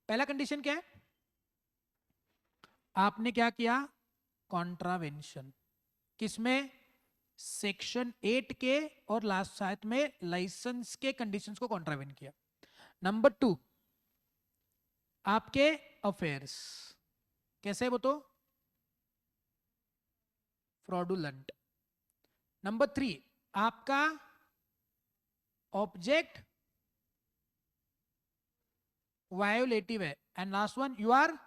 पहला कंडीशन क्या है, आपने क्या किया, कॉन्ट्रावेंशन, किसमें, सेक्शन 8 के और लास्ट साथ में लाइसेंस के कंडीशंस को कॉन्ट्रावेंट किया। नंबर 2, आपके अफेयर्स कैसे है वो तो, फ्रॉडुलेंट। नंबर 3, आपका ऑब्जेक्ट वायोलेटिव है। And last one, you are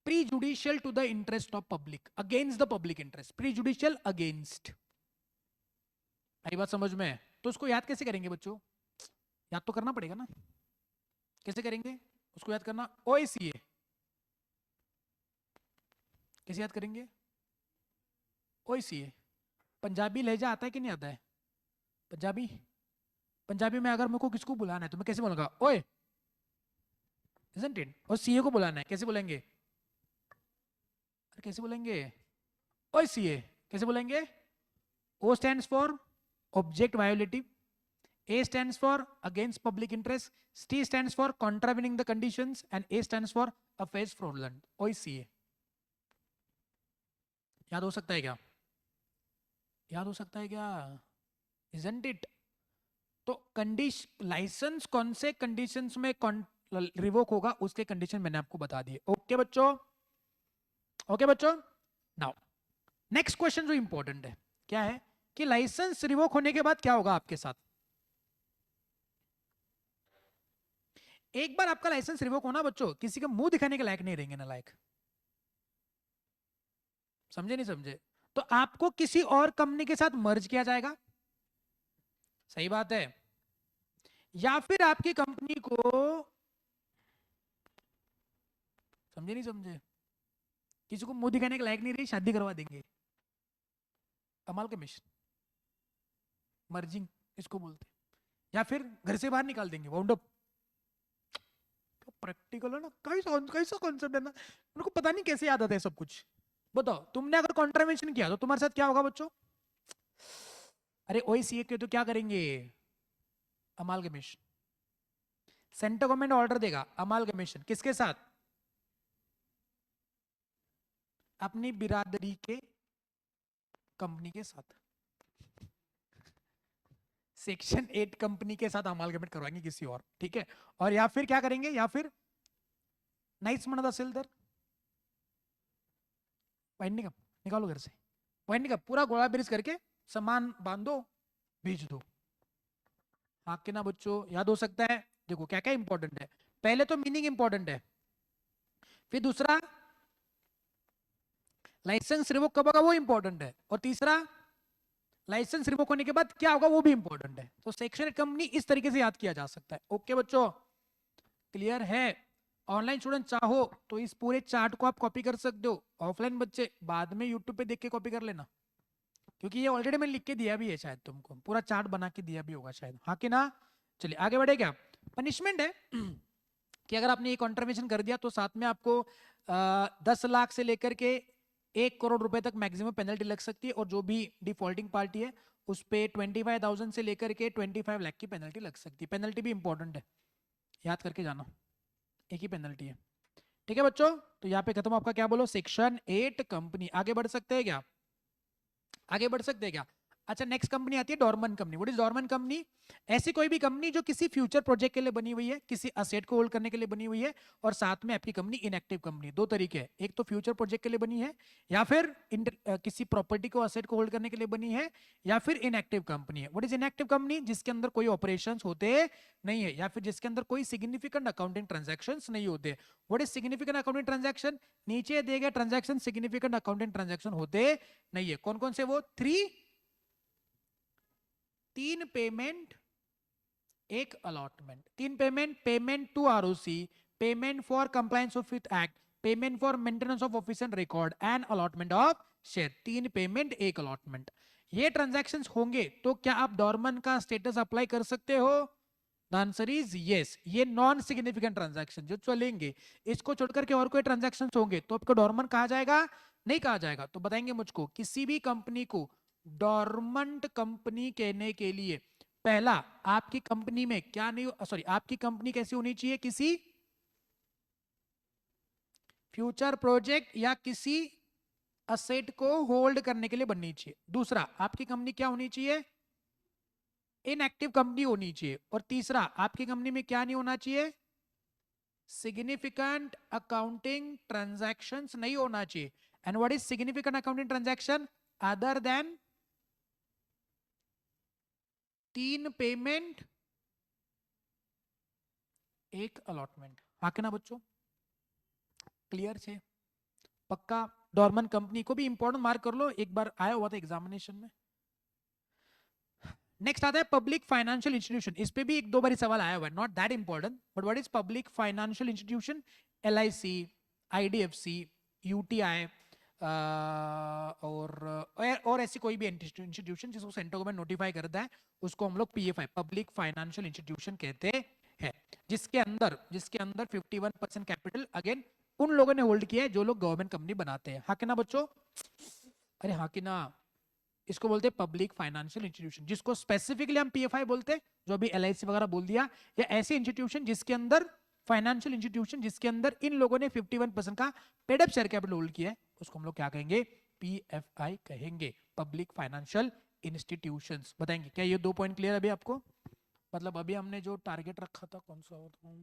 prejudicial to the interest of public, against the public interest, prejudicial against. आई बात समझ में? तो उसको याद कैसे करेंगे बच्चों, याद तो करना पड़ेगा ना, कैसे करेंगे उसको याद करना, ओएसीए। कैसे याद करेंगे, ओएसीए। पंजाबी लहजा आता है कि नहीं आता है, पंजाबी? पंजाबी में अगर मेरे को किसको बुलाना है तो मैं कैसे बोलूंगा, ओए, isn't it? और सीए को बुलाना है, कैसे बोलेंगे, अरे कैसे बोलेंगे, ओए सीए। कैसे बोलेंगे, O stands for object violative, A stands for against public interest, T stands for contravening the conditions, and A stands for affairs fraudulent, OICA। याद हो सकता है क्या, याद हो सकता है क्या, isn't it? तो कंडीशन, लाइसेंस कौन से कंडीशंस में रिवोक होगा, उसके कंडीशन मैंने आपको बता दिए। ओके बच्चों, ओके बच्चों। नाउ नेक्स्ट क्वेश्चन जो इंपॉर्टेंट है, क्या है कि लाइसेंस रिवोक होने के बाद क्या होगा आपके साथ। एक बार आपका लाइसेंस रिवोक होना बच्चों, किसी का मुंह दिखाने के लायक नहीं रहेंगे ना, लायक, समझे नहीं समझे? तो आपको किसी और कंपनी के साथ मर्ज किया जाएगा, सही बात है, या फिर आपकी कंपनी को, समझे नहीं समझे, किसी को मुंह दिखाने के लायक नहीं रही, शादी करवा देंगे, कमाल के मिशन, मर्जिंग इसको बोलते हैं। या फिर घर से बाहर निकाल देंगे, वाउंड अप। प्रैक्टिकल है ना, कैसा कैसा कॉन्सेप्ट है ना, उनको पता नहीं कैसे याद आता है सब कुछ। बताओ, तुमने अगर कॉन्ट्रावेंशन किया तो तुम्हारे साथ क्या होगा बच्चों, अरे ओईसीए के तो क्या करेंगे, अमालगमेशन। सेंट्रल गवर्नमेंट ऑर्डर देगा, अमालगमेशन किसके साथ, अपनी बिरादरी के कंपनी के साथ, सेक्शन 8 कंपनी के साथ अमालगमेट करवाएंगे किसी और, ठीक है। और या फिर क्या करेंगे, या फिर नाइट्स मना तहसीलदार, वाइंडिंग अप, निकालो घर से, वाइंडिंग अप पूरा गोला ब्रिज करके सामान बांधो, भेज दो। हाँ कि ना बच्चों, याद हो सकता है। देखो क्या क्या इंपॉर्टेंट है, पहले तो मीनिंग इंपॉर्टेंट है, फिर दूसरा लाइसेंस रिवोक कब होगा वो इंपॉर्टेंट है, और तीसरा लाइसेंस रिवोक होने के बाद क्या होगा वो भी इंपॉर्टेंट है। तो सेक्शन कंपनी इस तरीके से याद किया जा सकता है। ओके बच्चों, क्लियर है। ऑनलाइन स्टूडेंट चाहो तो इस पूरे चार्ट को आप कॉपी कर सकते हो, ऑफलाइन बच्चे बाद में यूट्यूब पे देख के कॉपी कर लेना, क्योंकि ये ऑलरेडी मैंने लिख के दिया भी है, शायद तुमको पूरा चार्ट बना के दिया भी होगा शायद, हाँ कि ना। चलिए आगे बढ़े। क्या पनिशमेंट है कि अगर आपने ये कॉन्ट्रीब्यूशन कर दिया तो साथ में आपको 10 लाख से लेकर के 1 करोड़ रुपए तक मैक्सिमम पेनल्टी लग सकती है, और जो भी डिफॉल्टिंग पार्टी है उस पे 25,000 से लेकर के 25 लाख की पेनल्टी लग सकती है। पेनल्टी भी इंपॉर्टेंट है, याद करके जाना, एक ही पेनल्टी है। ठीक है बच्चों, तो यहाँ पे खत्म आपका क्या बोलो सेक्शन 8 कंपनी। आगे बढ़ सकते हैं क्या, आगे बढ़ सकते हैं क्या। अच्छा नेक्स्ट कंपनी आती है dormant company. What is dormant company? ऐसी कोई भी कंपनी जो किसी फ्यूचर प्रोजेक्ट के लिए बनी हुई है, किसी असेट को होल्ड करने के लिए बनी हुई है, और साथ में आपकी कंपनी इनएक्टिव कंपनी। दो तरीके हैं, एक तो फ्यूचर प्रोजेक्ट के लिए बनी है, या फिर किसी प्रॉपर्टी को असेट को होल्ड करने के लिए बनी है, या फिर इनएक्टिव कंपनी है। What is inactive company? जिसके अंदर कोई ऑपरेशंस होते नहीं है, या फिर जिसके अंदर कोई सिग्निफिकेंट अकाउंटिंग ट्रांजैक्शंस नहीं होते। What is significant accounting transaction? नीचे दिए गए ट्रांजैक्शन सिग्निफिकेंट अकाउंटिंग ट्रांजैक्शन होते नहीं है। कौन कौन से वो? 3 पेमेंट, एक allotment. 3 payment, payment to ROC, payment for compliance of with act, payment for maintenance of office and record, and allotment of share. 3 payment, एक अलॉटमेंट। ये ट्रांजैक्शंस होंगे तो क्या आप डॉर्मन का स्टेटस अप्लाई कर सकते हो? The answer is yes. ये नॉन सिग्निफिकेंट ट्रांजैक्शन जो चलेंगे, इसको छोड़कर के और कोई ट्रांजैक्शन होंगे तो आपको डॉर्मन कहा जाएगा? नहीं कहा जाएगा। तो बताएंगे मुझको, किसी भी कंपनी को डॉर्मंट कंपनी कहने के लिए पहला, आपकी कंपनी में क्या नहीं, सॉरी, आपकी कंपनी कैसी होनी चाहिए? किसी फ्यूचर प्रोजेक्ट या किसी असेट को होल्ड करने के लिए बननी चाहिए। दूसरा, आपकी कंपनी क्या होनी चाहिए? इनएक्टिव कंपनी होनी चाहिए। और तीसरा, आपकी कंपनी में क्या नहीं होना चाहिए? सिग्निफिकेंट अकाउंटिंग ट्रांजैक्शंस नहीं होना चाहिए। And what is significant accounting transaction? Other than 3 payment, एक अलॉटमेंट। हाँ के ना बच्चों, क्लियर छे? पक्का? डॉर्मन कंपनी को भी इंपॉर्टेंट मार्क कर लो, एक बार आया हुआ था एग्जामिनेशन में। नेक्स्ट आता है पब्लिक फाइनेंशियल इंस्टीट्यूशन। इस पे भी एक दो बार सवाल आया हुआ है, not that important, but what is public financial institution? LIC, IDFC, UTI, और ऐसी कोई भी इंस्टीट्यूशन जिसको सेंट्रल गवर्नमेंट नोटिफाई करता है उसको हम लोग पीएफआई, पब्लिक फाइनेंशियल इंस्टीट्यूशन कहते हैं। जिसके अंदर 51% कैपिटल अगेन उन लोगों ने होल्ड किया है जो लोग गवर्नमेंट कंपनी बनाते हैं। हाँ कि ना बच्चों? अरे हाँ कि ना, इसको बोलते हैं पब्लिक फाइनेंशियल इंस्टीट्यूशन, जिसको स्पेसिफिकली हम पीएफआई बोलते हैं, जो अभी एलआईसी वगैरह बोल दिया, या ऐसे इंस्टीट्यूशन जिसके अंदर, फाइनेंशियल इंस्टीट्यूशन जिसके अंदर इन लोगों ने 51% का paid up share capital hold किया है, उसको हम लोग क्या कहेंगे? पीएफआई कहेंगे, पब्लिक फाइनेंशियल इंस्टीट्यूशंस। बताएंगे क्या ये 2 पॉइंट क्लियर अभी आपको? मतलब अभी हमने जो टारगेट रखा था कौन सा होता?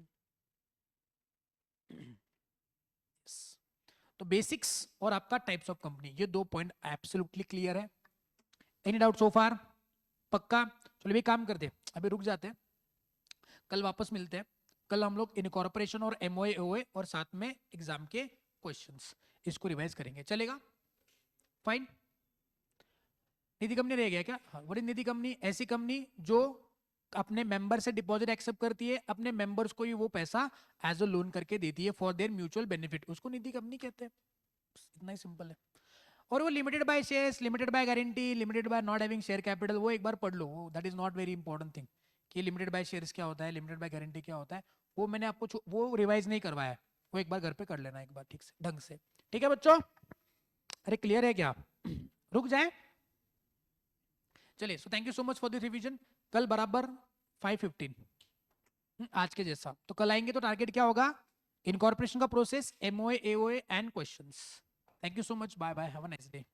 तो बेसिक्स और आपका टाइप्स ऑफ कंपनी, ये 2 पॉइंट एब्सोल्युटली क्लियर है। एनी डाउट सो फार? पक्का? चलो भी काम करते, अभी रुक जाते हैं, कल वापस मिलते हैं। कल हम लोग इनकॉर्पोरेशन और एमओए ओए और साथ में एग्जाम के क्वेश्चंस इसको रिवाइज करेंगे, चलेगा? फाइन। निधि कंपनी रह गया क्या? हाँ, व्हाट इज निधि कंपनी? ऐसी कंपनी जो अपने मेंबर से डिपॉजिट एक्सेप्ट करती है, अपने मेंबर्स को ही वो पैसा एज अ लोन करके देती है फॉर देयर म्यूचुअल बेनिफिट, उसको निधि कंपनी कहते हैं। इतना ही सिंपल है। और वो limited by shares, limited by guarantee, limited by not having share capital, वो एक बार पढ़ लो, वो that is not very important thing कि लिमिटेड बाय शेयर्स क्या होता है, लिमिटेड बाय गारंटी क्या होता है, वो मैंने आपको वो रिवाइज नहीं करवाया है, वो एक बार घर पे कर लेना एक बार ठीक से ढंग से। ठीक है बच्चों? अरे क्लियर है क्या? रुक जाए, चलिए। So thank you so much for the revision. कल बराबर 5:15 आज के जैसा। तो कल आएंगे तो टारगेट क्या होगा? इनकॉर्पोरेशन का process, MOA AOA and questions. Thank you so much, bye bye, have a nice day.